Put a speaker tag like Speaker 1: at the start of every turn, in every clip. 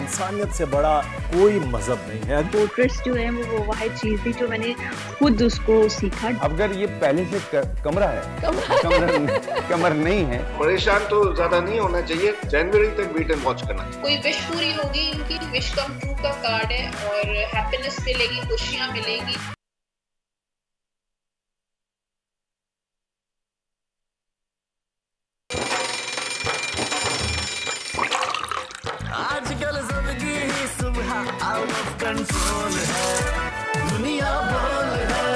Speaker 1: इंसानियत से बड़ा कोई मजहब नहीं है।
Speaker 2: पोर्ट्रेट्स जो है वो वाहिद चीज थी जो मैंने खुद उसको सीखा।
Speaker 3: अगर ये पहले से कमरा है कमर नहीं है,
Speaker 4: परेशान तो ज्यादा नहीं होना चाहिए। जनवरी तक वेट एंड वॉच करना चाहिए।
Speaker 5: कोई विश पूरी होगी, इनकी विश कम ट्रू का कार्ड है और हैप्पीनेस मिलेगी, खुशियां मिलेंगी।
Speaker 6: आजकल सबकी ही सुबह आउट ऑफ कंट्रोल है, दुनिया बोल है।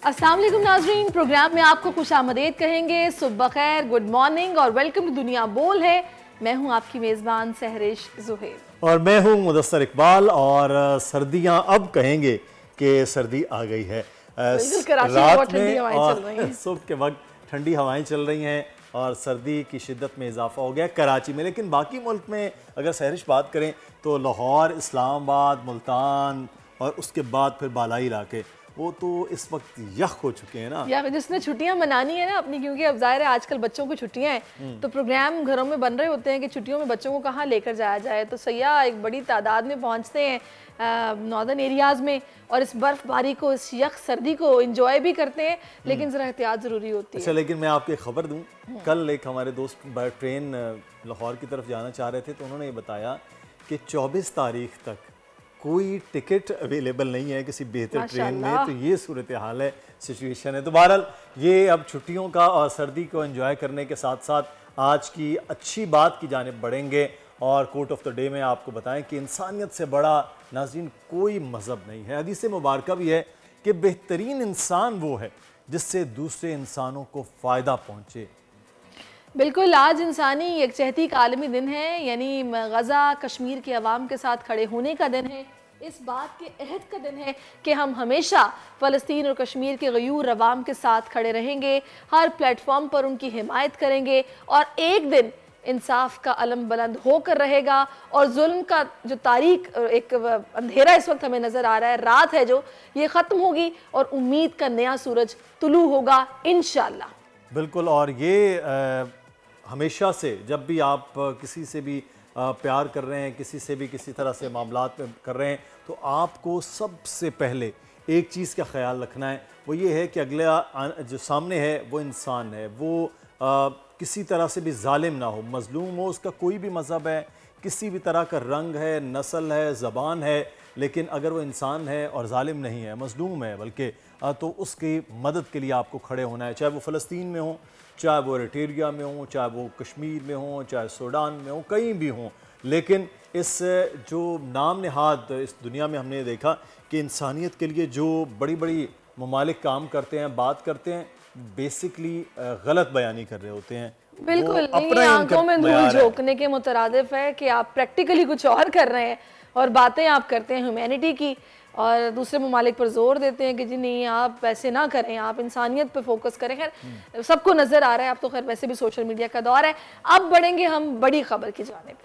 Speaker 7: अस्सलाम वालेकुम नाज़रीन, प्रोग्राम में आपको खुशामदीद कहेंगे। सुबह खैर, गुड मॉर्निंग और वेलकम टू दुनिया बोल है। मैं हूं आपकी मेज़बान सहरिश ज़ुहैर
Speaker 1: और मैं हूं मुदस्सर इकबाल। और सर्दियां अब कहेंगे कि सर्दी आ गई है। रात में और सुबह के वक्त ठंडी हवाएं चल रही हैं और सर्दी की शिद्दत में इजाफा हो गया कराची में। लेकिन बाकी मुल्क में अगर सहरिश बात करें तो लाहौर, इस्लामाबाद, मुल्तान और उसके बाद फिर बालाई इलाके वो तो इस वक्त यख हो चुके हैं ना।
Speaker 7: या जिसने छुट्टियां मनानी है ना अपनी, क्योंकि अब जाहिर है आजकल बच्चों को छुट्टियां हैं तो प्रोग्राम घरों में बन रहे होते हैं कि छुट्टियों में बच्चों को कहाँ लेकर जाया जाए। तो सयाह एक बड़ी तादाद में पहुँचते हैं नॉर्दर्न एरियाज़ में और इस बर्फ़बारी को, इस यख सर्दी को इंजॉय भी करते हैं, लेकिन ज़रा एहतियात ज़रूरी होती है।
Speaker 1: अच्छा, लेकिन मैं आपको एक खबर दूँ। कल एक हमारे दोस्त ट्रेन लाहौर की तरफ जाना चाह रहे थे तो उन्होंने ये बताया कि 24 तारीख तक कोई टिकट अवेलेबल नहीं है किसी बेहतर ट्रेन में। तो ये सूरत हाल है, सिचुएशन है। तो बहरहाल ये अब छुट्टियों का और सर्दी को एंजॉय करने के साथ साथ आज की अच्छी बात की जानिब बढ़ेंगे। और कोट ऑफ द डे में आपको बताएं कि इंसानियत से बड़ा नाज़रीन कोई मज़हब नहीं है। हदीस मुबारक भी है कि बेहतरीन इंसान वो है जिससे दूसरे इंसानों को फ़ायदा पहुँचे।
Speaker 7: बिल्कुल, आज इंसानी यकजहती का आलमी दिन है, यानी गज़ा कश्मीर के अवाम के साथ खड़े होने का दिन है। इस बात के अहद का दिन है कि हम हमेशा फ़लस्तीन और कश्मीर के गयूर अवाम के साथ खड़े रहेंगे, हर प्लेटफॉर्म पर उनकी हिमायत करेंगे और एक दिन इंसाफ का अलम बुलंद होकर रहेगा और जुल्म का जो तारीख, एक अंधेरा इस वक्त हमें नज़र आ रहा है, रात है जो, ये ख़त्म होगी और उम्मीद का नया सूरज तुलू होगा इंशाअल्लाह।
Speaker 1: बिल्कुल। और ये हमेशा से जब भी आप किसी से भी प्यार कर रहे हैं, किसी से भी किसी तरह से मामलात में कर रहे हैं, तो आपको सबसे पहले एक चीज़ का ख्याल रखना है, वो ये है कि अगला जो सामने है वो इंसान है, वो किसी तरह से भी जालिम ना हो, मजलूम हो, उसका कोई भी मज़हब है, किसी भी तरह का रंग है, नस्ल है, ज़बान है, लेकिन अगर वो इंसान है और जालिम नहीं है, मजलूम है बल्कि, तो उसकी मदद के लिए आपको खड़े होना है। चाहे वो फ़लस्तीन में हो, चाहे वो एरिट्रिया में हो, चाहे वो कश्मीर में हो, चाहे सूडान में हो, कहीं भी हों। लेकिन इस जो नाम नहाद इस दुनिया में हमने देखा कि इंसानियत के लिए जो बड़ी बड़ी ममालिक काम करते हैं, बात करते हैं, बेसिकली गलत बयानी कर रहे होते हैं।
Speaker 7: बिल्कुल नहीं, आंखों में धूल झोंकने के मुतरादिफ है कि आप प्रैक्टिकली कुछ और कर रहे हैं और बातें आप करते हैं ह्यूमैनिटी की और दूसरे ममालिक पर जोर देते हैं कि जी नहीं, आप ऐसे ना करें, आप इंसानियत पे फोकस करें। खैर सबको नजर आ रहा है, अब तो खैर वैसे भी सोशल मीडिया का दौर है। अब बढ़ेंगे हम बड़ी खबर की जानिब।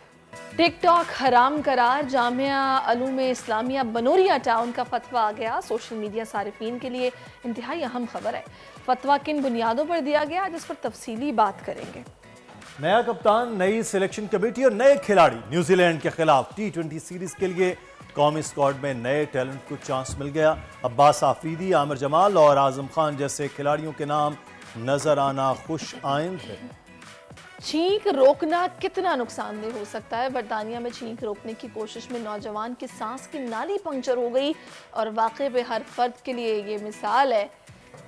Speaker 7: टिकटॉक हराम करार, जामिया अलूम इस्लामिया बनोरिया टाउन का फतवा आ गया। सोशल मीडिया सारिफीन के लिए इंतहाई अहम खबर है। फतवा किन बुनियादों पर दिया गया, जिस पर तफसीली बात करेंगे।
Speaker 1: नया कप्तान, नई सिलेक्शन कमेटी और नए खिलाड़ी। न्यूजीलैंड के खिलाफ T20 सीरीज के लिए कौमी स्क्वाड में नए टैलेंट को चांस मिल गया। अब्बास आफरीदी, आमिर जमाल और आजम खान जैसे खिलाड़ियों के नाम नजर आना खुश आइंद है।
Speaker 7: छींक रोकना कितना नुकसानदेह हो सकता है। बरतानिया में छींक रोकने की कोशिश में नौजवान की सांस की नाली पंक्चर हो गई और वाकई पे हर फर्द के लिए ये मिसाल है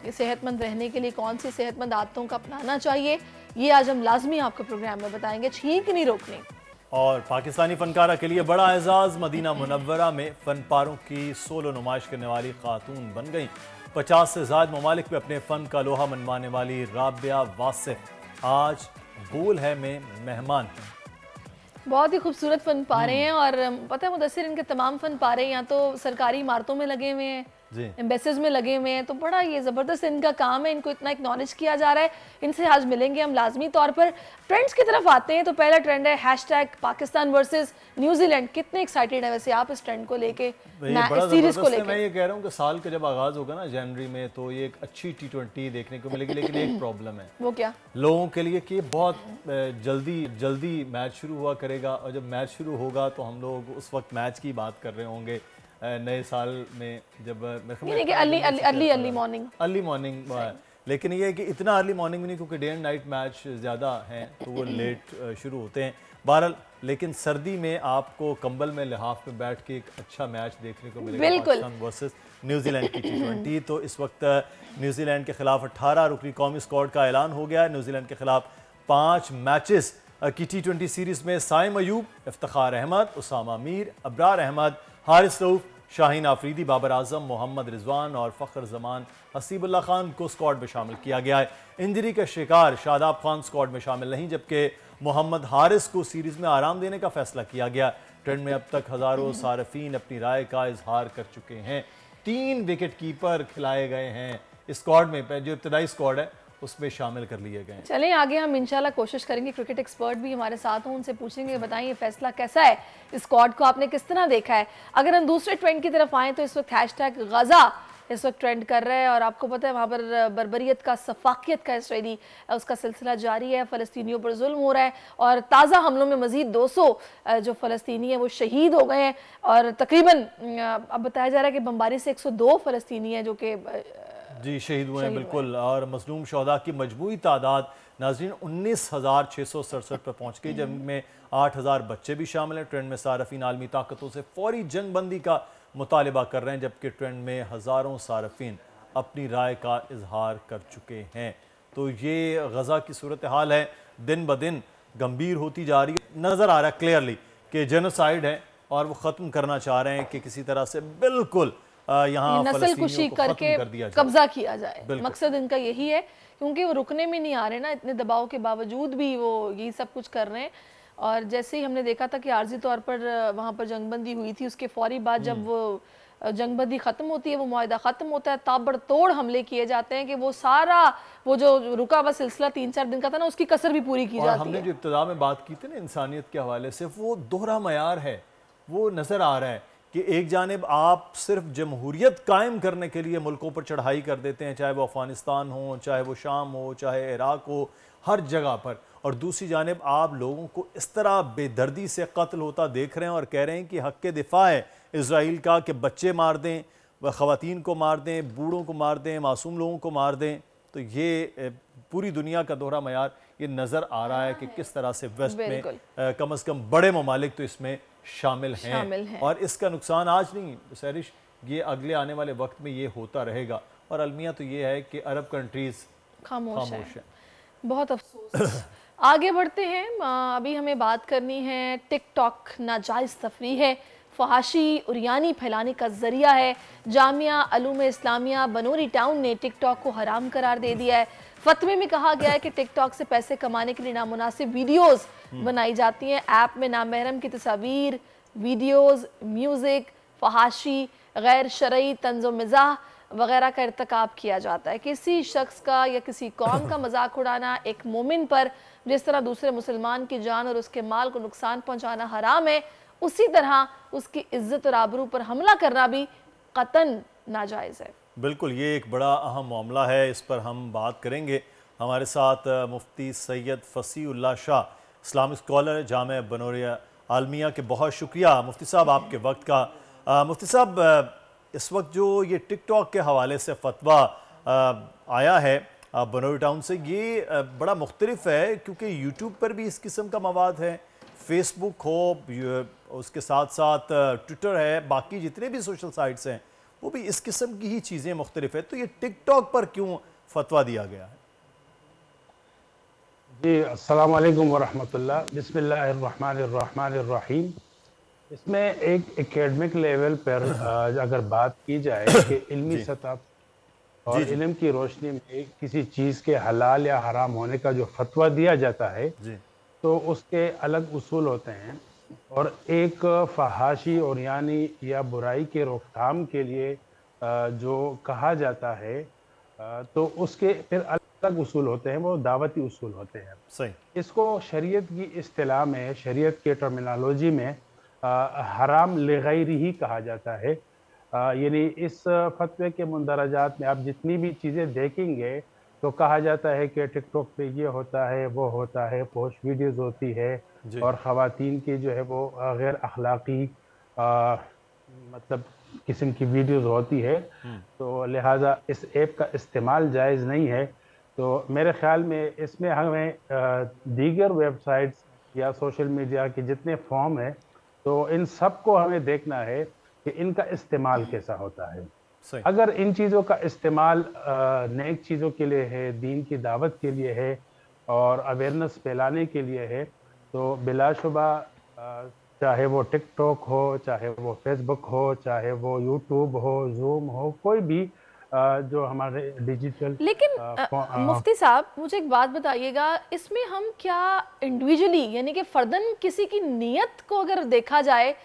Speaker 7: कि सेहतमंद रहने के लिए कौन सी सेहतमंद आदतों का अपनाना चाहिए, ये आज हम लाजमी आपको प्रोग्राम में बताएंगे। छींक नहीं रोकनी।
Speaker 1: और पाकिस्तानी फनकारा के लिए बड़ा एजाज, मदीना मुनव्वरा में फनपारों की सोलो नुमाइश करने वाली खातून बन गई। 50 से ज़्यादा ममालिक में अपने फ़न का लोहा मनवाने वाली राबिया वासिफ आज बोल है में मेहमान हैं।
Speaker 7: बहुत ही खूबसूरत फन पारे हैं और पता है मुदस्सिर, इनके तमाम फन पारे या तो सरकारी इमारतों में लगे हुए हैं
Speaker 1: जी।
Speaker 7: एम्बेसीज में लगे हुए हैं, तो बड़ा ये ज़बरदस्त इनका काम है, इनको इतना एक्नॉलेज किया जा रहा है। इनसे आज मिलेंगे हम लाजमी तौर पर। ट्रेंड्स की तरफ आते हैं तो पहला ट्रेंड है हैशटैग पाकिस्तान वर्सेस न्यूजीलैंड। कितने एक्साइटेड है वैसे आप इस ट्रेंड को लेके, सीरीज को लेके?
Speaker 1: मैं ये कह रहा हूँ कि साल का जब आगाज होगा ना जनवरी में, तो ये एक अच्छी T20 देखने को मिलेगी, लेकिन एक प्रॉब्लम है
Speaker 7: वो क्या?
Speaker 1: लोगों के लिए कि बहुत जल्दी मैच शुरू हुआ करेगा, और जब मैच शुरू होगा तो हम लोग उस वक्त मैच की बात कर रहे होंगे नए साल में, जब
Speaker 7: अर्ली
Speaker 1: मॉर्निंग। लेकिन ये है कि इतना अर्ली मॉर्निंग में नहीं, क्योंकि डे एंड नाइट मैच ज़्यादा हैं तो वो लेट शुरू होते हैं। बहरहाल लेकिन सर्दी में आपको कंबल में लिहाफ में बैठ के एक अच्छा मैच देखने को मिलेगा, पाकिस्तान वर्सेस न्यूजीलैंड की T20। तो इस वक्त न्यूजीलैंड के खिलाफ 18 रुकनी कौमी स्क्वाड का ऐलान हो गया है। न्यूजीलैंड के खिलाफ 5 मैचेस की T20 सीरीज़ में साइम अयूब, इफ्तिखार अहमद, उसामा मीर, अबरार अहमद, हारिस रऊफ, शाहीन आफरीदी, बाबर आजम, मोहम्मद रिजवान और फ़ख्र जमान हसीबुल्लाह खान को स्क्वाड में शामिल किया गया है। इंजरी का शिकार शादाब खान स्क्वाड में शामिल नहीं, जबकि मोहम्मद हारिस को सीरीज़ में आराम देने का फैसला किया गया। ट्रेंड में अब तक हज़ारों सारफीन अपनी राय का इजहार कर चुके हैं। 3 विकेट कीपर खिलाए गए हैं इस स्क्वाड में, जो इब्तदाई स्क्वाड है उसमें शामिल कर लिए गए।
Speaker 7: चलें आगे हम इंशाल्लाह कोशिश करेंगे, क्रिकेट एक्सपर्ट भी हमारे साथ हों, उनसे पूछेंगे बताइए फैसला कैसा है, इस स्क्वाड को आपने किस तरह देखा है। अगर हम दूसरे ट्रेंड की तरफ आएँ तो इस वक्त हैशटैग गज़ा इस वक्त ट्रेंड कर रहा है, और आपको पता है वहाँ पर बर्बरियत का, सफाकियत का इसराइली उसका सिलसिला जारी है। फ़लस्तीनियों पर जुल्म हो रहा है, और ताज़ा हमलों में मज़ीद 200 जो फ़लस्तीनी हैं वो शहीद हो गए हैं, और तकरीबन अब बताया जा रहा है कि बमबारी से 102 फ़लस्तीनी हैं जो कि
Speaker 1: जी शहीद हुए हैं। बिल्कुल, और मजलूम शहदा की मजमूई तादाद नाज़रीन 19,667 पर पहुँच गई, जिनमें 8,000 बच्चे भी शामिल हैं। ट्रेंड में सारफीन आलमी ताकतों से फौरी जंग बंदी का मुतालिबा कर रहे हैं, जबकि ट्रेंड में हज़ारों सारफीन अपनी राय का इजहार कर चुके हैं। तो ये गज़ा की सूरत हाल है, दिन ब दिन गंभीर होती जा रही है। नज़र आ रहा है क्लियरली कि जेनोसाइड है, और वो ख़त्म करना चाह रहे हैं कि किसी तरह से बिल्कुल यहाँ
Speaker 7: नस्ल कुशी करके कब्जा किया जाए। मकसद इनका यही है, क्योंकि वो रुकने में नहीं आ रहे ना, इतने दबाव के बावजूद भी वो यही सब कुछ कर रहे हैं। और जैसे ही हमने देखा था कि आर्जी तौर पर वहाँ पर जंगबंदी हुई थी, उसके फौरी बाद जब वो जंगबंदी ख़त्म होती है, वो मुआहदा ख़त्म होता है, ताबड़तोड़ हमले किए जाते हैं कि वो सारा वो जो रुका हुआ सिलसिला 3-4 दिन का था ना, उसकी कसर भी पूरी की जाती है।
Speaker 1: हमने जो इब्तिदा में बात की थी ना इंसानियत के हवाले से, वो दोहरा मयार है, वो नज़र आ रहा है कि एक जानिब आप सिर्फ जमहूरियत कायम करने के लिए मुल्कों पर चढ़ाई कर देते हैं, चाहे वो अफ़गानिस्तान हो, चाहे वो शाम हो, चाहे इराक हो, हर जगह पर, और दूसरी जानिब आप लोगों को इस तरह बेदर्दी से कत्ल होता देख रहे हैं और कह रहे हैं कि हक़ के दिफा है इज़राइल का कि बच्चे मार दें, व ख़वातीन को मार दें, बूढ़ों को मार दें, मासूम लोगों को मार दें। तो ये पूरी दुनिया का दोहरा मयार ये नज़र आ रहा है कि किस तरह से वेस्ट में कम अज़ कम बड़े ममालिक तो इसमें शामिल हैं। और इसका नुकसान आज नहीं सैरिश, ये अगले आने वाले वक्त में ये होता रहेगा। और अलमिया तो ये है कि अरब कंट्रीज़ खामोश है।
Speaker 7: बहुत अफसोस। आगे बढ़ते हैं, अभी हमें बात करनी है टिकटॉक नाजायज़ तफरीह है, फहाशी उरियानी फैलाने का ज़रिया है। जामिया अलूम इस्लामिया बनूरी टाउन ने टिकटॉक को हराम करार दे दिया है। फतवे में कहा गया है कि टिकटॉक से पैसे कमाने के लिए नामुनासिब वीडियोस बनाई जाती हैं। ऐप में नामहरम की तस्वीर, वीडियोस, म्यूज़िक, फहाशी, गैर शरई तंज़ो मिज़ाह वगैरह का इर्तिकाब किया जाता है। किसी शख्स का या किसी कौम का मजाक उड़ाना एक मोमिन पर जिस तरह दूसरे मुसलमान की जान और उसके माल को नुकसान पहुँचाना हराम है, उसी तरह उसकी इज्जत और आबरू पर हमला करना भी कतन नाजायज़ है।
Speaker 1: बिल्कुल, ये एक बड़ा अहम मामला है, इस पर हम बात करेंगे। हमारे साथ मुफ्ती सैयद फसीउल्लाह शाह, इस्लामिक स्कॉलर, जामिया बनूरिया आलमिया के बहुत शुक्रिया मुफ्ती साहब आपके वक्त का। मुफ्ती साहब, इस वक्त जो ये टिकटॉक के हवाले से फतवा आया है बनूरी टाउन से, ये बड़ा मुख्तलिफ है, क्योंकि यूट्यूब पर भी इस किस्म का मवाद है, फेसबुक हो, उसके साथ साथ ट्विटर है, बाकी जितने भी सोशल साइट्स हैं वो भी इस किस्म की ही चीज़ें मुख्तलिफ है। तो ये टिकटॉक पर क्यों फतवा दिया गया है?
Speaker 8: जी अस्सलाम वालेकुम वरहमतुल्लाह, बिस्मिल्लाहिर्रहमानिर्रहीम। इसमें एक एकेडमिक लेवल पर अगर बात की जाए कि इल्मी सतह और इल्म की रोशनी में किसी चीज़ के हलाल या हराम होने का जो फतवा दिया जाता है तो उसके अलग उसूल होते हैं। और एक फहाशी और यानी या बुराई के रोकथाम के लिए जो कहा जाता है तो उसके फिर अलग उसूल होते हैं, वो दावती उसूल होते हैं।
Speaker 1: सही।
Speaker 8: इसको शरीयत की इस्तिलाह में, शरीयत के टर्मिनोलॉजी में हराम लिगैरी ही कहा जाता है। यानी इस फतवे के मुंदरजात में आप जितनी भी चीज़ें देखेंगे तो कहा जाता है कि टिकटॉक पे ये होता है, वो होता है, पोस्ट वीडियोज़ होती है और ख़वातीन की जो है वो गैर अखलाक़ी मतलब किस्म की वीडियोस होती है, तो लिहाजा इस ऐप का इस्तेमाल जायज़ नहीं है। तो मेरे ख़्याल में इसमें हमें दीगर वेबसाइट्स या सोशल मीडिया के जितने फॉर्म हैं तो इन सब को हमें देखना है कि इनका इस्तेमाल कैसा होता है। अगर इन चीज़ों का इस्तेमाल नेक चीज़ों के लिए है, दीन की दावत के लिए है और अवेयरनेस फैलाने के लिए है, तो बिलाशुबा चाहे वो टिकटॉक हो, चाहे वो फेसबुक हो, चाहे वो यूट्यूब हो, जूम हो, कोई भी जो हमारे डिजिटल।
Speaker 7: लेकिन मुफ्ती साहब मुझे एक बात बताइएगा, इसमें हम क्या इंडिविजुअली यानी कि फर्दन किसी की नीयत को अगर देखा जाए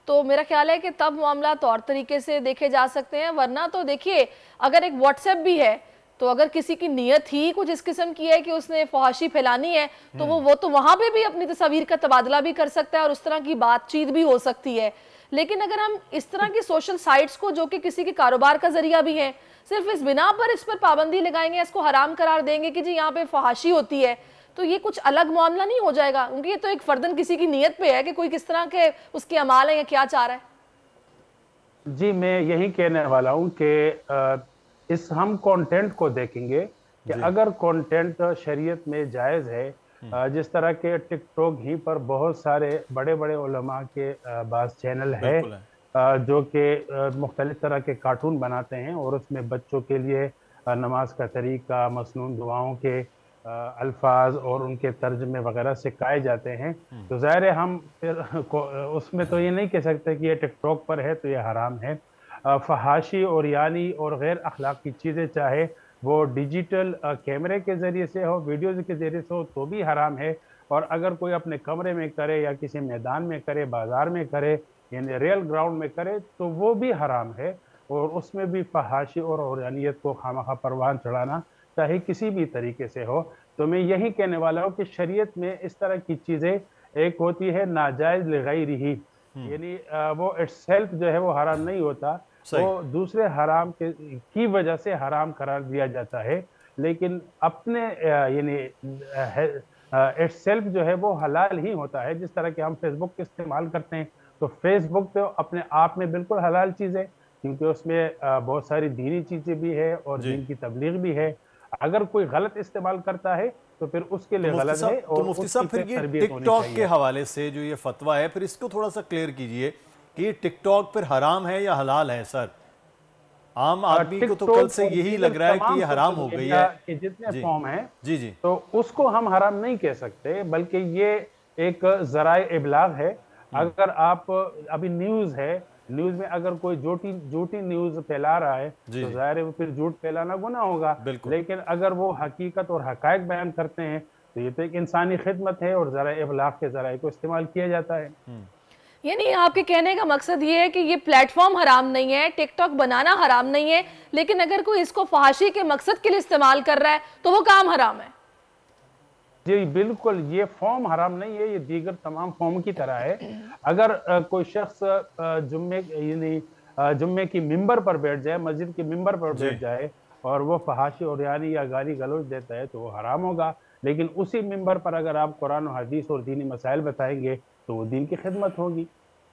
Speaker 7: तो मेरा ख्याल है कि तब मामला तौर तरीके से देखे जा सकते हैं, वरना तो देखिए अगर एक व्हाट्सएप भी है तो अगर किसी की नीयत ही कुछ इस किस्म की है कि उसने फहाशी फैलानी है तो वो तो वहां पे भी अपनी तस्वीर का तबादला भी कर सकता है और उस तरह की बातचीत भी हो सकती है। लेकिन अगर हम इस तरह की सोशल साइट्स को जो कि किसी के कारोबार का जरिया भी है, सिर्फ इस बिना पर इस पर पाबंदी लगाएंगे, इसको हराम करार देंगे कि जी यहाँ पे फहाशी होती है, तो ये कुछ अलग मामला नहीं हो जाएगा? क्योंकि ये तो एक फर्दन किसी की नीयत पे है कि कोई किस तरह के उसके अमाल है या क्या चाह रहा है। जी
Speaker 8: मैं यही कहने वाला हूँ कि इस हम कंटेंट को देखेंगे कि अगर कंटेंट शरीयत में जायज़ है, जिस तरह के टिकटॉक ही पर बहुत सारे बड़े बड़े उलमा के बाज़ चैनल है जो कि मुख्तलिफ तरह के कार्टून बनाते हैं और उसमें बच्चों के लिए नमाज का तरीका, मसनून दुआओं के अल्फाज और उनके तर्जमे वगैरह सिखाए जाते हैं, तो ज़ाहिर है हम फिर उसमें तो ये नहीं कह सकते कि ये टिकटॉक पर है तो ये हराम है। फहाशी और यानी और गैर अखलाकी चीज़ें चाहे वो डिजिटल कैमरे के ज़रिए से हो, वीडियोज़ के ज़रिए से हो, तो भी हराम है। और अगर कोई अपने कमरे में करे या किसी मैदान में करे, बाज़ार में करे, यानी रियल ग्राउंड में करे, तो वो भी हराम है और उसमें भी फहाशी और औरियानियत को खामखा परवान चढ़ाना चाहे किसी भी तरीके से हो। तो मैं यही कहने वाला हूँ कि शरीयत में इस तरह की चीज़ें, एक होती है नाजायज़ लिगैरिही, यानी वो इट्सेल्फ जो है वो हराम नहीं होता, वो दूसरे हराम की वजह से हराम करार दिया जाता है, लेकिन अपने यानी इट्सेल्फ जो है वो हलाल ही होता है। जिस तरह के हम फेसबुक इस्तेमाल करते हैं तो फेसबुक तो अपने आप में बिल्कुल हलाल चीज़ है, क्योंकि उसमें बहुत सारी दीनी चीज़ें भी है और दीन की तबलीग भी है। अगर कोई गलत इस्तेमाल करता है तो फिर उसके लिए गलत है।
Speaker 1: तो मुफ्ती साहब फिर ये टिकटॉक के हवाले से जो ये फतवा है, फिर इसको थोड़ा सा क्लियर कीजिए कि टिकटॉक फिर हराम है या हलाल है? सर आम आदमी को तो कल से यही लग रहा है कि ये हराम हो गई है
Speaker 8: कि जितने फॉर्म है
Speaker 1: जी
Speaker 8: तो उसको हम हराम नहीं कह सकते, बल्कि ये एक ज़राए इबलाग है। अगर आप अभी न्यूज़ है, न्यूज़ में अगर कोई झूठी न्यूज़ फैला रहा है तो ज़ाहिर है वो फिर झूठ फैलाना गुनाह होगा। लेकिन अगर वो हकीकत और हकायक बयान करते हैं तो ये तो एक इंसानी खिदमत है और ज़राए इबलाग के ज़राए को इस्तेमाल किया जाता है।
Speaker 7: यानी आपके कहने का मकसद ये है कि ये प्लेटफॉर्म हराम नहीं है, टिकटॉक बनाना हराम नहीं है, लेकिन अगर कोई इसको फहाशी के मकसद के लिए इस्तेमाल कर रहा है तो वो काम हराम है।
Speaker 8: जी बिल्कुल, ये फॉर्म हराम नहीं है, ये दीगर तमाम फॉर्म की तरह है। अगर कोई शख्स जुम्मे की मिंबर पर बैठ जाए, मस्जिद के मिंबर पर बैठ जाए और वो फहाशी और यानी या गाली गलौज देता है तो वो हराम होगा। लेकिन उसी मिंबर पर अगर आप कुरान और हदीस और दीनी मसाइल बताएंगे तो वो दीन की खिदमत होगी।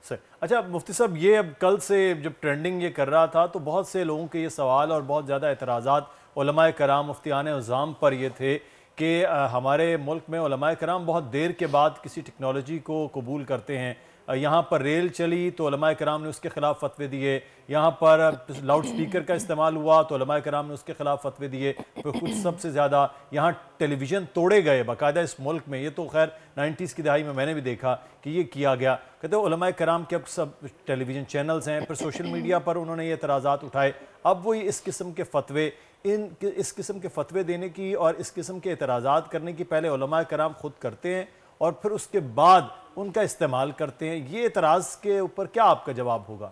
Speaker 1: सर अच्छा मुफ्ती साहब, ये अब कल से जब ट्रेंडिंग ये कर रहा था तो बहुत से लोगों के ये सवाल और बहुत ज़्यादा एतराज़ात उलमाए कराम मुफ्तियान उज़्ज़ाम पर ये थे कि हमारे मुल्क में उलमाए कराम बहुत देर के बाद किसी टेक्नोलॉजी को कबूल करते हैं। यहाँ पर रेल चली तो उलमाए कराम ने उसके ख़िलाफ़ फतवे दिए, यहाँ पर लाउड स्पीकर का इस्तेमाल हुआ तो उलमाए कराम ने उसके ख़िलाफ़ फतवे दिए। फिर कुछ सबसे ज़्यादा यहाँ टेलीविज़न तोड़े गए बाकायदा इस मुल्क में। ये तो खैर 90s की दहाई में मैंने भी देखा कि ये किया गया। कहते हैं उलमाए कराम के अब सब टेलीविज़न चैनल्स हैं, फिर सोशल मीडिया पर उन्होंने ये एतराज़ात उठाए। अब वो इस किस्म के फतवे इस किस्म के फतवे देने की और इस किस्म के एतराज़ात करने की पहले उलमाए कराम खुद करते हैं और फिर उसके बाद उनका इस्तेमाल करते हैं। ये एतराज़ के ऊपर क्या आपका जवाब होगा?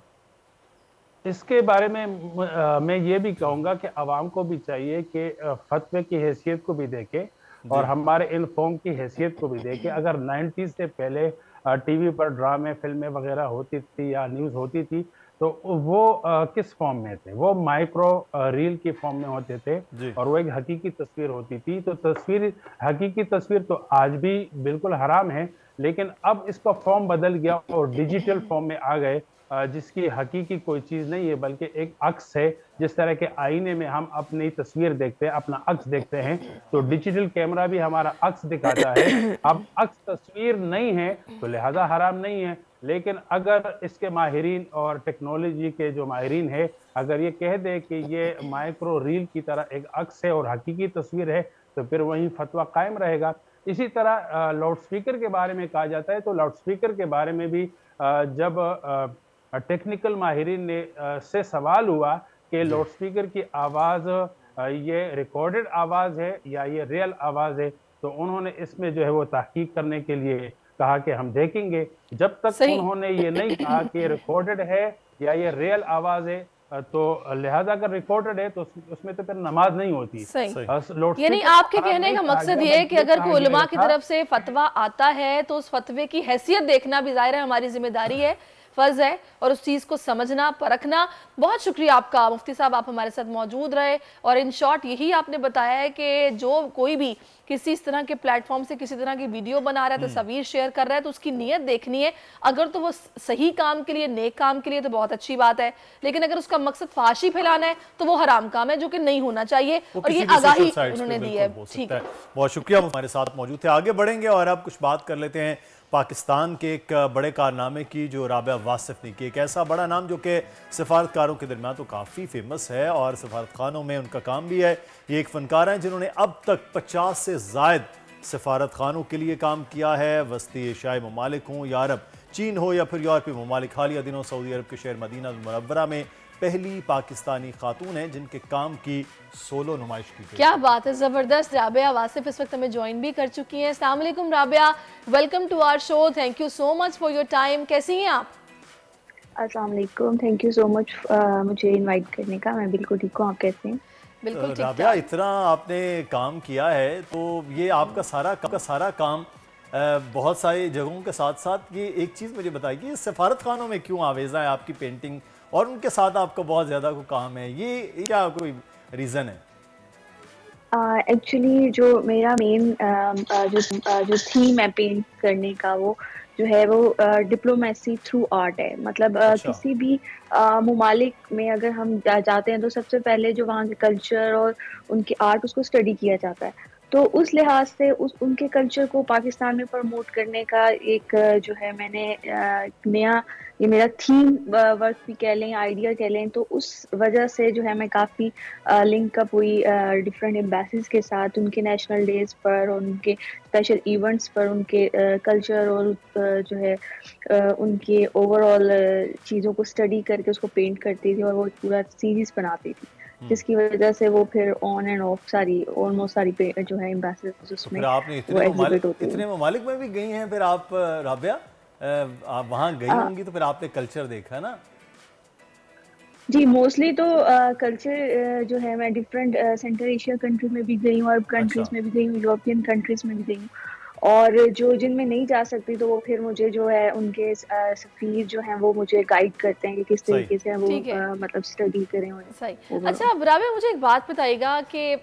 Speaker 8: इसके बारे में मैं ये भी कहूँगा कि आवाम को भी चाहिए कि फतवे की हैसियत को भी देखे और हमारे इन फॉर्म की हैसियत को भी देखे। अगर 90s से पहले टीवी पर ड्रामे फिल्में वगैरह होती थी या न्यूज़ होती थी तो वो किस फॉर्म में थे? वो माइक्रो रील की फॉर्म में होते थे और वो एक हकीकी तस्वीर होती थी। तो हकीकी तस्वीर तो आज भी बिल्कुल हराम है, लेकिन अब इसका फॉर्म बदल गया और डिजिटल फॉर्म में आ गए, जिसकी हकीकी कोई चीज़ नहीं है बल्कि एक अक्स है। जिस तरह के आईने में हम अपनी तस्वीर देखते हैं, अपना अक्स देखते हैं, तो डिजिटल कैमरा भी हमारा अक्स दिखाता है। अब अक्स तस्वीर नहीं है तो लिहाजा हराम नहीं है, लेकिन अगर इसके माहिरीन और टेक्नोलॉजी के जो माहिरीन है अगर ये कह दे कि ये माइक्रो रील की तरह एक अक्स है और हकीकी तस्वीर है तो फिर वही फतवा कायम रहेगा। इसी तरह लाउड स्पीकर के बारे में कहा जाता है, तो लाउड स्पीकर के बारे में भी जब टेक्निकल माहिरीन ने से सवाल हुआ कि लाउड स्पीकर की आवाज़ ये रिकॉर्डेड आवाज़ है या ये रियल आवाज़ है, तो उन्होंने इसमें जो है वो तहकीक करने के लिए कहा कि हम देखेंगे। जब तक उन्होंने ये नहीं कहा कि रिकॉर्डेड है या ये रियल आवाज़ है, तो लिहाजा अगर रिकॉर्डेड है तो उसमें तो फिर नमाज नहीं होती।
Speaker 7: यानी आपके कहने का मकसद ये है कि अगर कोई उलमा की तरफ से फतवा आता है तो उस फतवे की हैसियत देखना भी ज़ाहिर है हमारी जिम्मेदारी है, फर्ज है, और उस चीज़ को समझना परखना। बहुत शुक्रिया आपका मुफ्ती साहब, आप हमारे साथ मौजूद रहे और इन शॉर्ट यही आपने बताया है कि जो कोई भी किसी इस तरह के प्लेटफॉर्म से किसी तरह की वीडियो बना रहा है, तस्वीर शेयर कर रहा है, तो उसकी नीयत देखनी है। अगर तो वो सही काम के लिए, नेक काम के लिए, तो बहुत अच्छी बात है, लेकिन अगर उसका मकसद फाशी फैलाना है तो वो हराम काम है जो कि नहीं होना चाहिए, और ये आगाही उन्होंने दी है। ठीक है,
Speaker 1: बहुत शुक्रिया, हमारे साथ मौजूद थे। आगे बढ़ेंगे और अब कुछ बात कर लेते हैं पाकिस्तान के एक बड़े कारनामे की जो राबिया वासिफ ने की। एक ऐसा बड़ा नाम जो कि सफारतकारों के दरमियान तो काफ़ी फेमस है और सफारत खानों में उनका काम भी है। ये एक फ़नकार हैं जिन्होंने अब तक 50 से ज़ायद सफारत खानों के लिए काम किया है। वस्ती एशियाई ममालिक हों या अरब, चीन हो या फिर यूरोपीय ममालिक। हालिया दिनों सऊदी अरब के शहर मदीना मुनव्वरा में पहली पाकिस्तानी खातून है जिनके काम की सोलो नुमाइश की गई।
Speaker 7: क्या बात है, जबरदस्त। राबिया वासिफ इस वक्त हमें ज्वाइन भी कर चुकी हैं। अस्सलाम वालेकुम Rabia, welcome to our show, thank you so much for your time. कैसी हैं आप?
Speaker 2: अस्सलाम वालेकुम, थैंक यू सो मच मुझे इनवाइट करने का। मैं बिल्कुल ठीक हूँ, आप कैसे हैं?
Speaker 7: बिल्कुल ठीक।
Speaker 1: राबिया, इतना आपने काम किया है तो ये आपका सारा काम बहुत सारी जगहों के साथ साथ, ये एक चीज़ मुझे बताइए, सफारत खानों में क्यों आवेज़ा है आपकी पेंटिंग और उनके साथ आपका बहुत ज़्यादा को काम है, ये क्या कोई रीज़न है?
Speaker 2: एक्चुअली जो मेरा मेन जो थीम है पेंट करने का, वो जो है वो डिप्लोमेसी थ्रू आर्ट है। मतलब किसी भी ममालिक में अगर हम जाते हैं तो सबसे पहले जो वहाँ के कल्चर और उनके आर्ट उसको स्टडी किया जाता है। तो उस लिहाज से उनके कल्चर को पाकिस्तान में प्रमोट करने का एक जो है मैंने नया, ये मेरा थीम वर्क भी कह लें, आइडिया कह लें, तो उस वजह से जो है मैं काफ़ी लिंकअप हुई डिफरेंट एम्बेसीज के साथ, उनके नेशनल डेज पर, उनके स्पेशल इवेंट्स पर, उनके कल्चर और जो है उनके ओवरऑल चीज़ों को स्टडी करके उसको पेंट करती थी और वो पूरा सीरीज बनाती थी, जिसकी वजह से वो फिर ऑन एंड ऑफ सारी ऑलमोस्ट सारी जो है एम्बेसीज उसमें।
Speaker 1: आपने इतने ममालिक में भी गई हैं फिर आप राबिया, आप वहाँ गई होंगी तो फिर आपने कल्चर देखा ना?
Speaker 2: जी, मोस्टली तो कल्चर जो है मैं डिफरेंट सेंट्रल एशिया कंट्री में भी गई हूँ, अरब कंट्रीज में भी गई हूँ, यूरोपियन कंट्रीज में भी गई हूँ, और जो जिनमें नहीं जा सकती तो वो फिर मुझे जो है उनके सफीर जो हैं वो मुझे गाइड करते हैं कि किस तरीके से वो मतलब स्टडी करें।
Speaker 7: सही। अच्छा राबिया, मुझे एक बात बताइएगा कि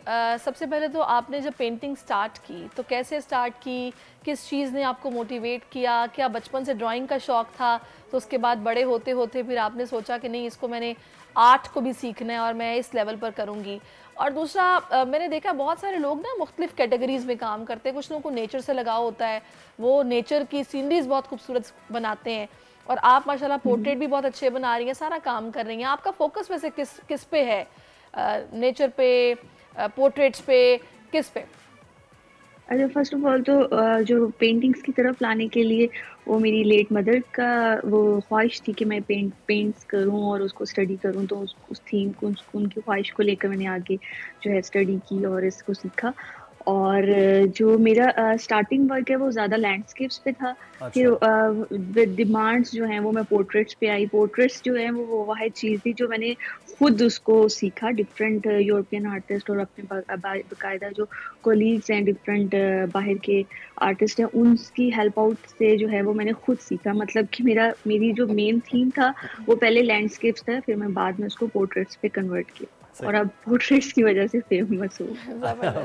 Speaker 7: सबसे पहले तो आपने जब पेंटिंग स्टार्ट की तो कैसे स्टार्ट की, किस चीज़ ने आपको मोटिवेट किया? क्या बचपन से ड्राइंग का शौक़ था तो उसके बाद बड़े होते होते फिर आपने सोचा कि नहीं, इसको मैंने आर्ट को भी सीखना है और मैं इस लेवल पर करूँगी? और दूसरा, मैंने देखा बहुत सारे लोग ना मुख्तलिफ कैटेगरीज़ में काम करते हैं। कुछ लोगों को नेचर से लगाव होता है, वो नेचर की सीनरीज बहुत खूबसूरत बनाते हैं, और आप माशाल्लाह पोर्ट्रेट भी बहुत अच्छे बना रही हैं, सारा काम कर रही हैं। आपका फोकस वैसे किस पे है? नेचर पे, पोर्ट्रेट्स पे, किस पे?
Speaker 2: अच्छा, फर्स्ट ऑफ ऑल तो जो पेंटिंग्स की तरफ लाने के लिए वो मेरी लेट मदर का वो ख्वाहिश थी कि मैं पेंट्स करूं और उसको स्टडी करूं, तो उस थीम को, उनकी ख्वाहिश को लेकर मैंने आगे जो है स्टडी की और इसको सीखा। और जो मेरा स्टार्टिंग वर्क है वो ज़्यादा लैंडस्केप्स पे था। फिर विद डिमांड्स जो हैं वो मैं पोर्ट्रेट्स पे आई। पोर्ट्रेट्स जो है वो वाहिद चीज़ थी जो मैंने खुद उसको सीखा। डिफरेंट यूरोपियन आर्टिस्ट और अपने बाकायदा जो कोलीग्स हैं डिफरेंट बाहर के आर्टिस्ट हैं उनकी हेल्प आउट से जो है वो मैंने खुद सीखा। मतलब कि मेरी जो मेन थीम था वो पहले लैंडस्केप्स था, फिर मैं बाद में उसको पोर्ट्रेट्स पे कन्वर्ट किया और अब पोर्ट्रेट्स की वजह से फेमस हूँ।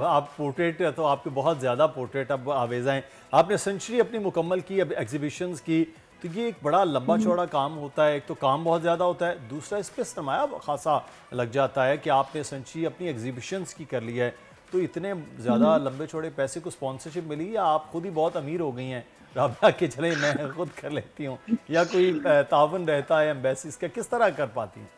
Speaker 1: आप पोर्ट्रेट तो आपके बहुत ज़्यादा पोर्ट्रेट अब आवेज़ा हैं। आपने सेंचुरी अपनी मुकम्मल की, अब एग्जीबिशंस की, तो ये एक बड़ा लंबा चौड़ा काम होता है। एक तो काम बहुत ज़्यादा होता है, दूसरा इस पर सरमाया खासा लग जाता है कि आपने सेंचुरी अपनी एग्जीबिशंस की कर लिया है, तो इतने ज़्यादा लंबे चौड़े पैसे को स्पॉन्सरशिप मिली या आप खुद ही बहुत अमीर हो गई हैं राबिया के चले मैं खुद कर लेती हूँ, या कोई तावन रहता है एम्बेसीज का, किस तरह कर पाती हैं?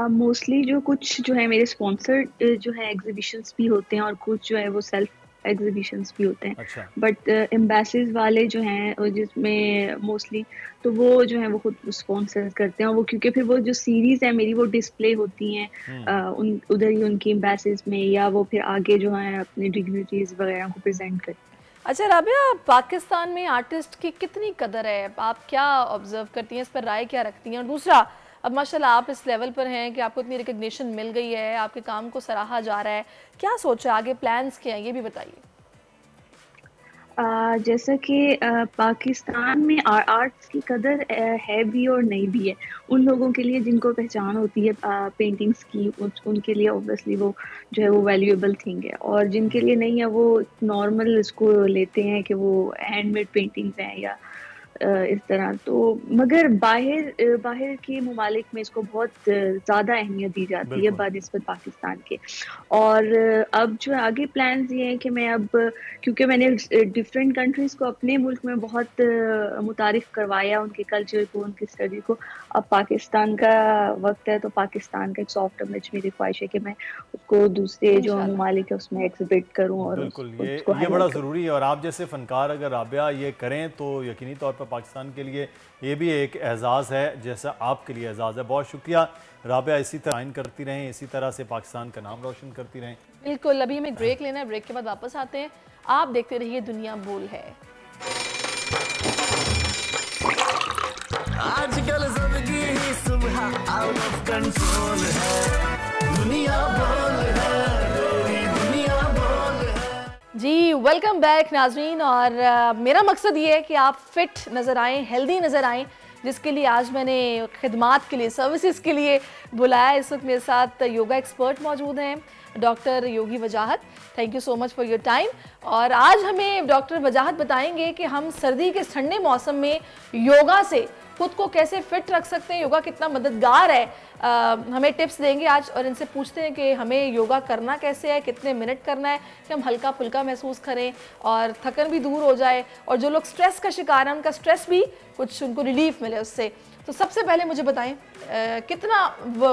Speaker 2: मोस्टली जो कुछ जो है मेरे स्पॉन्सर्ड जो है एग्जीबिशंस भी होते हैं और कुछ जो है वो सेल्फ एग्जीबिशंस भी होते हैं।
Speaker 1: अच्छा।
Speaker 2: बट एम्बेसीज वाले जो हैं जिसमें मोस्टली तो वो जो है वो खुद स्पॉन्सर करते हैं, वो क्योंकि फिर वो जो सीरीज है मेरी वो डिस्प्ले होती हैं उधर ही उनकी एम्बेसीज में, या वो फिर आगे जो है अपनी डिग्निटीज वगैरह को प्रेजेंट करते हैं।
Speaker 7: अच्छा राबिया, पाकिस्तान में आर्टिस्ट की कितनी कदर है, आप क्या ऑब्जर्व करती हैं, इस पर राय क्या रखती हैं? और दूसरा, अब माशाल्लाह आप इस लेवल पर हैं कि आपको इतनी रिकग्निशन मिल गई है, आपके काम को सराहा जा रहा है, क्या सोचा आगे, प्लान्स क्या हैं, ये भी बताइए।
Speaker 2: जैसा कि पाकिस्तान में आर्ट्स की कदर है भी और नहीं भी है। उन लोगों के लिए जिनको पहचान होती है पेंटिंग्स की, उनके लिए ऑब्वियसली वो जो है वो वैल्यूएबल थिंग है, और जिनके लिए नहीं है वो नॉर्मल इसको लेते हैं कि वो हैंडमेड पेंटिंग्स हैं या इस तरह। तो मगर बाहर के ममालिक में इसको बहुत ज़्यादा अहमियत दी जाती है बनिस्बत पाकिस्तान के। और अब जो आगे प्लान्स ये हैं कि मैं अब, क्योंकि मैंने डिफरेंट कंट्रीज़ को अपने मुल्क में बहुत मुतारिफ करवाया, उनके कल्चर को, उनकी स्टडी को, अब पाकिस्तान का वक्त है तो पाकिस्तान का एक सॉफ्ट इमेज मेरी ख्वाहिश है कि मैं उसको दूसरे जो ममालिक है उसमें एग्जिबिट करूँ। और
Speaker 1: बिल्कुल ये बड़ा ज़रूरी है, और आप जैसे फ़नकार अगर राबिया ये करें तो यकीनी तौर पर पाकिस्तान के लिए ये भी एक एजाज़ है जैसा आपके लिए एजाज़ है। बहुत शुक्रिया राबिया, इसी तरह आइन करती रहें, इसी तरह से पाकिस्तान का नाम रोशन करती रहें।
Speaker 7: बिल्कुल, अभी हमें ब्रेक लेना है, ब्रेक के बाद वापस आते हैं। आप देखते रहिए दुनिया बोल है।
Speaker 6: आजकल सबकी ही सुबह आउट ऑफ कंट्रोल है, दुनिया बोल है, दुनिया बोल है।
Speaker 7: जी वेलकम बैक नाजरीन, और मेरा मकसद ये है कि आप फिट नज़र आएँ, हेल्दी नज़र आएँ, जिसके लिए आज मैंने खिदमात के लिए, सर्विसेज के लिए बुलाया। इस वक्त मेरे साथ योगा एक्सपर्ट मौजूद हैं, doctor Yogi Wajahat. Thank you so much for your time. और आज हमें डॉक्टर वजाहत बताएंगे कि हम सर्दी के ठंडे मौसम में योगा से खुद को कैसे फिट रख सकते हैं, योगा कितना मददगार है। हमें टिप्स देंगे आज, और इनसे पूछते हैं कि हमें योगा करना कैसे है, कितने मिनट करना है कि हम हल्का फुल्का महसूस करें और थकन भी दूर हो जाए, और जो लोग स्ट्रेस का शिकार हैं उनका स्ट्रेस भी कुछ उनको रिलीफ मिले उससे। तो सबसे पहले मुझे बताएं, कितना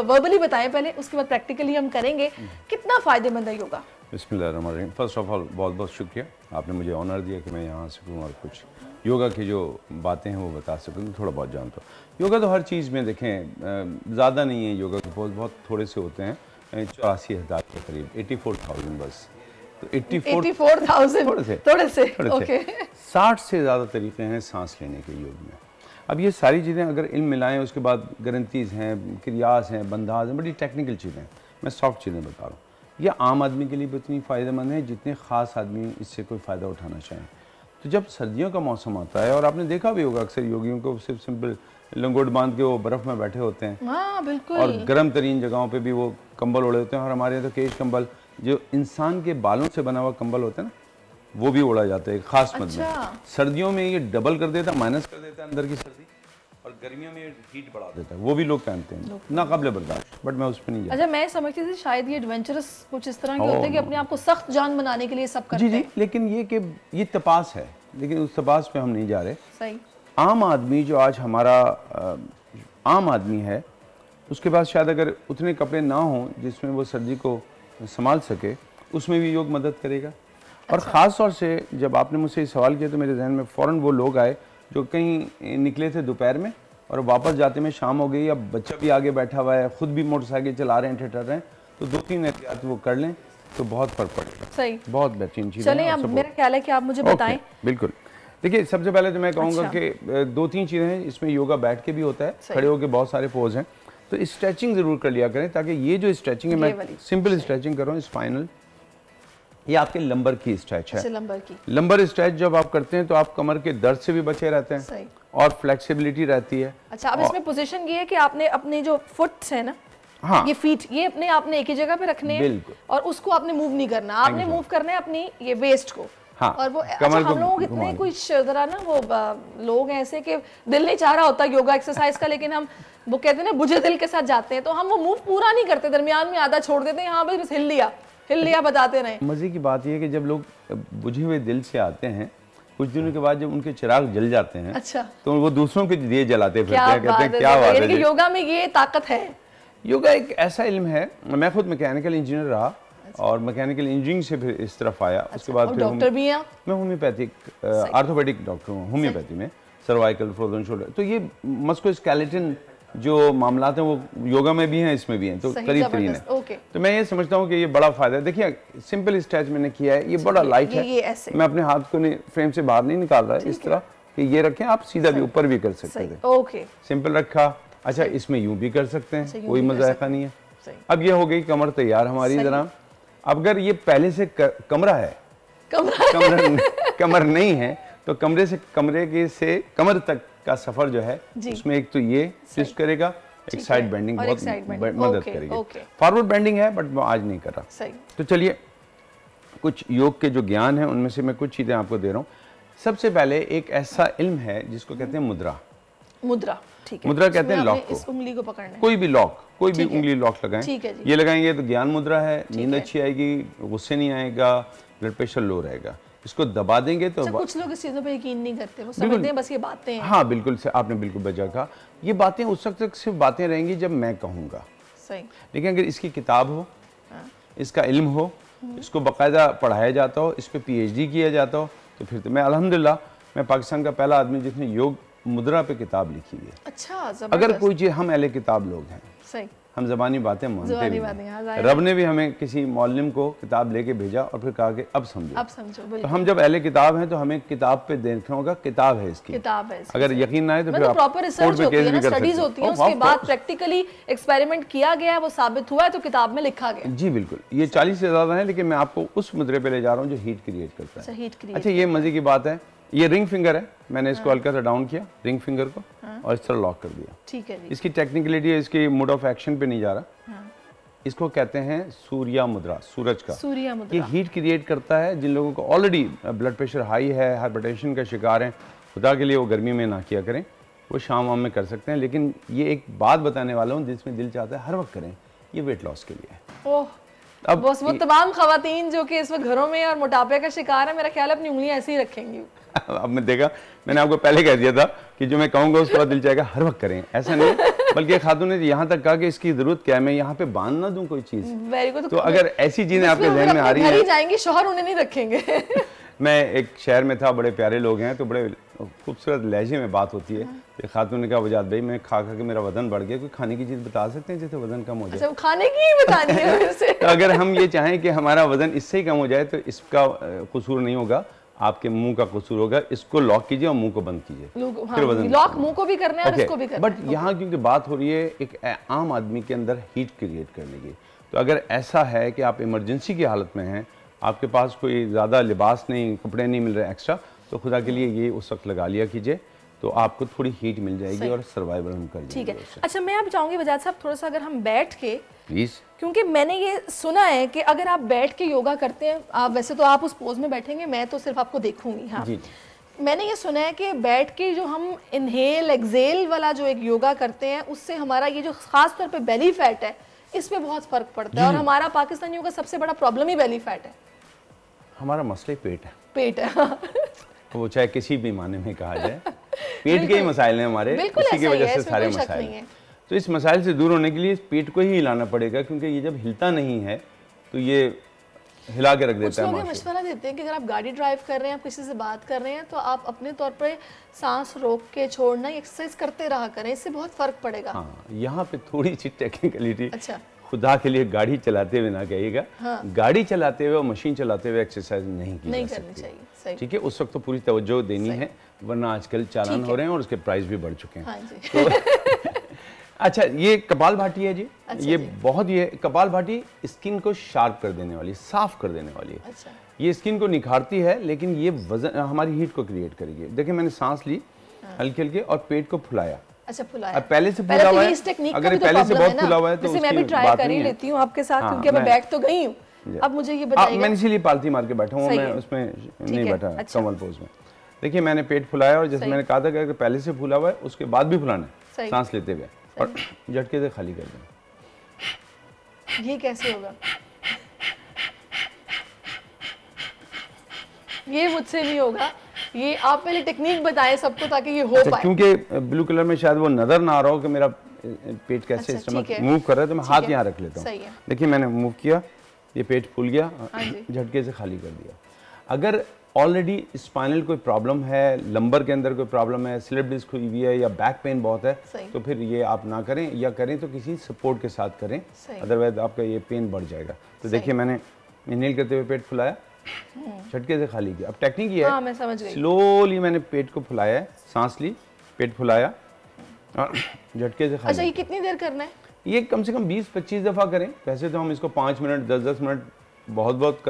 Speaker 7: वर्बली बताएं पहले, उसके बाद प्रैक्टिकली हम करेंगे, कितना फ़ायदेमंद है योगा?
Speaker 3: बिस्मिल्लाहिर्रहमानिर्रहीम। फर्स्ट ऑफ ऑल बहुत बहुत शुक्रिया, आपने मुझे ऑनर दिया कि मैं यहाँ सकूँ और कुछ योगा की जो बातें हैं वो बता सकूँ, थोड़ा बहुत जानता हूँ। योगा तो हर चीज़ में देखें ज़्यादा नहीं है, योगा के पोज बहुत थोड़े से होते हैं, 84,000 के करीब, 84,000 बस। तो
Speaker 7: 84,000 थोड़े से ओके।
Speaker 3: 60 से ज़्यादा तरीक़े हैं सांस लेने के योग में। अब ये सारी चीज़ें अगर इल्म मिलाएं, उसके बाद गारंटीज़ हैं, क्रियास हैं, बंदाज हैं, बड़ी टेक्निकल चीज़ें हैं, मैं सॉफ्ट चीज़ें बता रहा हूँ। ये आम आदमी के लिए भी उतनी फ़ायदेमंद है जितने ख़ास आदमी इससे कोई फ़ायदा उठाना चाहें। तो जब सर्दियों का मौसम आता है, और आपने देखा भी होगा अक्सर योगियों को सिर्फ सिंपल लंगोट बांध के वो बर्फ़ में बैठे होते हैं,
Speaker 7: हाँ बिल्कुल,
Speaker 3: और गर्म तरीन जगहों पे भी वो कंबल ओढ़े होते हैं, और हमारे यहाँ तो केश कंबल जो इंसान के बालों से बना हुआ कंबल होता है ना, वो भी ओढ़ा जाता है खास मद में। सर्दियों में ये डबल कर देता, माइनस कर देता है अंदर की सर्दी, और गर्मियों में हीट बढ़ा देता है, वो भी लोग पहनते हैं, नाकाबिले बर्दाश्त, बट मैं उस पर नहीं जाता।
Speaker 7: अच्छा, मैं समझती थी शायद ये एडवेंचरस कुछ इस तरह के होते हैं कि अपने आप को सख्त जान बनाने के लिए सब करते हैं।
Speaker 3: जी, लेकिन ये कि ये तपास है, लेकिन उस तपास पे हम नहीं जा रहे।
Speaker 7: सही।
Speaker 3: आम आदमी जो आज हमारा आम आदमी है, उसके पास शायद अगर उतने कपड़े ना हों जिसमें वो सर्दी को संभाल सके, उसमें भी योग मदद करेगा। और ख़ास तौर से जब आपने मुझसे ये सवाल किया तो मेरे जहन में फ़ौरन वो लोग आए जो कहीं निकले थे दोपहर में और वापस जाते में शाम हो गई, अब बच्चा भी आगे बैठा हुआ है, ख़ुद भी मोटरसाइकिल चला रहे हैं, ठहर रहे हैं, तो 2-3 एहतियात वो कर लें तो बहुत फर्क पड़ेगा।
Speaker 7: सही,
Speaker 3: बहुत बेहतरीन चीज़।
Speaker 7: चलिए अब मेरा ख्याल है कि आप मुझे बताएं।
Speaker 3: बिल्कुल, देखिए सबसे पहले तो मैं कहूँगा कि 2-3 चीज़ें हैं। इसमें योगा बैठ के भी होता है, खड़े होकर बहुत सारे पोज हैं, तो स्ट्रेचिंग ज़रूर कर लिया करें, ताकि ये जो स्ट्रेचिंग है, मैं सिंपल स्ट्रेचिंग कर रहा हूँ, स्पाइनल, ये आपके लंबर की स्ट्रेच है। लंबर स्ट्रेच जब आप करते हैं तो आप कमर के दर्द से भी बचे रहते हैं और फ्लेक्सिबिलिटी रहती है।
Speaker 7: अच्छा, अब इसमें पोजीशन ये है कि आपने अपने जो फुट्स है ना,
Speaker 3: हाँ,
Speaker 7: ये फीट, ये अपने आपने एक ही जगह पे रखने हैं और उसको आपने मूव नहीं करना, आपने मूव करना है अपनी ये वेस्ट को।
Speaker 3: हाँ,
Speaker 7: और वो अच्छा, हम लोग कितने कुछ जरा ना वो लोग ऐसे कि दिल नहीं चाह रहा होता योगा एक्सरसाइज का, लेकिन हम वो कहते हैं ना बुझे दिल के साथ जाते हैं, तो हम वो मूव पूरा नहीं करते, दरमियान में आधा छोड़ देते हैं, हाँ बस हिल लिया बताते रहे।
Speaker 3: मजे की बात यह है कि जब लोग बुझे हुए दिल से आते हैं, कुछ दिनों के बाद जब उनके चिराग जल जाते हैं,
Speaker 7: अच्छा,
Speaker 3: तो वो दूसरों के दिए जलाते फिरते हैं, कहते हैं क्या बात है।
Speaker 7: योगा में ये ताकत है।
Speaker 3: योगा एक ऐसा इल्म है, मैं खुद मैकेनिकल इंजीनियर रहा और मैकेनिकल इंजीनियरिंग से फिर इस तरफ आया। उसके बाद फिर
Speaker 7: डॉक्टर भी हैं?
Speaker 3: मैं होम्योपैथिक आर्थोपेडिक डॉक्टर हूँ, होम्योपैथी में, सर्वाइकल, फ्रोजन शोल्डर, तो ये मस्कुलोस्केलेटन जो मामला हैं वो योगा में भी हैं, इसमें भी हैं, तो करीब करीब है। तो मैं ये समझता हूँ कि ये बड़ा फायदा है। देखिए सिंपल स्ट्रेच मैंने किया है, ये बड़ा लाइट है, मैं अपने हाथ को फ्रेम से बाहर नहीं निकाल रहा है, इस तरह कि ये रखें, आप सीधा भी ऊपर भी कर सकते थे, सिंपल रखा। अच्छा, इसमें यूं भी कर सकते हैं, कोई मजायका नहीं है। अब ये हो गई कमर तैयार हमारी। जरा अगर ये पहले से कमरा है, कमर नहीं है, तो कमरे के से कमर तक का सफर जो है उसमें एक तो ये ट्विस्ट करेगा, एक साइड बेंडिंग बहुत मदद करेगी। फॉरवर्ड बेंडिंग है बट मैं आज नहीं कर रहा। तो चलिए कुछ योग के जो ज्ञान है उनमें से मैं कुछ चीजें आपको दे रहा हूँ। सबसे पहले एक ऐसा इल्म है जिसको कहते हैं मुद्रा।
Speaker 7: ठीक है,
Speaker 3: मुद्रा कहते हैं लॉक को,
Speaker 7: इस उंगली को पकड़ना,
Speaker 3: कोई भी लॉक, कोई भी उंगली लॉक लगाएं। ये लगाएंगे तो ज्ञान मुद्रा है, नींद अच्छी आएगी, गुस्से नहीं आएगा, ब्लड प्रेशर लो रहेगा। इसको दबा देंगे तो
Speaker 7: कुछ लोग इस चीजों पे यकीन नहीं करते, वो समझते हैं बस ये बातें हैं।
Speaker 3: हाँ बिल्कुल से आपने बिल्कुल बचा कहा, ये बातें उस वक्त तक सिर्फ बातें रहेंगी जब मैं कहूँगा।
Speaker 7: सही,
Speaker 3: लेकिन अगर इसकी किताब हो, इसका इल्म हो, इसको बाकायदा पढ़ाया जाता हो, इस पर PhD किया जाता हो, तो फिर तो मैं अल्हम्दुलिल्लाह मैं पाकिस्तान का पहला आदमी जिसने योग मुद्रा पे किताब लिखी है।
Speaker 7: अच्छा,
Speaker 3: अगर कोई चीज, हम अहले किताब लोग हैं,
Speaker 7: सही,
Speaker 3: हम ज़बानी बातें मानते हैं। रब ने भी हमें किसी मौलम को किताब लेके भेजा और फिर कहा कि अब समझो। तो हम जब अहले किताब हैं तो हमें किताब पे देखना होगा, किताब है इसकी, अगर यकीन ना आए तो फिर
Speaker 7: प्रॉपर रिसर्च होती है, स्टडीज होती है, उसके बाद प्रैक्टिकली एक्सपेरिमेंट किया गया, वो साबित हुआ है तो किताब में लिखा गया।
Speaker 3: जी बिल्कुल, ये 40 से ज्यादा है, लेकिन मैं आपको उस मुद्रे पे ले जा रहा हूँ जो हीट क्रिएट करता है। अच्छा, ये मजे की बात है, ये रिंग फिंगर है, मैंने इसको हल्का सा डाउन किया रिंग फिंगर को और इस तरह लॉक कर दिया।
Speaker 7: ठीक है जी।
Speaker 3: इसकी टेक्निकलिटी है, इसकी मोड ऑफ एक्शन पे नहीं जा रहा। इसको कहते हैं सूर्या मुद्रा, सूरज का।
Speaker 7: सूर्या मुद्रा
Speaker 3: ये हीट क्रिएट करता है। जिन लोगों को ऑलरेडी ब्लड प्रेशर हाई है, हाइपरटेंशन का शिकार है, खुदा के लिए वो गर्मी में ना किया करें, वो शाम वाम में कर सकते हैं। लेकिन ये एक बात बताने वाला हूँ जिसमें दिल चाहता है हर वक्त करें, ये वेट लॉस के लिए है।
Speaker 7: ओह, अब बस वो तमाम खवातीन जो कि इस वक्त घरों में और मोटापे का शिकार है, मेरा ख्याल है अपनी उंगलियां ऐसे ही रखेंगी।
Speaker 3: अब मैं देखा, मैंने आपको पहले कह दिया था कि जो मैं कहूँगा उसके बाद दिल चाहेगा हर वक्त करें, ऐसा नहीं। बल्कि खातून ने यहाँ तक कहा कि इसकी जरूरत क्या है, मैं यहाँ पे बांध ना दूं कोई चीज। तो अगर ऐसी चीजें आपके जहन में आ रही हैं,
Speaker 7: जाएंगे शौहर उन्हें नहीं रखेंगे।
Speaker 3: मैं एक शहर में था, बड़े प्यारे लोग हैं, तो बड़े खूबसूरत लहजे में बात होती है। तो खातून ने कहा वजाद भाई मैं खा के मेरा वजन बढ़ गया, कोई खाने की चीज बता सकते हैं जिससे वजन कम हो जाए?
Speaker 7: अच्छा, खाने की ही बतानी है फिर से।
Speaker 3: तो अगर हम ये चाहें कि हमारा वजन इससे ही कम हो जाए तो इसका कसूर नहीं होगा, आपके मुंह का कसूर होगा। इसको लॉक कीजिए और मुंह को बंद कीजिए, फिर वजन
Speaker 7: लॉक मुंह को भी करना है और इसको भी करना है।
Speaker 3: बट यहाँ क्योंकि बात हो रही है एक आम आदमी के अंदर हीट क्रिएट करने की, तो अगर ऐसा है कि आप इमरजेंसी की हालत में हैं, आपके पास कोई ज़्यादा लिबास नहीं, कपड़े नहीं मिल रहे एक्स्ट्रा, तो खुदा के लिए ये उस वक्त लगा लिया कीजिए, तो आपको थोड़ी हीट मिल जाएगी और सर्वाइवल हम कर
Speaker 7: ठीक है। अच्छा, मैं आप चाहूँगी वजाद साहब थोड़ा सा अगर हम बैठ के,
Speaker 3: प्लीज़,
Speaker 7: क्योंकि मैंने ये सुना है कि अगर आप बैठ के योगा करते हैं, आप वैसे तो आप उस पोज में बैठेंगे, मैं तो सिर्फ आपको देखूंगी। हाँ, मैंने ये सुना है कि बैठ के जो हम इनहेल एक्सेल वाला जो एक योगा करते हैं, उससे हमारा ये जो खास तौर पे बेली फैट है, इस पे बहुत फर्क पड़ता है। और हमारा पाकिस्तानियों का सबसे बड़ा प्रॉब्लम ही बेली फैट है।
Speaker 3: हमारा मसला ही पेट है।
Speaker 7: वो
Speaker 3: चाहे किसी भी माने में कहा जाए, पेट के ही मसाइल हैं हमारे, इसी की वजह से सारे मसाइल हैं। तो इस मसाइल से दूर होने के लिए इस पेट को ही हिलाना पड़ेगा, क्योंकि ये जब हिलता नहीं है तो ये हिला के रख देता है।
Speaker 7: कुछ लोग मशवरा देते हैं कि अगर आप गाड़ी ड्राइव कर रहे हैं, आप किसी से बात कर रहे हैं, तो आप अपने तौर पर सांस रोक के छोड़ना, एक्सरसाइज करते रहा करें, इससे बहुत फर्क पड़ेगा।
Speaker 3: हाँ, यहाँ पे थोड़ी सी टेक्निकलिटी खुदा के लिए गाड़ी चलाते हुए ना कहिएगा। गाड़ी चलाते हुए और मशीन चलाते हुए एक्सरसाइज नहीं की जा सकती, ठीक है। उस वक्त तो पूरी तवज्जो देनी है, वरना आजकल चालान हो रहे हैं और उसके प्राइस भी बढ़ चुके हैं। तो अच्छा, ये कपाल भाटी है जी। ये बहुत, ये कपाल भाटी स्किन को शार्प कर देने वाली, साफ कर देने वाली है। ये स्किन को निखारती है, लेकिन ये वजन हमारी हीट को क्रिएट करेगी। देखिए मैंने सांस ली हल्के हल्के और पेट को फुलाया।
Speaker 7: अच्छा, फुलाया।
Speaker 3: पहले से फुला हुआ है, अगर पहले से बहुत फुला हुआ है तो
Speaker 7: मैं भी ट्राई कर ही लेती हूँ आपके साथ, क्योंकि मैं बैठ तो गई हूँ। अब मुझे ये बताइए,
Speaker 3: मैंने इसीलिए पालती मार के बैठा हूँ, मैं उसमें नहीं बैठा कंबल पोज में। देखिए मैंने पेट फुलाया और जैसे मैंने कहा था कि अगर पहले से फूला हुआ है उसके बाद भी फुलाना है, सांस लेते हुए, और झटके से खाली कर देना।
Speaker 7: ये कैसे होगा? ये मुझसे नहीं होगा, ये आप पहले टेक्निक बताएं सबको ताकि ये हो पाए।
Speaker 3: क्योंकि ब्लू कलर में शायद वो नजर ना आ रहा हो कि मेरा पेट कैसे स्टमक मूव कर रहा है, तो मैं हाथ यहाँ रख लेता हूँ। देखिए मैंने मूव किया, ये पेट फूल गया, झटके से खाली कर दिया। अगर ऑलरेडी स्पाइनल कोई प्रॉब्लम है, लंबर के अंदर कोई प्रॉब्लम है, स्लिप डिस्क हुई हुई है या बैक पेन बहुत है, तो फिर ये आप ना करें, या करें तो किसी सपोर्ट के साथ करें, अदरवाइज आपका ये पेन बढ़ जाएगा। तो देखिए मैंने इनहेल करते हुए पेट फुलाया, झटके से खाली किया। अब टेक्निक ये है,
Speaker 7: मैं समझ गई।
Speaker 3: स्लोली मैंने पेट को फुलाया, सांस ली, पेट फुलाया और झटके से खाली।
Speaker 7: अच्छा, ये कितनी देर करना है?
Speaker 3: ये कम से कम 20-25 दफ़ा करें। वैसे तो हम इसको 5 मिनट 10-10 मिनट बहुत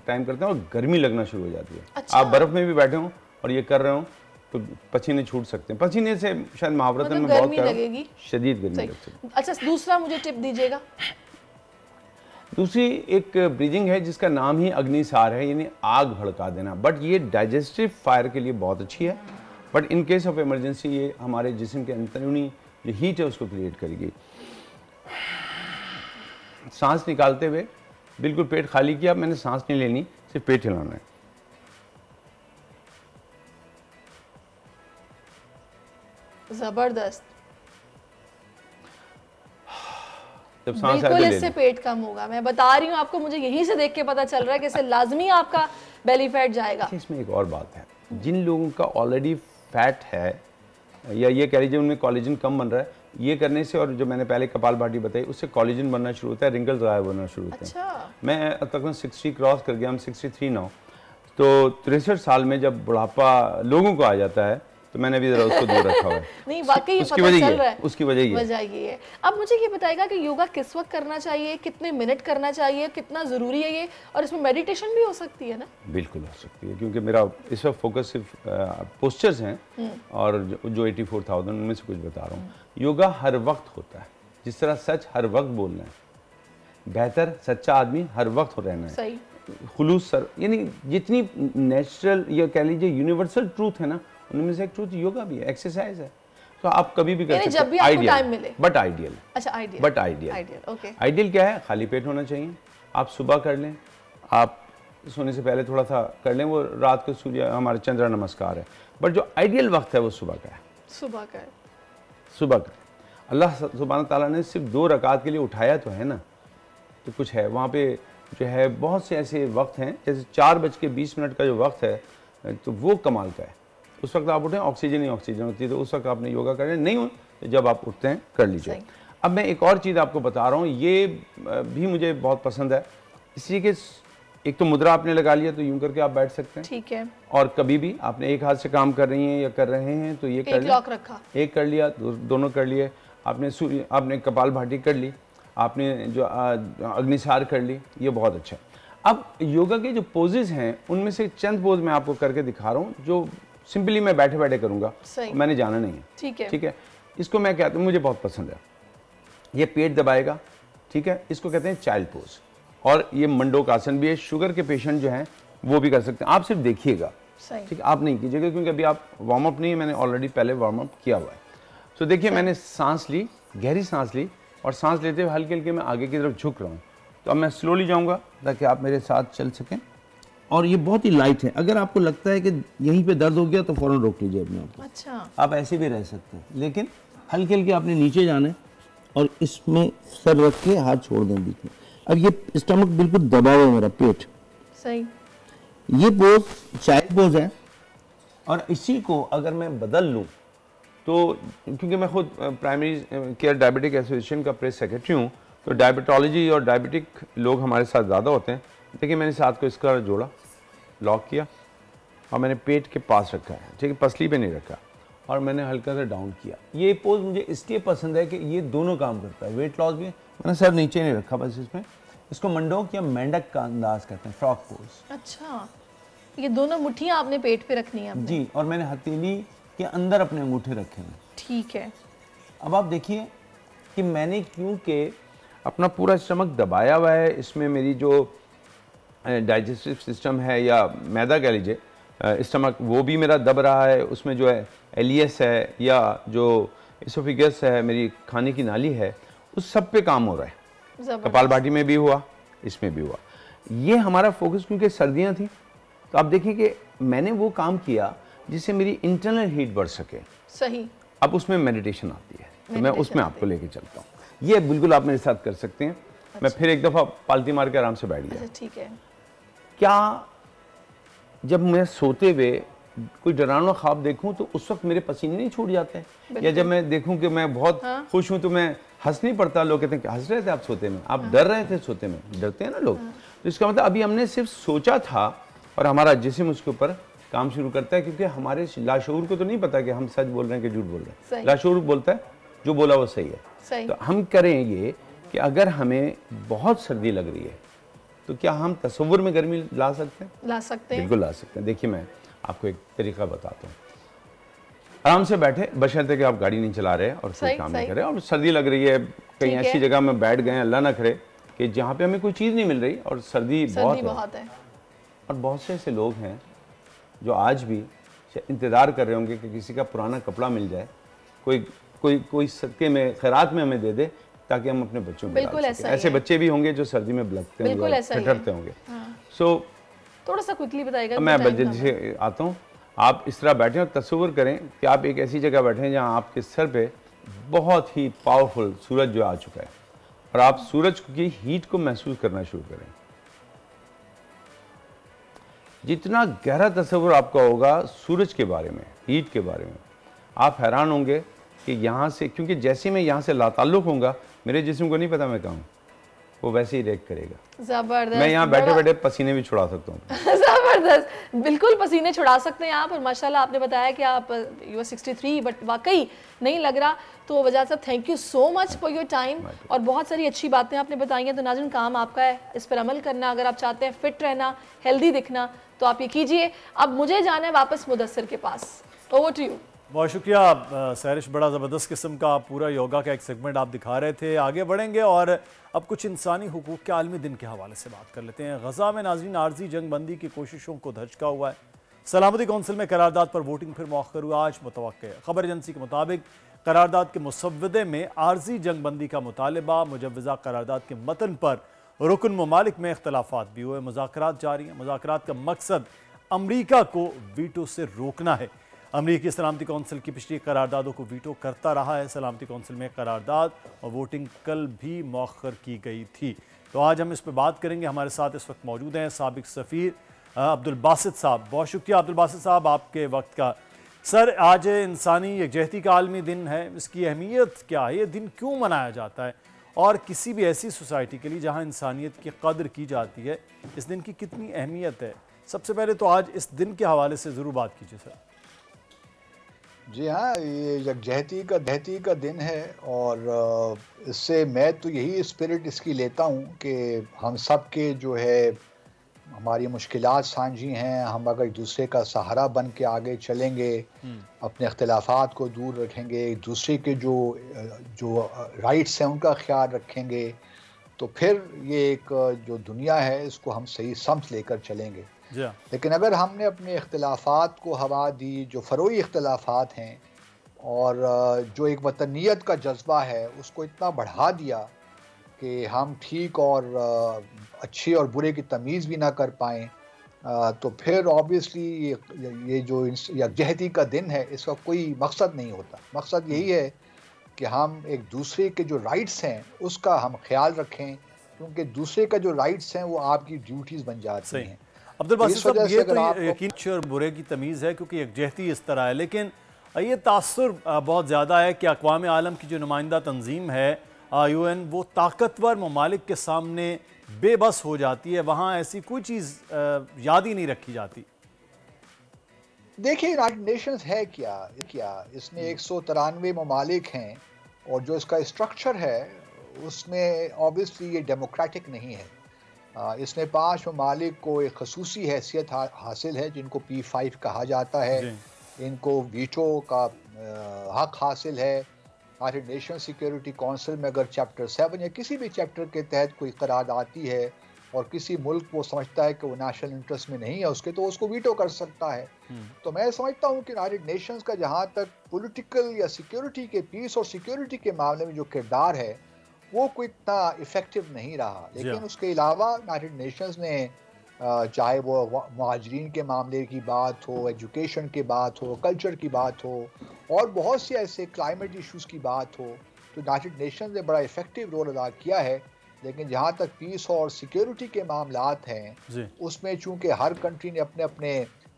Speaker 3: टाइम करते हैं और गर्मी लगना शुरू हो जाती है। अच्छा। आप बर्फ में भी बैठे हो और ये कर रहे हो तो पसीने छूट सकते हैं। पसीने से शायद महावरतन में बहुत
Speaker 7: लगेगी,
Speaker 3: शदीद गर्मी लग सकती है।
Speaker 7: अच्छा, दूसरा मुझे टिप दीजिएगा।
Speaker 3: दूसरी एक ब्रीजिंग है जिसका नाम ही अग्निसार है, यानी आग भड़का देना। बट ये डाइजेस्टिव फायर के लिए बहुत अच्छी है, but in case of emergency ये हमारे जिस्म के अंदरूनी जो हीट है उसको क्रिएट करेगी। सांस निकालते हुए बिल्कुल पेट खाली किया, मैंने सांस नहीं लेनी, सिर्फ पेट हिलाना है।
Speaker 7: जबरदस्त।
Speaker 3: जब सांस
Speaker 7: बिल्कुल इससे पेट कम होगा, मैं बता रही हूँ आपको, मुझे यहीं से देख के पता चल रहा है कि इससे लाजमी आपका बेली फैट जाएगा।
Speaker 3: इसमें एक और बात है, जिन लोगों का ऑलरेडी फैट है या ये कह लीजिए उनमें कोलेजन कम बन रहा है, ये करने से, और जो मैंने पहले कपाल भाटी बताई, उससे कोलेजन बनना शुरू होता है, रिंकल्स गायब होना शुरू होते हैं।
Speaker 7: अच्छा।
Speaker 3: मैं तकरीबन 60 क्रॉस कर गया, हम 63 नाउ। तो 63 साल में जब बुढ़ापा लोगों को आ जाता है तो मैंने भी जरा उसको दूर रखा हुआ है।
Speaker 7: नहीं, वाकई ये
Speaker 3: उसकी
Speaker 7: पता
Speaker 3: वजह
Speaker 7: चल रहा है,
Speaker 3: उसकी वजह ये
Speaker 7: है। अब मुझे ये बताएगा कि योगा किस वक्त करना चाहिए, कितने मिनट करना चाहिए, कितना ज़रूरी है ये, और इसमें मेडिटेशन भी हो सकती है ना?
Speaker 3: बिल्कुल हो सकती है, क्योंकि मेरा इस वक्त फोकस सिर्फ पोस्चर्स हैं और जो 84,000 उनमें से कुछ बता रहा हूँ। योगा हर वक्त होता है, जिस तरह सच हर वक्त बोलना है, बेहतर सच्चा आदमी हर वक्त रहना है,
Speaker 7: सही,
Speaker 3: खुलूस सर, यानी जितनी नेचुरल या कह लीजिए यूनिवर्सल ट्रूथ है ना, उनमें से एक ट्रूथ योगा भी है, एक्सरसाइज है। तो आप कभी भी कर सकते हैं,
Speaker 7: जब भी आपको टाइम मिले।
Speaker 3: But ideal.
Speaker 7: अच्छा, ideal.
Speaker 3: But ideal,
Speaker 7: okay.
Speaker 3: Ideal क्या है? खाली पेट होना चाहिए। आप सुबह कर लें, आप सोने से पहले थोड़ा सा कर लें, वो रात को सूर्य हमारे चंद्र नमस्कार है, बट जो आइडियल वक्त है वो सुबह का है।
Speaker 7: सुबह का है,
Speaker 3: सुबह का। अल्लाह सुब्हान ताला ने सिर्फ 2 रकात के लिए उठाया तो है ना, तो कुछ है वहाँ पे जो है। बहुत से ऐसे वक्त हैं, जैसे 4:20 का जो वक्त है, तो वो कमाल का है। उस वक्त आप उठें, ऑक्सीजन ही ऑक्सीजन होती है, तो उस वक्त आपने योगा करना नहीं हो तो जब आप उठते हैं कर लीजिए। अब मैं एक और चीज़ आपको बता रहा हूँ, ये भी मुझे बहुत पसंद है, इसलिए कि एक तो मुद्रा आपने लगा लिया तो यूं करके आप बैठ सकते हैं,
Speaker 7: ठीक है।
Speaker 3: और कभी भी आपने एक हाथ से काम कर रही हैं या कर रहे हैं तो ये कर लिया,
Speaker 7: रखा,
Speaker 3: एक कर लिया, दोनों कर लिए, आपने कपाल भाटी कर ली, आपने जो अग्निसार कर ली, ये बहुत अच्छा है। अब योगा के जो पोजेज हैं उनमें से चंद पोज मैं आपको करके दिखा रहा हूँ, जो सिंपली मैं बैठे बैठे करूंगा, मैंने जाना नहीं है, ठीक है। इसको मैं कहता हूँ, मुझे बहुत पसंद है। ये पेट दबाएगा, ठीक है, इसको कहते हैं चाइल्ड पोज, और ये मंडोक आसन भी है। शुगर के पेशेंट जो हैं वो भी कर सकते हैं, आप सिर्फ देखिएगा, ठीक है, आप नहीं कीजिएगा, क्योंकि अभी आप वार्म अप नहीं है, मैंने ऑलरेडी पहले वार्म अप किया हुआ है। तो देखिए मैंने सांस ली, गहरी सांस ली, और सांस लेते हुए हल्के हल्के मैं आगे की तरफ झुक रहा हूँ। तो अब मैं स्लोली जाऊँगा ताकि आप मेरे साथ चल सकें, और ये बहुत ही लाइट है। अगर आपको लगता है कि यहीं पे दर्द हो गया तो फ़ौरन रोक लीजिए अपने आप को।
Speaker 7: अच्छा,
Speaker 3: आप ऐसे भी रह सकते हैं, लेकिन हल्के हल्के आपने नीचे जाना है और इसमें सर रख के हाथ छोड़ दें बीच में। अब ये स्टमक बिल्कुल दबा हुआ है मेरा पेट,
Speaker 7: सही।
Speaker 3: ये पोज चाइल्ड पोज है, और इसी को अगर मैं बदल लूँ तो, क्योंकि मैं खुद प्राइमरी केयर डायबिटिक एसोसिएशन का प्रेस सेक्रेटरी हूँ, तो डायबिटोलॉजी और डायबिटिक लोग हमारे साथ ज़्यादा होते हैं। देखिए मैंने साथ को इसका जोड़ा, लॉक किया और मैंने पेट के पास रखा है, ठीक है, पसली पे नहीं रखा, और मैंने हल्का सा डाउन किया। ये पोज मुझे इसलिए पसंद है कि ये दोनों काम करता है, वेट लॉस भी। मैंने सर नीचे नहीं रखा बस इसमें, इसको मंडोक या मेंढक का अंदाज कहते हैं, फ्रॉक पोज।
Speaker 7: अच्छा, ये दोनों मुट्ठियाँ आपने पेट पे रखनी है
Speaker 3: जी, और मैंने हथेली के अंदर अपने अंगूठे रखे हैं।
Speaker 7: ठीक है।
Speaker 3: अब आप देखिए कि मैंने क्योंकि अपना पूरा स्टमक दबाया हुआ है, इसमें मेरी जो डाइजेस्टिव सिस्टम है या मैदा कह लीजिए स्टमक, वो भी मेरा दब रहा है, उसमें जो है एलियस है या जो इसोफिगस है, मेरी खाने की नाली है, उस सब पे काम हो रहा है। कपालभाति में भी हुआ, इसमें भी हुआ। ये हमारा फोकस, क्योंकि सर्दियाँ थी, तो आप देखिए कि मैंने वो काम किया जिससे मेरी इंटरनल हीट बढ़ सके।
Speaker 7: सही।
Speaker 3: अब उसमें मेडिटेशन आती है, तो मैं उसमें आपको लेके चलता हूँ। ये बिल्कुल आप मेरे साथ कर सकते हैं। अच्छा। मैं फिर एक दफ़ा पालती मार के आराम से बैठ गया।
Speaker 7: ठीक है। क्या
Speaker 3: जब मैं सोते हुए कोई डरावना ख्वाब देखूं तो उस वक्त मेरे पसीने नहीं छूट जाते हैं? या जब मैं देखूं कि मैं बहुत खुश हूं तो मैं हंस नहीं पड़ता? लोग कहते हैं कि हंस रहे थे आप सोते में, आप डर रहे थे सोते में। डरते हैं ना लोग। तो इसका मतलब अभी हमने सिर्फ सोचा था और हमारा जिस्म उसके ऊपर काम शुरू करता है, क्योंकि हमारे लाशऊर को तो नहीं पता कि हम सच बोल रहे हैं कि झूठ बोल रहे हैं। लाशऊर बोलता है जो बोला वो सही है। तो हम करेंगे कि अगर हमें बहुत सर्दी लग रही है तो क्या हम तस्वुर में गर्मी ला सकते हैं?
Speaker 7: ला सकते हैं,
Speaker 3: बिल्कुल ला सकते हैं। देखिए मैं आपको एक तरीका बताता हूँ। आराम से बैठे, बशर्ते कि आप गाड़ी नहीं चला रहे और कोई काम नहीं कर रहे और सर्दी लग रही है, कहीं ऐसी जगह में बैठ गए, अल्लाह ना करे कि जहाँ पे हमें कोई चीज़ नहीं मिल रही और सर्दी बहुत है। और बहुत से ऐसे लोग हैं जो आज भी इंतज़ार कर रहे होंगे कि किसी का पुराना कपड़ा मिल जाए, कोई सदके में खैरात में हमें दे दे ताकि हम अपने बच्चों को
Speaker 7: बिल्कुल
Speaker 3: ऐसे बच्चे भी होंगे जो सर्दी में लगते हैं, ठठरते होंगे। सो
Speaker 7: थोड़ा सा क्विकली बताइएगा।
Speaker 3: मैं जल्दी से आता हूँ। आप इस तरह बैठे और तस्वीर करें कि आप एक ऐसी जगह बैठे हैं जहाँ आपके सर पे बहुत ही पावरफुल सूरज जो आ चुका है और आप सूरज की हीट को महसूस करना शुरू करें। जितना गहरा तस्वीर आपका होगा सूरज के बारे में, हीट के बारे में, आप हैरान होंगे कि यहाँ से, क्योंकि जैसे मैं यहाँ से लाताल्लुक होऊंगा, मेरे जिस्म को नहीं पता मैं कहाँ हूँ, वो वैसे ही रिएक्ट करेगा।
Speaker 7: जबरदस्त।
Speaker 3: मैं यहाँ बैठे बैठे पसीने भी छुड़ा सकता हूँ।
Speaker 7: जबरदस्त, बिल्कुल पसीने छुड़ा सकते हैं आप। और माशाल्लाह आपने बताया कि आप यू आर 63 बट वाकई नहीं लग रहा। तो वजह साहब thank you so much for your time और बहुत सारी अच्छी बातें आपने बताई हैं। तो नाज़रीन काम आपका है, इस पर अमल करना। अगर आप चाहते हैं फिट रहना, हेल्दी दिखना, तो आप ये कीजिए। अब मुझे जाना है वापस मुदस्सिर के पास। Over to you.
Speaker 1: बहुत शुक्रिया सैरिश, बड़ा ज़बरदस्त किस्म का पूरा योगा का एक सेगमेंट आप दिखा रहे थे। आगे बढ़ेंगे और अब कुछ इंसानी हुकूक के आलमी दिन के हवाले से बात कर लेते हैं। गजा में नाज़रीन आर्जी जंग बंदी की कोशिशों को धचका हुआ है। सलामती कौंसिल में करारदाद पर वोटिंग फिर मौखर हुआ, आज मुतवक्किल है। खबर एजेंसी के मुताबिक करारदाद के मुसव्वदे में आर्जी जंग बंदी का मुतालबा, मुजव्वज़ा करारदाद के मतन पर रुकन ममालिक में इख्तलाफात भी हुए। मुज़ाकरात जारी हैं। मुज़ाकरात का मकसद अमरीका को वीटो से रोकना है। अमरीकी सलामती कौंसिल की पिछली करारदादों को वीटो करता रहा है। सलामती कौंसिल में करारदाद और वोटिंग कल भी मौखर की गई थी। तो आज हम इस पर बात करेंगे। हमारे साथ इस वक्त मौजूद हैं साबिक सफ़ीर अब्दुल बासित साहब। बहुत शुक्रिया अब्दुल बासित साहब आपके वक्त का। सर, आज इंसानी यकजहती का आलमी दिन है, इसकी अहमियत क्या है? ये दिन क्यों मनाया जाता है और किसी भी ऐसी सोसाइटी के लिए जहाँ इंसानियत की कदर की जाती है, इस दिन की कितनी अहमियत है? सबसे पहले तो आज इस दिन के हवाले से ज़रूर बात कीजिए सर।
Speaker 9: जी हाँ, ये यकजहती का दिन है और इससे मैं तो यही स्पिरिट इसकी लेता हूँ कि हम सब के जो है हमारी मुश्किलात साझी हैं। हम अगर एक दूसरे का सहारा बन के आगे चलेंगे, अपने इख्तिलाफात को दूर रखेंगे, एक दूसरे के जो राइट्स हैं उनका ख्याल रखेंगे, तो फिर ये एक जो दुनिया है इसको हम सही समझ लेकर चलेंगे। लेकिन अगर हमने अपने इख्तिलाफात को हवा दी, जो फ़रोई इख्तिलाफात हैं और जो एक वतनियत का जज्बा है उसको इतना बढ़ा दिया कि हम ठीक और अच्छे और बुरे की तमीज़ भी ना कर पाएँ, तो फिर ऑब्वियसली ये जो यकजहती का दिन है इसका कोई मकसद नहीं होता। मकसद यही है कि हम एक दूसरे के जो राइट्स हैं उसका हम ख्याल रखें, क्योंकि दूसरे का जो राइट्स हैं वो आपकी ड्यूटीज़ बन जाती हैं।
Speaker 1: अब्दुल बासित साहब, ये तो यकीन और बुरे की तमीज़ है क्योंकि यकजहती इस तरह है, लेकिन ये तासुर बहुत ज़्यादा है कि अक़वाम आलम की जो नुमाइंदा तंजीम है यूएन वो ताकतवर ममालिक के सामने बेबस हो जाती है, वहाँ ऐसी कोई चीज़ याद ही नहीं रखी जाती।
Speaker 9: देखिए यूनाइटेड नेशंस है क्या इसमें 193 ममालिक हैं और जो इसका स्ट्रक्चर है उसमें ऑब्वियसली ये डेमोक्रेटिक नहीं है। इसमें 5 ममालिक को एक खसूसी हैसियत हासिल है जिनको P5 कहा जाता है, इनको वीटो का हक हासिल है। यूनाइटेड नेशन सिक्योरिटी काउंसिल में अगर चैप्टर 7 या किसी भी चैप्टर के तहत कोई करार आती है और किसी मुल्क वो समझता है कि वो नेशनल इंटरेस्ट में नहीं है उसके, तो उसको वीटो कर सकता है। तो मैं समझता हूँ कि यूनाइटेड नेशंस का जहाँ तक पॉलिटिकल या सिक्योरिटी के पीस और सिक्योरिटी के मामले में जो किरदार है वो कोई इतना इफेक्टिव नहीं रहा। लेकिन उसके अलावा यूनाइटेड नेशंस ने चाहे वो मुहाजिरीन के मामले की बात हो, एजुकेशन की बात हो, कल्चर की बात हो और बहुत से ऐसे क्लाइमेट इश्यूज़ की बात हो, तो यूनाइटेड नेशंस ने बड़ा इफेक्टिव रोल अदा किया है। लेकिन जहाँ तक पीस और सिक्योरिटी के मामलात हैं उसमें चूँकि हर कंट्री ने अपने अपने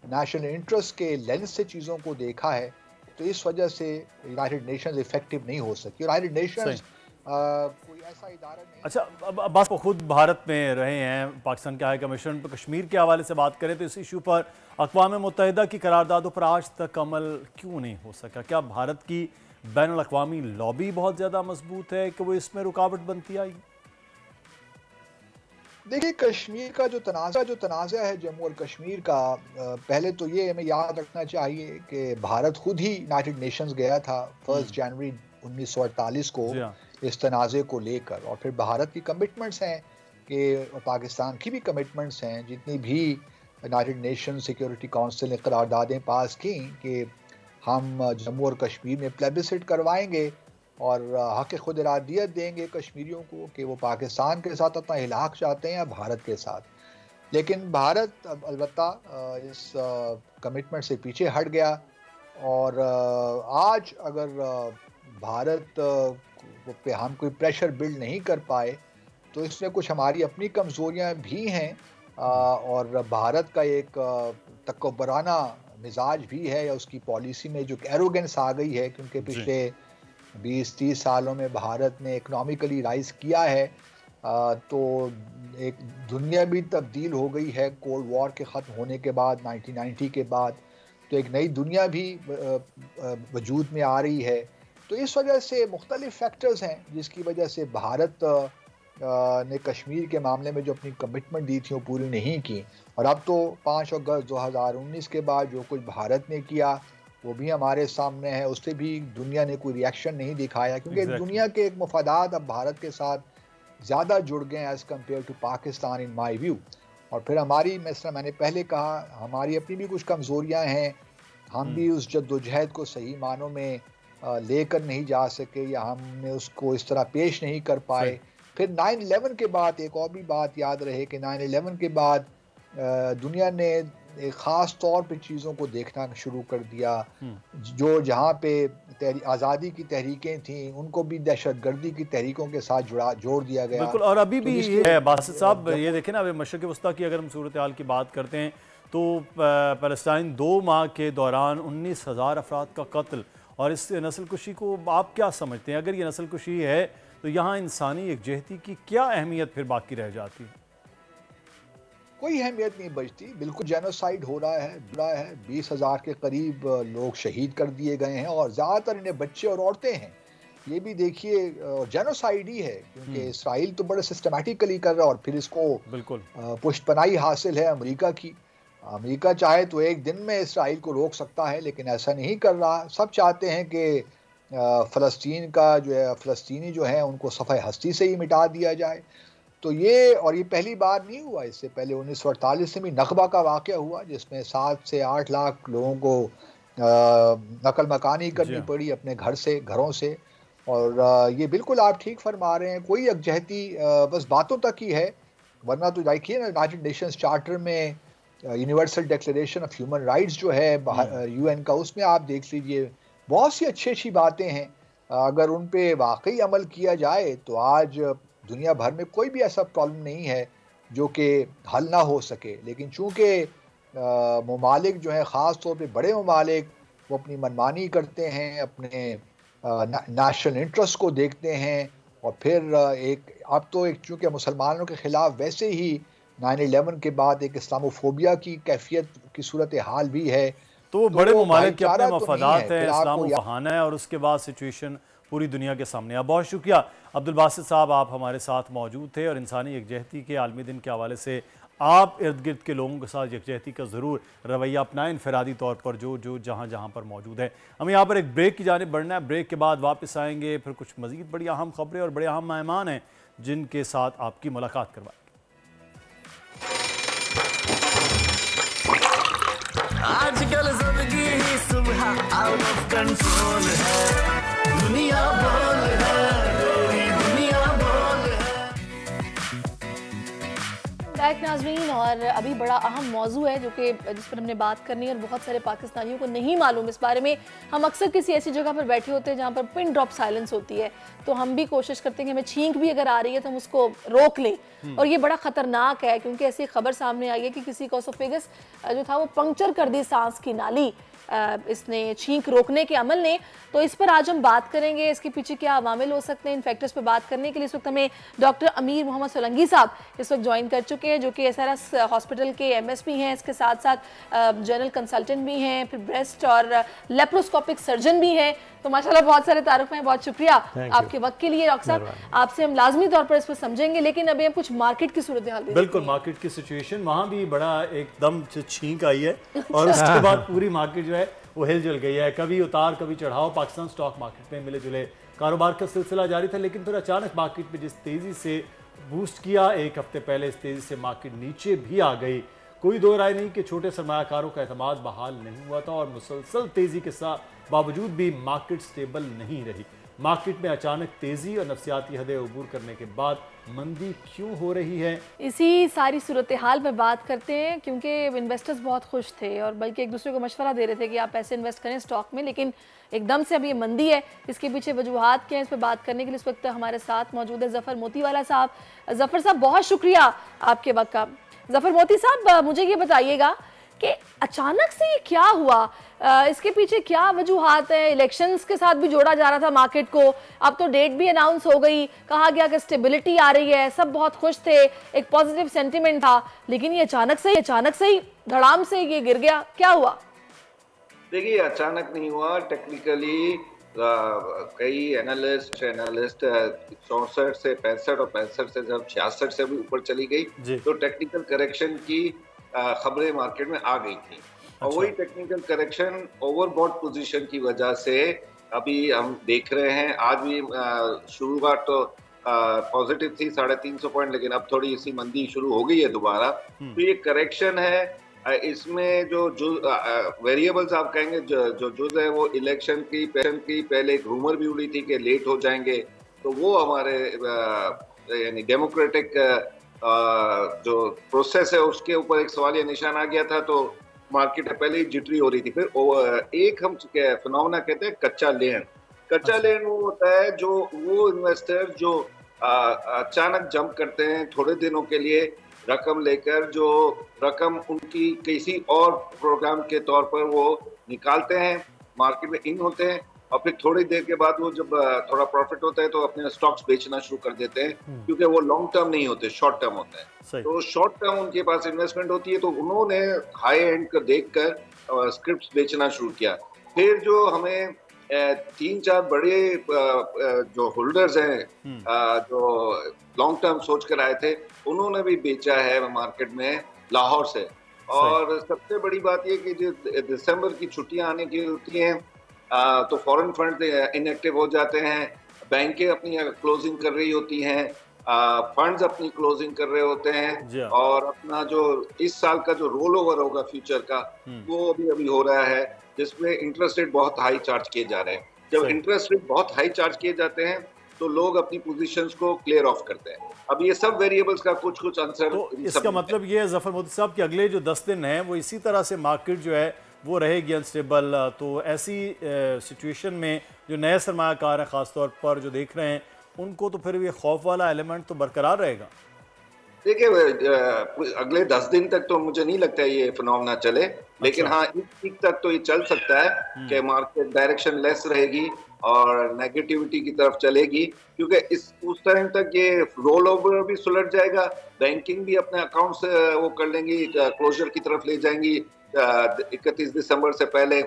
Speaker 9: नेशनल इंटरेस्ट के लेंस से चीज़ों को देखा है, तो इस वजह से यूनाइटेड नेशंस इफेक्टिव नहीं हो सकी। यूनाइटेड नेशंस कोई ऐसा इदारा नहीं।
Speaker 1: अच्छा, अब अब्बास खुद भारत में रहे हैं, पाकिस्तान के हाई कमीशन पर कश्मीर के हवाले से बात करें तो इस इशू पर अक़वाम मुत्तहिदा की करारदादों पर आज तक अमल क्यों नहीं हो सका? क्या भारत की बैनुल अक़वामी लॉबी बहुत ज़्यादा मजबूत है कि वो इसमें रुकावट बनती आई?
Speaker 9: देखिए कश्मीर का जो तनाज़ा है जम्मू और कश्मीर का, पहले तो ये हमें याद रखना चाहिए कि भारत खुद ही यूनाइटेड नेशंस गया था 1 जनवरी 1948 को इस तनाज़े को लेकर, और फिर भारत की कमिटमेंट्स हैं कि पाकिस्तान की भी कमिटमेंट्स हैं, जितनी भी यूनाइटेड नेशन सिक्योरिटी काउंसिल ने करारदादें पास की कि हम जम्मू और कश्मीर में प्लेबिसिट करवाएंगे और हक़ खुद इरादियत देंगे कश्मीरियों को कि वो पाकिस्तान के साथ अपना हिलाक चाहते हैं या भारत के साथ। लेकिन भारत अलबत्ता इस कमिटमेंट से पीछे हट गया और आज अगर भारत पे हम कोई प्रेशर बिल्ड नहीं कर पाए तो इसमें कुछ हमारी अपनी कमज़ोरियाँ भी हैं और भारत का एक तकब्बराना मिजाज भी है, या उसकी पॉलिसी में जो एरोगेंस आ गई है, क्योंकि पिछले 20-30 सालों में भारत ने इकनॉमिकली राइज किया है, तो एक दुनिया भी तब्दील हो गई है कोल्ड वॉर के ख़त्म होने के बाद 1990 के बाद, तो एक नई दुनिया भी वजूद में आ रही है। तो इस वजह से मुख्तलिफ फैक्टर्स हैं जिसकी वजह से भारत ने कश्मीर के मामले में जो अपनी कमिटमेंट दी थी वो पूरी नहीं की, और अब तो 5 अगस्त 2019 के बाद जो कुछ भारत ने किया वो भी हमारे सामने है, उससे भी दुनिया ने कोई रिएक्शन नहीं दिखाया, क्योंकि दुनिया के एक मफादात अब भारत के साथ ज़्यादा जुड़ गए हैं as compare to Pakistan in my view. और फिर हमारी, मैंने पहले कहा, हमारी अपनी भी कुछ कमज़ोरियाँ हैं, हम भी उस जद्दोजहद को सही मानों में लेकर नहीं जा सके या हमने उसको इस तरह पेश नहीं कर पाए। फिर 9/11 के बाद एक और भी बात याद रहे कि 9/11 के बाद दुनिया ने एक ख़ास तौर पे चीज़ों को देखना शुरू कर दिया, जो जहाँ पे आज़ादी की तहरीकें थीं उनको भी दहशतगर्दी की तहरीकों के साथ जोड़ दिया गया।
Speaker 1: बिल्कुल, और अभी भी ये है बासित साहब, ये देखें ना, अभी मशरिक़ वस्ता की अगर हम सूरत हाल की बात करते हैं तो फ़लस्तीन 2 माह के दौरान 19,000 अफराद का कत्ल, और इस नस्ल कुशी को आप क्या समझते हैं? अगर ये नस्ल कुशी है तो यहाँ इंसानी यकजहती की क्या अहमियत फिर बाकी रह जाती है?
Speaker 9: कोई अहमियत नहीं बचती, बिल्कुल जेनोसाइड हो रहा है 20,000 के करीब लोग शहीद कर दिए गए हैं और ज़्यादातर इन्हें बच्चे और औरतें हैं। ये भी देखिए जेनोसाइड ही है, क्योंकि इसराइल तो बड़े सिस्टमैटिकली कर रहा है और फिर इसको बिल्कुल पुष्टपनाही हासिल है अमेरिका की। अमेरिका चाहे तो एक दिन में इसराइल को रोक सकता है, लेकिन ऐसा नहीं कर रहा। सब चाहते हैं कि फ़लस्तीन का जो है, फ़लस्तीनी जो है उनको सफ़े हस्ती से ही मिटा दिया जाए। तो ये पहली बार नहीं हुआ, इससे पहले 1948 में नकबा का वाक़या हुआ जिसमें 7 से 8 लाख लोगों को नकल मकानी करनी पड़ी अपने घरों से। और ये बिल्कुल आप ठीक फरमा रहे हैं, कोई यकजहती बस बातों तक ही है, वरना तो देखिए ना यूनाइटेड नेशंस चार्टर में universal declaration of human rights जो है यूएन का, उसमें आप देख लीजिए बहुत सी अच्छी बातें हैं। अगर उन पे वाकई अमल किया जाए तो आज दुनिया भर में कोई भी ऐसा प्रॉब्लम नहीं है जो कि हल ना हो सके। लेकिन चूँकि ममालिक जो हैं, ख़ास तौर पे बड़े ममालिक, वो अपनी मनमानी करते हैं, अपने नेशनल इंटरेस्ट को देखते हैं और फिर अब तो एक चूँकि मुसलमानों के ख़िलाफ़ वैसे ही 9/11 के बाद एक इस्लामोफोबिया की कैफियत की सूरत हाल भी है।
Speaker 1: तो वो बड़े ममालिक के अपने मफादात हैं,
Speaker 9: है,
Speaker 1: इस्लाम बहाना है और उसके बाद सिचुएशन पूरी दुनिया के सामने। अब बहुत शुक्रिया अब्दुल बासित साहब, आप हमारे साथ मौजूद थे और इंसानी यकजहती के आलमी दिन के हवाले से आप इर्द गिर्द के लोगों के साथ यकजहती का ज़रूर रवैया अपनाएं, इनफरादी तौर पर जो जहाँ जहाँ पर मौजूद है। हमें यहाँ पर एक ब्रेक की जानिब बढ़ना है, ब्रेक के बाद वापस आएंगे, फिर कुछ मज़ीद बड़ी अहम खबरें और बड़े अहम मेहमान हैं जिनके साथ आपकी मुलाकात करवाएंगे।
Speaker 6: आजकल जिंदगी ही सुबह आउट ऑफ कंट्रोल है, दुनिया बोल है, दुनिया बोल है।
Speaker 7: बैक नाज़रीन, और अभी बड़ा अहम मौजू है जो कि जिस पर हमने बात करनी है और बहुत सारे पाकिस्तानियों को नहीं मालूम इस बारे में। हम अक्सर किसी ऐसी जगह पर बैठे होते हैं जहाँ पर पिन ड्रॉप साइलेंस होती है, तो हम भी कोशिश करते हैं कि हमें छींक भी अगर आ रही है तो हम उसको रोक लें। और ये बड़ा ख़तरनाक है क्योंकि ऐसी खबर सामने आई है कि किसी का ओसोफेगस जो था वो पंक्चर कर दी सांस की नाली इसने छींक रोकने के अमल ने। तो इस पर आज हम बात करेंगे, इसके पीछे क्या अवामिल हो सकते हैं। इन फैक्टर्स पर बात करने के लिए इस वक्त हमें डॉक्टर अमीर मोहम्मद सोलंकी साहब इस वक्त ज्वाइन कर चुके हैं, जो कि एसआरएस हॉस्पिटल के एमएस भी हैं, इसके साथ साथ जनरल कंसल्टेंट भी हैं, फिर ब्रेस्ट और लेप्रोस्कोपिक सर्जन भी हैं। तो माशाल्लाह बहुत सारे तारुफ हैं, बहुत शुक्रिया आपके वक्त के लिए डॉक्टर साहब। आपसे हम लाजमी तौर पर इस पर समझेंगे, लेकिन अभी हम कुछ मार्केट की सूरत हाल
Speaker 1: बिल्कुल मार्केट की सिचुएशन वहाँ भी बड़ा एकदम छींक आई है और उसके बाद पूरी मार्केट जो है वो हिल जुल गई है। कभी उतार कभी चढ़ाव पाकिस्तान स्टॉक मार्केट में मिले जुले कारोबार का सिलसिला जारी था, लेकिन फिर अचानक मार्केट में जिस तेज़ी से बूस्ट किया एक हफ्ते पहले, इस तेज़ी से मार्केट नीचे भी आ गई। कोई दो राय नहीं कि छोटे सरमायाकारों का एतमाद बहाल नहीं हुआ था और मुसलसल तेज़ी के साथ बावजूद भी मार्केट स्टेबल नहीं रही। मार्केट में अचानक तेज़ी और नफसियाती हदें अबूर करने के बाद मंदी क्यों हो रही है,
Speaker 7: इसी सारी सूरत हाल में बात करते हैं, क्योंकि इन्वेस्टर्स बहुत खुश थे और बल्कि एक दूसरे को मशवरा दे रहे थे कि आप पैसे इन्वेस्ट करें स्टॉक में, लेकिन एकदम से अभी ये मंदी है। इसके पीछे वजूहात क्या है, इस पर बात करने के लिए इस वक्त हमारे साथ मौजूद है ज़फ़र मोतीवाला साहब। ज़फ़र साहब बहुत शुक्रिया आपके वक्त का। ज़फ़र मोती साहब, मुझे ये बताइएगा कि अचानक से ये क्या हुआ, इसके पीछे क्या वजूहात है। इलेक्शंस के साथ भी जोड़ा जा रहा था मार्केट को, अब तो डेट भी अनाउंस हो गई, कहा गया कि स्टेबिलिटी आ रही है, सब बहुत खुश थे, एक पॉजिटिव सेंटिमेंट था, लेकिन ये अचानक से ही धड़ाम से ये गिर गया, क्या हुआ?
Speaker 4: देखिए, अचानक नहीं हुआ। टेक्निकली कई एनालिस्ट 64 से 65 और 65 से जब 66 से भी ऊपर चली गई तो टेक्निकल करेक्शन की खबरें मार्केट में आ गई थी। और वही टेक्निकल करेक्शन ओवरबॉट पोजीशन की वजह से अभी हम देख रहे हैं। आज भी शुरुआत तो पॉजिटिव थी 350 पॉइंट, लेकिन अब थोड़ी सी मंदी शुरू हो गई है दोबारा। तो ये करेक्शन है। इसमें जो वेरिएबल्स आप कहेंगे जो जुज है वो इलेक्शन की पहले एक रूमर भी उड़ी थी कि लेट हो जाएंगे, तो वो हमारे यानी डेमोक्रेटिक जो प्रोसेस है उसके ऊपर एक सवालिया निशान आ गया था, तो मार्केट पहले ही जिटरी हो रही थी। फिर एक हम फिनोमेना कहते हैं कच्चा लेन वो होता है जो वो इन्वेस्टर जो अचानक जंप करते हैं थोड़े दिनों के लिए रकम लेकर, जो रकम उनकी किसी और प्रोग्राम के तौर पर वो निकालते हैं, मार्केट में इन होते हैं और फिर थोड़ी देर के बाद वो जब थोड़ा प्रॉफिट होता है तो अपने स्टॉक्स बेचना शुरू कर देते हैं, क्योंकि वो लॉन्ग टर्म नहीं होते, शॉर्ट टर्म होते हैं। तो शॉर्ट टर्म उनके पास इन्वेस्टमेंट होती है, तो उन्होंने हाई एंड का देखकर स्क्रिप्ट्स बेचना शुरू किया। फिर जो हमें 3-4 बड़े जो होल्डर्स हैं जो लॉन्ग टर्म सोच कर आए थे, उन्होंने भी बेचा है मार्केट में लाहौर से। और सबसे बड़ी बात ये कि जो दिसंबर की छुट्टियां आने की होती हैं तो फॉरेन फंड इनएक्टिव हो जाते हैं, बैंकें अपनी क्लोजिंग कर रही होती हैं, फंड्स अपनी क्लोजिंग कर रहे होते हैं, और अपना जो इस साल का जो रोल ओवर होगा फ्यूचर का वो अभी हो रहा है, जिसमें इंटरेस्ट रेट बहुत हाई चार्ज किए जा रहे हैं। जब इंटरेस्ट रेट बहुत हाई चार्ज किए जाते हैं तो लोग अपनी पोजीशंस को क्लियर ऑफ करते हैं। अब ये सब वेरिएबल्स का कुछ आंसर,
Speaker 1: तो इसका मतलब ये है ज़फ़र मोती साहब कि अगले जो 10 दिन हैं वो इसी तरह से मार्केट जो है वो रहेगी अनस्टेबल। तो ऐसी सिचुएशन में जो नए सरमायाकार हैं ख़ासतौर पर जो देख रहे हैं उनको तो फिर ये खौफ वाला एलिमेंट तो बरकरार रहेगा।
Speaker 4: देखिए अगले 10 दिन तक तो मुझे नहीं लगता है ये फिनोमेना चले, लेकिन हाँ इस वीक तक तो ये चल सकता है कि मार्केट डायरेक्शन लेस रहेगी और नेगेटिविटी की तरफ चलेगी, क्योंकि उस टाइम तक ये रोल ओवर भी सुलझ जाएगा, बैंकिंग भी अपने अकाउंट से वो कर लेंगी, क्लोजर की तरफ ले जाएंगी 31 दिसंबर से पहले,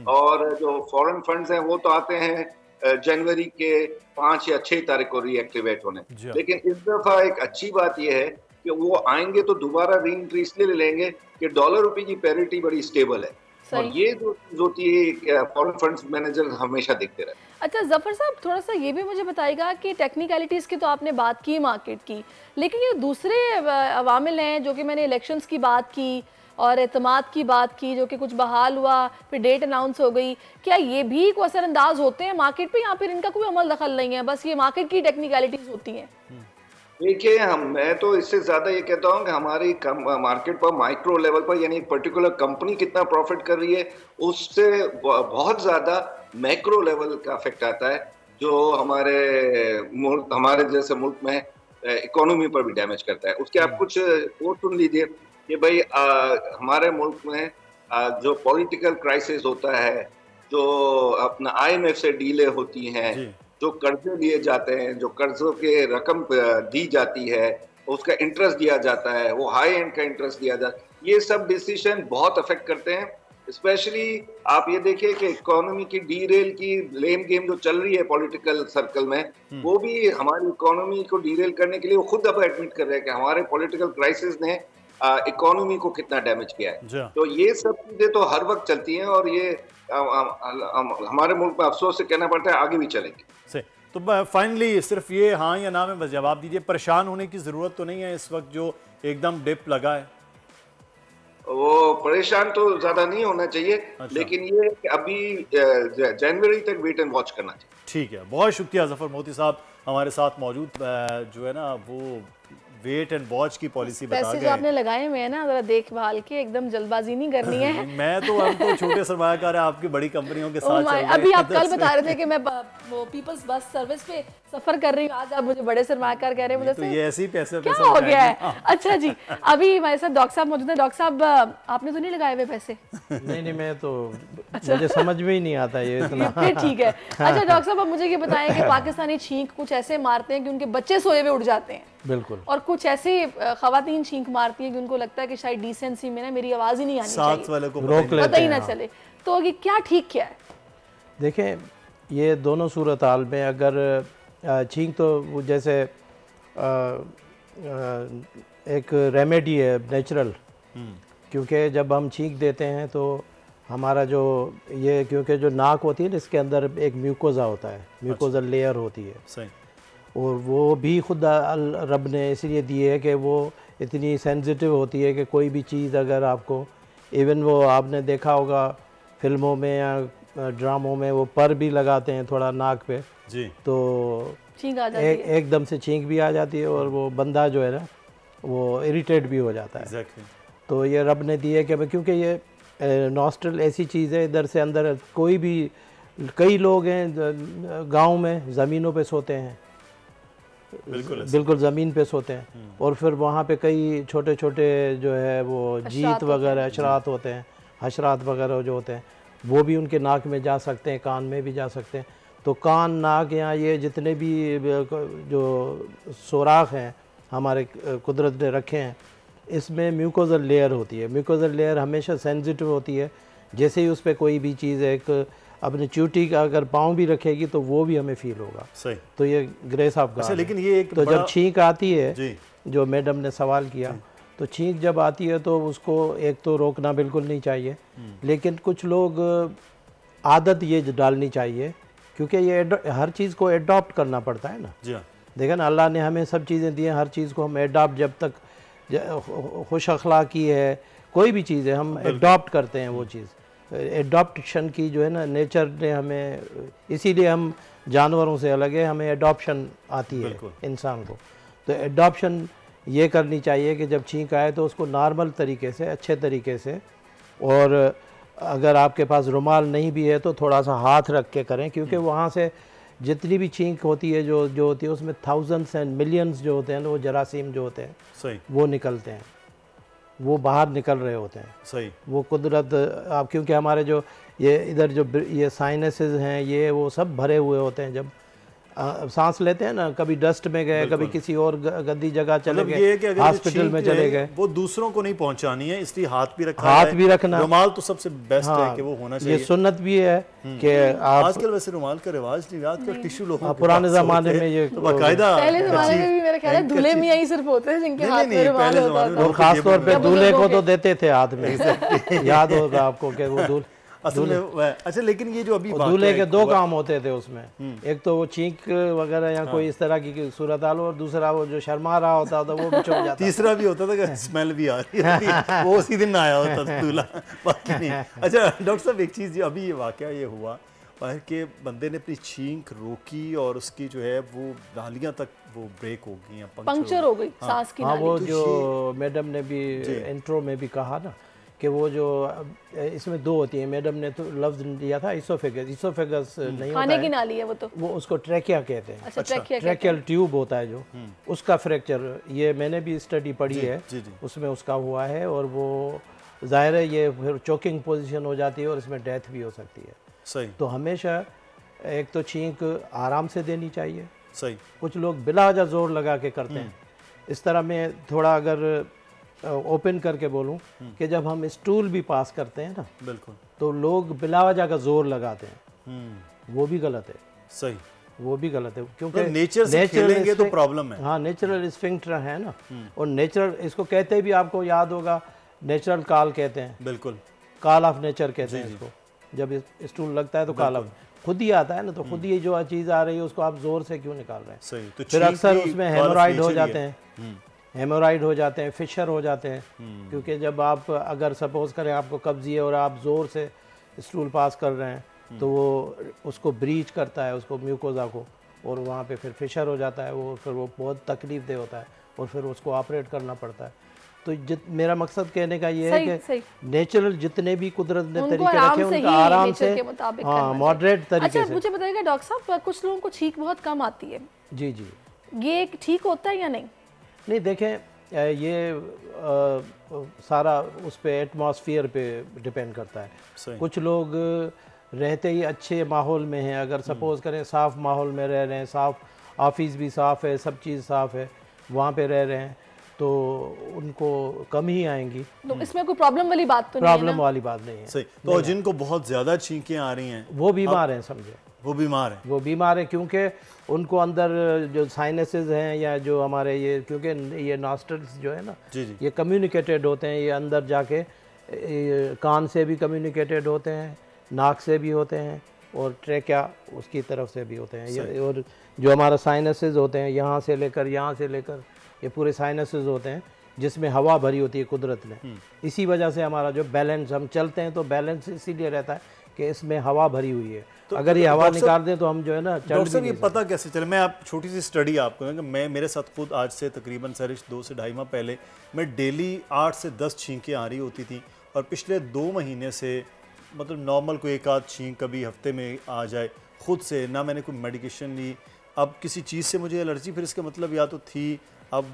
Speaker 4: और जो फॉरेन फंड्स हैं वो तो आते हैं जनवरी के 5 या 6 तारीख को रीएक्टिवेट होने। लेकिन इस दफा एक अच्छी बात यह है कि वो आएंगे तो दोबारा री एंट्री इसलिए ले लेंगे कि डॉलर रुपए की पैरिटी बड़ी स्टेबल है, और ये जो चीज होती है फॉरेन फंड्स मैनेजर हमेशा देखते रहे।
Speaker 7: अच्छा जफर साहब, थोड़ा सा ये भी मुझे बताइएगा कि टेक्निकलिटीज़ की तो आपने बात की मार्केट की, लेकिन ये दूसरे अवामिल हैं जो कि मैंने इलेक्शंस की बात की और एतमाद की बात की जो कि कुछ बहाल हुआ, फिर डेट अनाउंस हो गई, क्या ये भी कोई असरअंदाज होते हैं मार्केट पे या फिर इनका कोई अमल दखल नहीं है, बस ये मार्केट की टेक्निकलिटीज़ होती हैं?
Speaker 4: देखिए मैं तो इससे ज्यादा ये कहता हूँ कि हमारी मार्केट पर माइक्रो लेवल पर, यानी पर्टिकुलर कंपनी कितना प्रॉफिट कर रही है, उससे बहुत ज्यादा मैक्रो लेवल का इफेक्ट आता है, जो हमारे जैसे मुल्क में इकोनॉमी पर भी डैमेज करता है। उसके आप कुछ वो सुन लीजिए कि भाई हमारे मुल्क में जो पॉलिटिकल क्राइसिस होता है, जो अपना IMF से डीले होती हैं, जो कर्जे लिए जाते हैं, जो कर्जों के रकम दी जाती है, उसका इंटरेस्ट दिया जाता है, वो हाई एंड का इंटरेस्ट दिया जाता है, ये सब डिसीजन बहुत अफेक्ट करते हैं। स्पेशली आप ये देखिए कि इकोनॉमी की डीरेल की ब्लेम गेम जो चल रही है पॉलिटिकल सर्कल में, वो भी हमारी इकोनॉमी को डीरेल करने के लिए वो खुद अब एडमिट कर रहे हैं कि हमारे पॉलिटिकल क्राइसिस ने इकोनॉमी को कितना डैमेज किया है। तो ये सब चीजें तो हर वक्त चलती हैं, और ये हमारे मुल्क में अफसोस से कहना पड़ता है आगे भी चलेंगे।
Speaker 1: तो फाइनली सिर्फ ये हाँ या ना में बस जवाब दीजिए, परेशान होने की जरूरत तो नहीं है इस वक्त जो एकदम डिप लगा है?
Speaker 4: वो परेशान तो ज्यादा नहीं होना चाहिए। अच्छा। लेकिन ये अभी जनवरी तक वेट एंड वॉच करना चाहिए।
Speaker 1: ठीक है, बहुत शुक्रिया जफर मोती साहब हमारे साथ मौजूद, जो है ना वो वेट एंड वॉच की पॉलिसी बता गए।
Speaker 7: पैसे जो आपने लगाए हुए हैं ना, जरा देखभाल के, एकदम जल्दबाजी नहीं करनी है।
Speaker 1: मैं तो हम तो छोटे सरमायाकार है आपकी बड़ी कंपनियों के साथ चल रहे हैं।
Speaker 7: अभी आप कल बता रहे थे कि मैं वो पीपल्स बस सर्विस पे सफर कर रही हूँ, आज आप मुझे बड़े सरमायाकार कह रहे हैं।
Speaker 1: तो ये ऐसे ही पैसे
Speaker 7: क्या हो गया है? अच्छा जी, अभी हमारे साथ डॉक्टर साहब मौजूद है। डॉक्टर साहब, आपने तो नहीं लगाए हुए पैसे?
Speaker 10: नहीं, मैं तो मुझे समझ में ही नहीं आता ये इतना।
Speaker 7: ठीक है। अच्छा डॉक्टर साहब, अब मुझे ये बताएं कि पाकिस्तानी छींक कुछ ऐसे मारते हैं कि उनके बच्चे सोए हुए उठ जाते हैं।
Speaker 10: बिल्कुल।
Speaker 7: और कुछ ऐसे खवातीन छींक मारती हैं कि उनको लगता है कि शायद डिसेंसी में ना मेरी आवाज ही नहीं आनी चाहिए,
Speaker 1: साथ वाले को
Speaker 7: पता ही ना चले। तो ये क्या ठीक क्या है?
Speaker 10: देखें, ये दोनों सूरत हाल में अगर छींक तो वो जैसे एक रेमेडी है नेचुरल, क्योंकि जब हम छींक देते हैं तो हमारा जो ये, क्योंकि जो नाक होती है ना, इसके अंदर एक म्यूकोजा होता है, म्यूकोजल लेयर होती है।
Speaker 1: सही।
Speaker 10: और वो भी खुद रब ने इसलिए दी है कि वो इतनी सेंसिटिव होती है कि कोई भी चीज़ अगर आपको, इवन वो आपने देखा होगा फिल्मों में या ड्रामों में, वो पर भी लगाते हैं थोड़ा नाक पे
Speaker 1: जी,
Speaker 10: तो
Speaker 7: छींक आ जाती है,
Speaker 10: एकदम से छींक भी आ जाती है और वो बंदा जो है ना वो इरिटेट भी हो जाता है।
Speaker 1: Exactly.
Speaker 10: तो ये रब ने दी है कि क्योंकि ये नॉस्ट्रल ऐसी चीज़ है, इधर से अंदर कोई भी, कई लोग हैं गाँव में ज़मीनों पे सोते हैं, बिल्कुल ज़मीन पे सोते हैं, और फिर वहाँ पे कई छोटे छोटे जो है वो जीत वगैरह अशरात होते हैं, हशरात वगैरह जो होते हैं, वो भी उनके नाक में जा सकते हैं, कान में भी जा सकते हैं। तो कान, नाक या ये जितने भी जो सुराख हैं हमारे कुदरत ने रखे हैं, इसमें म्यूकोजल लेयर होती है। म्यूकोजल लेयर हमेशा सेंसिटिव होती है, जैसे ही उस पर कोई भी चीज़ एक अपनी चूटी का अगर पाँव भी रखेगी तो वो भी हमें फील होगा।
Speaker 1: सही।
Speaker 10: तो ये ग्रे साहब का।
Speaker 1: लेकिन ये एक
Speaker 10: तो जब छींक आती है
Speaker 1: जी,
Speaker 10: जो मैडम ने सवाल किया, तो छींक जब आती है तो उसको एक तो रोकना बिल्कुल नहीं चाहिए, लेकिन कुछ लोग आदत ये डालनी चाहिए, क्योंकि ये हर चीज़ को एडॉप्ट करना पड़ता है ना।
Speaker 1: जी,
Speaker 10: देखें ना, अल्लाह ने हमें सब चीज़ें दी हैं, हर चीज़ को हम एडॉप्ट, जब तक खुश अखलाकी है, कोई भी चीज़ है, हम एडॉप्ट करते हैं वो चीज़। एडॉप्शन की जो है ना, नेचर ने हमें, इसीलिए हम जानवरों से अलग है, हमें एडॉप्शन आती है इंसान को। तो एडॉप्शन ये करनी चाहिए कि जब छींक आए तो उसको नॉर्मल तरीके से, अच्छे तरीके से, और अगर आपके पास रुमाल नहीं भी है तो थोड़ा सा हाथ रख के करें, क्योंकि वहाँ से जितनी भी छींक होती है जो होती है उसमें थाउजेंड्स एंड मिलियंस जो होते हैं ना, वो जरासीम जो होते हैं
Speaker 1: सही
Speaker 10: वो निकलते हैं, वो बाहर निकल रहे होते हैं।
Speaker 1: सही
Speaker 10: वो कुदरत आप, क्योंकि हमारे जो ये इधर जो ये साइनसेस हैं ये वो सब भरे हुए होते हैं। जब सांस लेते हैं ना, कभी डस्ट में गए, कभी किसी और गंदी जगह चले गए, हॉस्पिटल में चले गए,
Speaker 1: वो दूसरों को नहीं पहुंचानी है, इसलिए हाथ भी रखना, रुमाल तो सबसे बेस्ट है कि वो होना चाहिए।
Speaker 10: ये सुन्नत भी है कि
Speaker 1: आजकल वैसे रुमाल का रिवाज नहीं, आजकल टिश्यू लोगों
Speaker 10: पुराने जमाने में ये
Speaker 1: बाकायदा,
Speaker 7: पहले जमाने में भी मेरा ख्याल है दूल्हे मियां ही सिर्फ होते थे जिनके हाथ में रुमाल होता था,
Speaker 10: और खास तौर पे दूल्हे को तो देते थे हाथ में। याद होगा आपको कि वो
Speaker 1: असल में अच्छा, लेकिन ये जो अभी
Speaker 10: दूल्हे के दो काम होते थे उसमें, एक तो वो चीख वगैरह या कोई इस तरह की सूरत हाल, और दूसरा वो जो शर्मा रहा होता था वो भी छुप जाता,
Speaker 1: तीसरा भी होता था कि स्मेल भी आ रही है, वो उसी दिन आया होता था दूल्हा, बाकी नहीं। अच्छा डॉक्टर साहब, एक चीज़ अभी ये वाकया ये हुआ कि बंदे ने अपनी छींक रोकी और उसकी जो है वो नालियाँ तक वो ब्रेक हो गई या
Speaker 7: पंक्चर हो गई सांस की नाली।
Speaker 10: वो जो मैडम ने भी इंट्रो में भी कहा ना कि वो जो इसमें दो होती है, मैडम ने तो लफ्ज दिया था इसोफेगस नहीं होता
Speaker 7: खाने की नाली है वो उसको
Speaker 10: ट्रैकिया कहते हैं। अच्छा, ट्रैकियल ट्यूब होता है जो, उसका फ्रैक्चर, ये मैंने भी स्टडी पढ़ी है, उसमें उसका हुआ है, और वो जाहिर है ये फिर चोकिंग पोजीशन हो जाती है और इसमें डेथ भी हो सकती है।
Speaker 1: सही।
Speaker 10: तो हमेशा एक तो छींक आराम से देनी चाहिए।
Speaker 1: सही।
Speaker 10: कुछ लोग बिला वजह जोर लगा के करते हैं। इस तरह में थोड़ा अगर ओपन करके बोलूं कि जब हम स्टूल भी पास करते हैं ना,
Speaker 1: बिल्कुल,
Speaker 10: तो लोग बिला वजह का जोर लगाते हैं, वो भी गलत है।
Speaker 1: सही,
Speaker 10: वो भी गलत है, क्योंकि
Speaker 1: नेचर से खेलेंगे तो प्रॉब्लम है।
Speaker 10: हाँ, नेचुरल स्फिंक्टर है ना, और नेचुरल इसको कहते भी, आपको याद होगा, नेचुरल कॉल कहते हैं।
Speaker 1: बिल्कुल,
Speaker 10: कॉल ऑफ नेचर कहते हैं इसको। जब स्टूल लगता है तो कॉल ऑफ खुद ही आता है ना, तो खुद ही जो चीज़ आ रही है उसको आप जोर से क्यों निकाल रहे हैं।
Speaker 1: सही। तो
Speaker 10: फिर अक्सर उसमें हेमोराइड हो जाते हैं, हेमोराइड हो जाते हैं, फिशर हो जाते हैं, क्योंकि जब आप अगर सपोज करें आपको कब्जी है और आप ज़ोर से स्टूल पास कर रहे हैं तो वो उसको ब्रीच करता है, उसको म्यूकोजा को, और वहाँ पे फिर फिशर हो जाता है, वो फिर वो बहुत तकलीफ दे होता है और फिर उसको ऑपरेट करना पड़ता है। तो मेरा मकसद कहने का ये है कि नेचुरल जितने भी कुदरत ने तरीके रखे उनका आराम से, हाँ, मॉडरेट तरीके से।
Speaker 7: मुझे बताइएगा डॉक्टर साहब, कुछ लोगों को छींक बहुत कम आती है।
Speaker 10: जी जी,
Speaker 7: ये ठीक होता है या नहीं?
Speaker 10: नहीं, देखें, ये सारा उस पे एटमॉस्फेयर पे डिपेंड करता है। कुछ लोग रहते ही अच्छे माहौल में हैं, अगर सपोज करें साफ़ माहौल में रह रहे हैं, साफ़ ऑफिस भी साफ़ है, सब चीज़ साफ़ है, वहाँ पे रह रहे हैं, तो उनको कम ही आएंगी।
Speaker 7: तो इसमें कोई प्रॉब्लम वाली बात तो
Speaker 10: नहीं है? प्रॉब्लम वाली बात नहीं है।
Speaker 1: सही। तो जिनको बहुत ज़्यादा छींकें आ रही हैं
Speaker 10: वो बीमार हैं, समझे,
Speaker 1: वो बीमार है,
Speaker 10: क्योंकि उनको अंदर जो साइनसेस हैं या जो हमारे ये, क्योंकि ये नॉस्ट्रल्स जो है ना, ये कम्युनिकेटेड होते हैं, ये अंदर जाके कान से भी कम्युनिकेटेड होते हैं, नाक से भी होते हैं, और ट्रैकिया उसकी तरफ से भी होते हैं। और जो हमारा साइनसेस होते हैं, यहाँ से लेकर ये पूरे साइनसेस होते हैं जिसमें हवा भरी होती है कुदरत ने। इसी वजह से हमारा जो बैलेंस, हम चलते हैं तो बैलेंस इसीलिए रहता है कि इसमें हवा भरी हुई है। तो अगर ये हवा निकाल दें तो हम जो है ना चल भी नहीं।
Speaker 1: ये पता कैसे चले? मैं आप छोटी सी स्टडी आपको कि मैं मेरे साथ खुद आज से तकरीबन 2 से ढाई माह पहले मैं डेली 8 से 10 छींकें आ रही होती थी, और पिछले 2 महीने से मतलब नॉर्मल कोई एक आध छींक कभी हफ्ते में आ जाए खुद से, ना मैंने कोई मेडिकेशन ली। अब किसी चीज़ से मुझे एलर्जी, फिर इसका मतलब या तो थी अब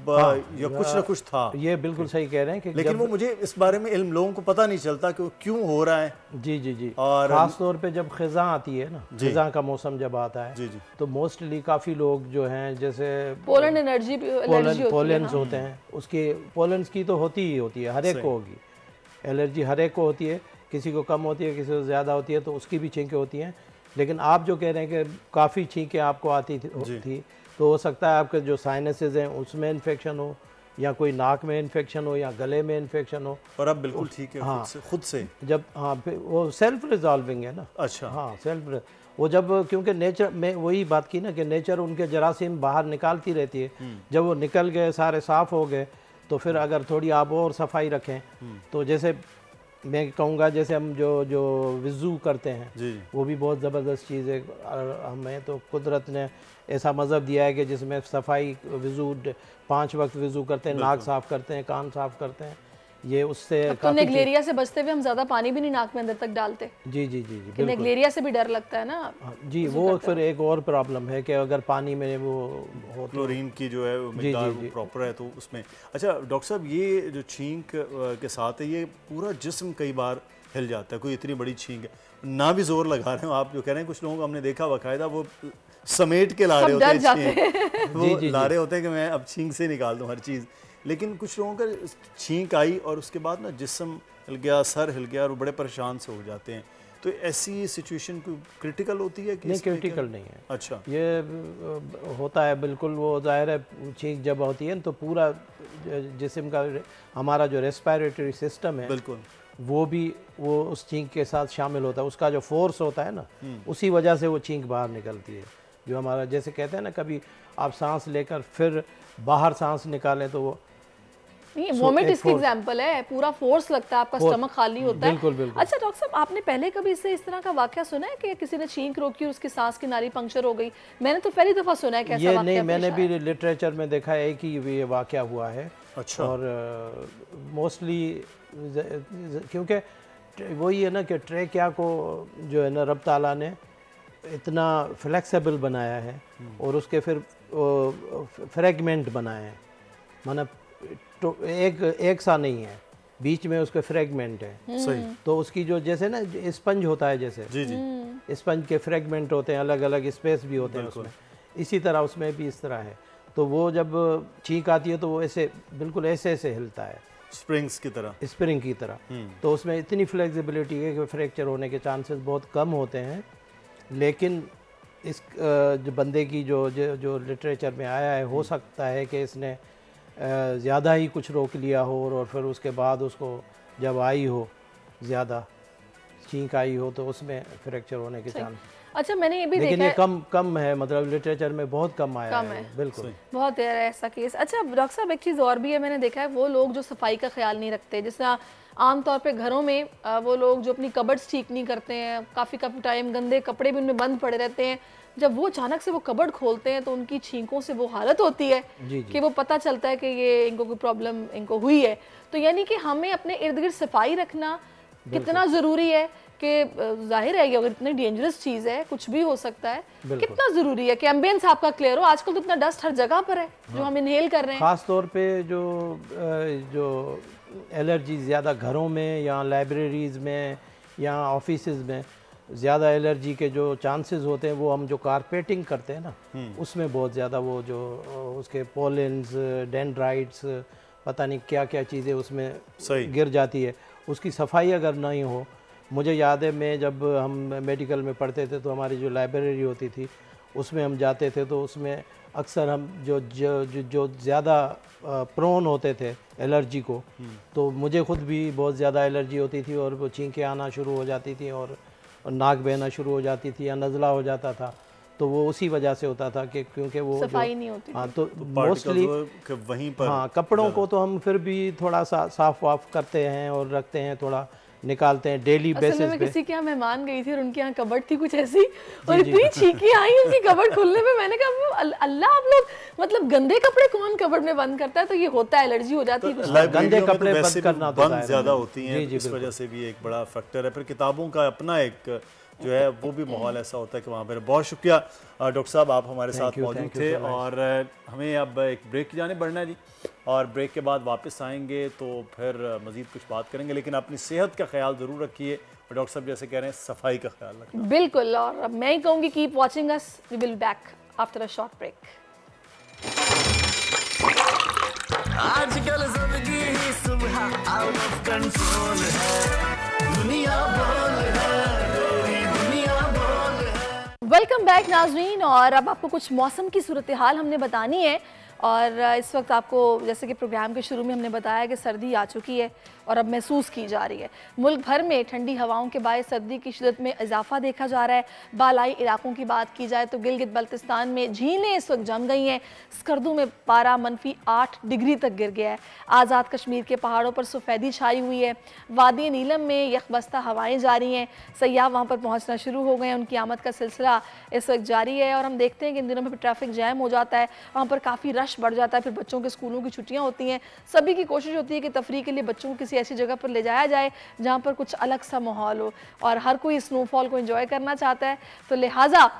Speaker 1: या कुछ ना कुछ था।
Speaker 10: ये बिल्कुल सही कह रहे हैं कि
Speaker 1: लेकिन वो मुझे इस बारे में इल्म लोगों को पता नहीं चलता कि क्यों हो रहा है।
Speaker 10: जी जी जी। और खास तौर पे जब खिज़ा आती है ना, खिज़ा का मौसम जब आता है, तो मोस्टली काफ़ी लोग जो हैं, जैसे
Speaker 7: पोलन एनर्जी
Speaker 10: पोलेंस होते हैं, उसके पोलेंस की तो होती ही होती है, हर एक को होगी एलर्जी, हर एक को होती है, किसी को कम होती है, किसी को ज़्यादा होती है, तो उसकी भी छींकें होती हैं। लेकिन आप जो कह रहे हैं कि काफ़ी छींकें आपको आती थी, तो हो सकता है आपके जो साइनसेस हैं उसमें इन्फेक्शन हो, या कोई नाक में इन्फेक्शन हो, या गले में इन्फेक्शन हो।
Speaker 1: और अब बिल्कुल ठीक है। हाँ, खुद से
Speaker 10: जब, हाँ, वो सेल्फ रिजॉल्विंग है ना।
Speaker 1: अच्छा,
Speaker 10: हाँ, सेल्फ, वो जब, क्योंकि नेचर में वही बात की ना कि नेचर उनके जरासीम बाहर निकालती रहती है। जब वो निकल गए, सारे साफ़ हो गए, तो फिर अगर थोड़ी आप और सफाई रखें, तो जैसे मैं कहूँगा, जैसे हम जो वज़ू करते हैं, वो भी बहुत ज़बरदस्त चीज़ है। हमें तो कुदरत ने ऐसा मज़हब दिया है कि जिसमें सफाई, वज़ू 5 वक्त वज़ू करते हैं, नाक साफ़ करते हैं, कान साफ़ करते हैं, ये उससे
Speaker 7: तो नेग्लेरिया से बचते हुए हम ज्यादा पानी भी नहीं नाक में अंदर तक डालते।
Speaker 10: जी जी जी जी,
Speaker 7: नेग्लेरिया से भी डर लगता है ना
Speaker 10: जी, वो फिर एक और प्रॉब्लम है कि अगर पानी में वो हो
Speaker 1: क्लोरीन की जो है मिकदार प्रॉपर है तो उसमें। अच्छा डॉक्टर साहब, ये जो छींक के साथ है ये पूरा जिस्म कई बार हिल जाता है, कोई इतनी बड़ी छींक है ना भी जोर लगा रहे हो आप जो कह रहे हैं, कुछ लोगों को हमने देखा बाकायदा वो समेट के ला रहे होते हैं, वो ला रहे होते हैं कि मैं अब छींक से निकाल दूं हर चीज़, लेकिन कुछ लोगों का छींक आई और उसके बाद ना जिस्म हिल गया, सर हिल गया और वो बड़े परेशान से हो जाते हैं। तो ऐसी सिचुएशन कोई क्रिटिकल होती है कि
Speaker 10: नहीं? क्रिटिकल नहीं है।
Speaker 1: अच्छा,
Speaker 10: ये होता है बिल्कुल, वो जाहिर है छींक जब होती है तो पूरा जिस्म का हमारा जो रेस्पिरेटरी सिस्टम है बिल्कुल वो उस छींक के साथ शामिल होता है, उसका जो फोर्स होता है ना उसी वजह से वो छींक बाहर निकलती है। जो हमारा जैसे कहते हैं ना, कभी आप सांस लेकर फिर बाहर सांस निकालें तो वो
Speaker 7: नहीं, वोमिट इसकी एग्जांपल है, पूरा फोर्स लगता है, आपका स्टमक खाली होता है।
Speaker 10: बिल्कुल बिल्कुल।
Speaker 7: अच्छा डॉक्टर साहब, आपने पहले कभी इससे इस तरह का वाकया सुना है कि किसी ने छींक रोकी और उसकी सांस की नाली पंक्चर हो गई? मैंने तो पहली दफा सुना है कि ऐसा वाकया
Speaker 10: नहीं, मैंने भी लिटरेचर में देखा है कि ये वाकया हुआ है।
Speaker 1: अच्छा।
Speaker 10: और मोस्टली क्योंकि वही है ना कि ट्रेकिया को जो है ना रब ताला ने इतना फ्लेक्सिबल बनाया है और उसके फिर फ्रेगमेंट बनाए हैं, मतलब तो एक सा नहीं है, बीच में उसके फ्रेगमेंट है।
Speaker 1: सही।
Speaker 10: तो उसकी जो जैसे ना स्पंज होता है, जैसे
Speaker 1: जी जी
Speaker 10: स्पंज के फ्रेगमेंट होते हैं, अलग अलग स्पेस भी होते हैं उसमें, इसी तरह उसमें भी इस तरह है। तो वो जब छींक आती है तो वो ऐसे बिल्कुल ऐसे ऐसे हिलता है,
Speaker 1: स्प्रिंग्स की तरह,
Speaker 10: स्प्रिंग की तरह। तो उसमें इतनी फ्लेक्सिबिलिटी है कि फ्रैक्चर होने के चांसेस बहुत कम होते हैं। लेकिन इस जो बंदे की जो लिटरेचर में आया है, हो सकता है कि इसने ज़्यादा ही कुछ रोक लिया हो और फिर उसके बाद उसको जब आई हो ज़्यादा छींक आई हो तो उसमें फ्रैक्चर होने के चांस।
Speaker 7: अच्छा, मैंने ये भी
Speaker 10: लेकिन
Speaker 7: देखा
Speaker 10: ये कम है, मतलब लिटरेचर में बहुत कम आया है। बिल्कुल
Speaker 7: बहुत है ऐसा केस। अच्छा डॉक्टर साहब, एक चीज़ और भी है, मैंने देखा है वो लोग जो सफाई का ख्याल नहीं रखते, जैसे आमतौर पे घरों में वो लोग जो अपनी कबर्ड्स ठीक नहीं करते हैं, काफ़ी टाइम गंदे कपड़े भी उनमें बंद पड़े रहते हैं, जब वो अचानक से वो कबर्ड खोलते हैं तो उनकी छींकों से वो हालत होती है कि वो पता चलता है कि ये इनको कोई प्रॉब्लम इनको हुई है। तो यानी कि हमें अपने इर्द गिर्द सफाई रखना कितना ज़रूरी है कि जाहिर है अगर इतनी डेंजरस चीज़ है, कुछ भी हो सकता है, कितना ज़रूरी है कि एम्बियंस आपका क्लियर हो। आजकल तो इतना डस्ट हर जगह पर है जो हम इनहेल कर रहे हैं।
Speaker 10: ख़ास तौर पे जो एलर्जी ज़्यादा घरों में या लाइब्रेरीज़ में या ऑफिसेज़ में ज़्यादा एलर्जी के जो चांसेस होते हैं, वो हम जो कारपेटिंग करते हैं ना उसमें बहुत ज़्यादा वो जो उसके पोलेंस, डेंड्राइट्स, पता नहीं क्या क्या चीज़ें उसमें गिर जाती है। उसकी सफाई अगर नहीं हो, मुझे याद है मैं जब हम मेडिकल में पढ़ते थे तो हमारी जो लाइब्रेरी होती थी उसमें हम जाते थे तो उसमें अक्सर हम जो ज़्यादा प्रोन होते थे एलर्जी को, तो मुझे खुद भी बहुत ज़्यादा एलर्जी होती थी और वो छींकें आना शुरू हो जाती थी और नाक बहना शुरू हो जाती थी या नज़ला हो जाता था। तो वो उसी वजह से होता था कि क्योंकि वो
Speaker 7: सफाई नहीं होती।
Speaker 10: हाँ, तो मोस्टली
Speaker 1: वहीं पर
Speaker 10: हाँ, कपड़ों को तो हम फिर भी थोड़ा सा साफ वाफ करते हैं और रखते हैं, थोड़ा निकालते हैं डेली बेसिस पे।
Speaker 7: किसी के यहाँ मेहमान गई थी और उनके यहाँ कबर्ड थी कुछ ऐसी और इतनी छींकी आई उनकी कबर्ड खुलने में, मैंने कहा अल्लाह आप लोग मतलब गंदे कपड़े कौन कबर्ड में बंद करता है? तो ये होता है, एलर्जी हो जाती है।
Speaker 10: गंदे कपड़े बंद करना तो
Speaker 1: बंद ज्यादा होती हैं, इस वजह से भी एक बड़ा फैक्टर है। फिर किताबों का अपना एक जो है वो भी माहौल ऐसा होता है कि वहाँ पर। बहुत शुक्रिया डॉक्टर साहब, आप हमारे साथ मौजूद थे और हमें अब एक ब्रेक की जाने बढ़ना है जी, और ब्रेक के बाद वापस आएंगे तो फिर मज़ीद कुछ बात करेंगे। लेकिन अपनी सेहत का ख्याल ज़रूर रखिए और डॉक्टर साहब जैसे कह रहे हैं सफाई का ख्याल रखिए।
Speaker 7: बिल्कुल, और मैं ही कहूँगी keep watching us, we will back after a short break.
Speaker 6: आजकल ज़िंदगी ही सुबह आउट ऑफ कंट्रोल है, दुनिया बोल है,
Speaker 7: वेलकम बैक नाज़रीन, और अब आपको कुछ मौसम की सूरत हाल हमने बतानी है। और इस वक्त आपको जैसे कि प्रोग्राम के शुरू में हमने बताया कि सर्दी आ चुकी है और अब महसूस की जा रही है। मुल्क भर में ठंडी हवाओं के बायस सर्दी की शिदत में इजाफा देखा जा रहा है। बालाई इलाकों की बात की जाए तो गिलगित बल्तिस्तान में झीलें इस वक्त जम गई हैं। स्कर्दू में पारा -8 डिग्री तक गिर गया है। आज़ाद कश्मीर के पहाड़ों पर सफ़ेदी छाई हुई है। वादी नीलम में यकबस्ता हवाएं जारी हैं। सयाह वहाँ पर पहुँचना शुरू हो गए हैं, उनकी आमद का सिलसिला इस वक्त जारी है। और हम देखते हैं कि इन दिनों में ट्रैफिक जैम हो जाता है, वहाँ पर काफ़ी रश रश बढ़ जाता है, फिर बच्चों के स्कूलों की छुट्टियां होती हैं, सभी की कोशिश होती है कि तफरीह के लिए बच्चों को किसी ऐसी जगह पर ले जाया जाए जहाँ पर कुछ अलग सा माहौल हो, और हर कोई स्नोफॉल को एंजॉय करना चाहता है, तो लिहाजा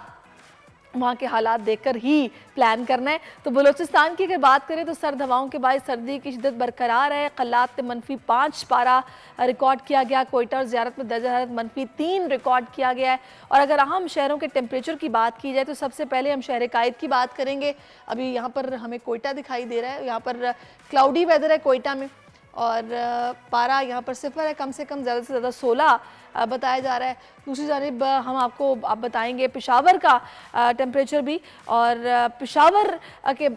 Speaker 7: वहाँ के हालात देखकर ही प्लान करना है। तो बलूचिस्तान की अगर बात करें तो सर्द हवाओं के बाद सर्दी की शिद्दत बरकरार है। क़ल्लात में -5 पारा रिकॉर्ड किया गया, कोयटा और ज़ियारत में दर्जा हरारत -3 रिकॉर्ड किया गया है। और अगर अहम शहरों के टेम्परेचर की बात की जाए तो सबसे पहले हम शहर कायद की बात करेंगे। अभी यहाँ पर हमें कोयटा दिखाई दे रहा है, यहाँ पर क्लाउडी वेदर है कोयटा में, और पारा यहाँ पर 0 है, कम से कम ज़्यादा से ज़्यादा 16 बताया जा रहा है। दूसरी जानिब हम आपको बताएंगे पेशावर का टेम्परेचर भी, और पेशावर के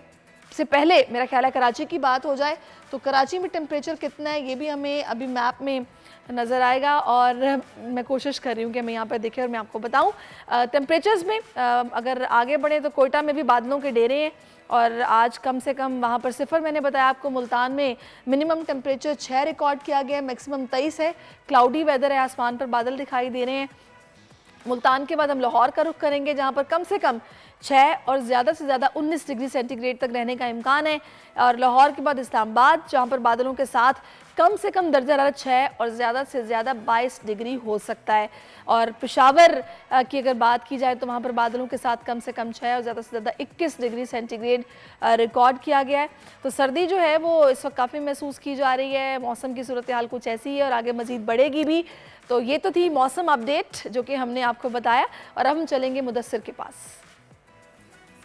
Speaker 7: से पहले मेरा ख्याल है कराची की बात हो जाए तो कराची में टेम्परेचर कितना है ये भी हमें अभी मैप में नज़र आएगा, और मैं कोशिश कर रही हूँ कि मैं यहाँ पर देखें और मैं आपको बताऊँ। टेम्परेचर्स में अगर आगे बढ़े तो कोयटा में भी बादलों के डेरे हैं, और आज कम से कम वहाँ पर 0 मैंने बताया आपको। मुल्तान में मिनिमम टेम्परेचर 6 रिकॉर्ड किया गया है, मैक्सिमम 23 है। क्लाउडी वेदर है, आसमान पर बादल दिखाई दे रहे हैं। मुल्तान के बाद हम लाहौर का रुख करेंगे जहाँ पर कम से कम 6 और ज़्यादा से ज़्यादा 19 डिग्री सेंटीग्रेड तक रहने का इम्कान है। और लाहौर के बाद इस्लामाबाद जहाँ पर बादलों के साथ कम से कम दर्जा हरारत 6 और ज़्यादा से ज़्यादा 22 डिग्री हो सकता है। और पेशावर की अगर बात की जाए तो वहाँ पर बादलों के साथ कम से कम 6 और ज़्यादा से ज़्यादा 21 डिग्री सेंटीग्रेड रिकॉर्ड किया गया है। तो सर्दी जो है वो इस वक्त काफ़ी महसूस की जा रही है। मौसम की सूरत हाल कुछ ऐसी है और आगे मज़ीद बढ़ेगी भी। तो ये तो थी मौसम अपडेट जो कि हमने आपको बताया, और अब हम चलेंगे मुदस्सिर के पास।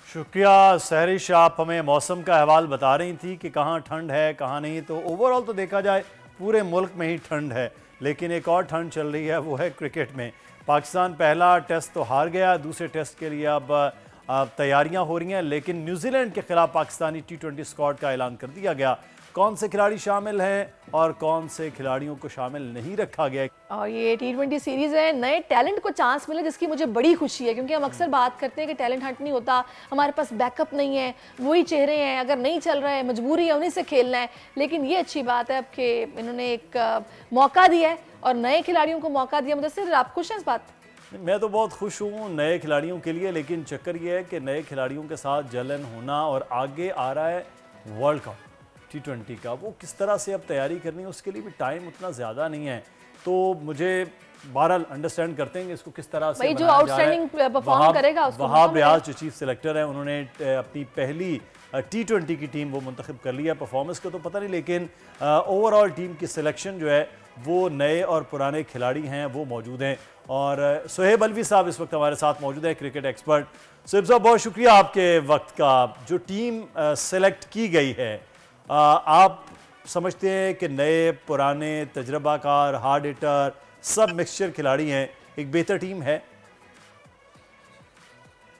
Speaker 1: शुक्रिया सहरिश, आप हमें मौसम का अहवाल बता रही थी कि कहाँ ठंड है कहाँ नहीं। तो ओवरऑल तो देखा जाए पूरे मुल्क में ही ठंड है, लेकिन एक और ठंड चल रही है, वो है क्रिकेट में। पाकिस्तान पहला टेस्ट तो हार गया, दूसरे टेस्ट के लिए अब तैयारियां हो रही हैं, लेकिन न्यूजीलैंड के खिलाफ पाकिस्तानी T20 स्क्वाड का ऐलान कर दिया गया। कौन से खिलाड़ी शामिल हैं और कौन से खिलाड़ियों को शामिल नहीं रखा गया।
Speaker 7: और ये T20 सीरीज़ है, नए टैलेंट को चांस मिले जिसकी मुझे बड़ी खुशी है, क्योंकि हम अक्सर बात करते हैं कि टैलेंट हंट नहीं होता, हमारे पास बैकअप नहीं है, वही चेहरे हैं, अगर नहीं चल रहा है मजबूरी है उन्हीं से खेलना है। लेकिन ये अच्छी बात है कि इन्होंने एक मौका दिया है और नए खिलाड़ियों को मौका दिया। मुदस्सिर, आप खुश हैं इस बात?
Speaker 1: मैं तो बहुत खुश हूँ नए खिलाड़ियों के लिए, लेकिन चक्कर ये है कि नए खिलाड़ियों के साथ जलन होना, और आगे आ रहा है वर्ल्ड कप T20 का, वो किस तरह से अब तैयारी करनी है, उसके लिए भी टाइम उतना ज़्यादा नहीं है। तो मुझे बहरहाल अंडरस्टैंड करते हैं कि इसको किस तरह से
Speaker 7: जो आउटस्टैंडिंग परफॉर्म करेगा उसको।
Speaker 1: वहाब रियाज जो चीफ सेलेक्टर हैं, उन्होंने अपनी पहली T20 की टीम वो मुंतखब कर लिया। परफॉर्मेंस का तो पता नहीं, लेकिन ओवरऑल टीम की सिलेक्शन जो है वो नए और पुराने खिलाड़ी हैं वो मौजूद हैं। और सुहेब अलवी साहब इस वक्त हमारे साथ मौजूद है, क्रिकेट एक्सपर्ट। सुहेब साहब, बहुत शुक्रिया आपके वक्त का। जो टीम सेलेक्ट की गई है, आप समझते हैं कि नए पुराने तजर्बाकार हार्ड हिटर सब मिक्सचर खिलाड़ी हैं, एक बेहतर टीम है?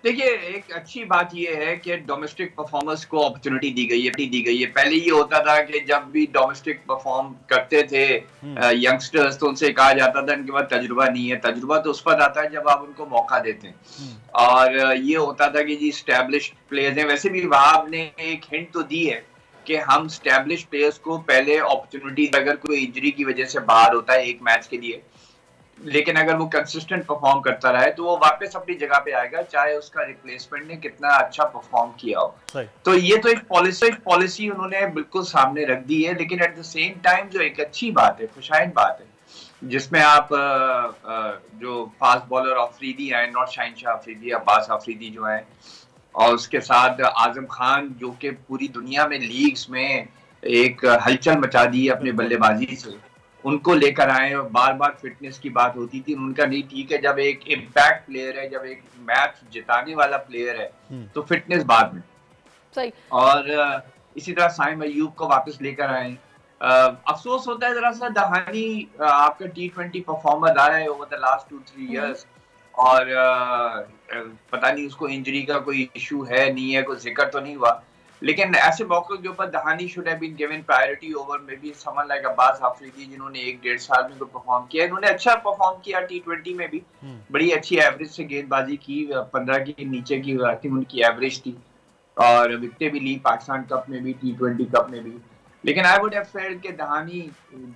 Speaker 11: देखिए, एक अच्छी बात यह है कि डोमेस्टिक परफॉर्मर्स को अपॉर्चुनिटी दी गई है। पहले ये होता था कि जब भी डोमेस्टिक परफॉर्म करते थे यंगस्टर्स तो उनसे कहा जाता था इनके पास तजुर्बा नहीं है। तजुर्बा तो उस पर आता है जब आप उनको मौका देते हैं। और ये होता था कि जी स्टैब्लिश्ड प्लेयर्स हैं। वैसे भी वहाब ने एक हिंट तो दी है कि हम स्टैब्लिश प्लेयर्स को पहले अपॉर्चुनिटी, अगर कोई इंजरी की वजह से बाहर होता है एक मैच के लिए, लेकिन अगर वो कंसिस्टेंट परफॉर्म करता रहे तो वो वापस अपनी जगह पे आएगा, चाहे उसका रिप्लेसमेंट ने कितना अच्छा परफॉर्म किया हो। तो ये तो एक पॉलिसी उन्होंने बिल्कुल सामने रख दी है। लेकिन एट द सेम टाइम जो एक अच्छी बात है, खुशाइन बात है, जिसमें आप जो फास्ट बॉलर अफरीदी आए, नॉट शाहिन शाह अफरीदी, अब्बास अफरीदी जो है, और उसके साथ आजम खान जो कि पूरी दुनिया में लीग्स में एक हलचल मचा दी है अपने बल्लेबाजी से, उनको लेकर आए। और बार बार फिटनेस की बात होती थी, उनका नहीं ठीक है, जब एक इम्पैक्ट प्लेयर है, जब एक मैच जिताने वाला प्लेयर है तो फिटनेस बाद में
Speaker 7: सही।
Speaker 11: और इसी तरह साइम अयूब को वापस लेकर आए। अफसोस होता है जरा सा, दहानी आपका T20 परफॉर्मर रहा है ओवर द लास्ट 2-3 इयर्स, और पता नहीं उसको इंजरी का कोई इशू है नहीं है, कोई जिक्र तो नहीं हुआ। लेकिन ऐसे मौकों के ऊपर Dahani should have been given priority over may be someone like Abbas Afridi, जिन्होंने 1-1.5 साल में परफॉर्म किया। इन्होंने अच्छा परफॉर्म किया T20 में भी, बड़ी अच्छी एवरेज से गेंदबाजी की, 15 के नीचे की आई थिंक उनकी एवरेज थी, और विकेटें भी ली पाकिस्तान कप में भी, T20 कप में भी। लेकिन आई वुड हैव फेल्ट कि दहानी,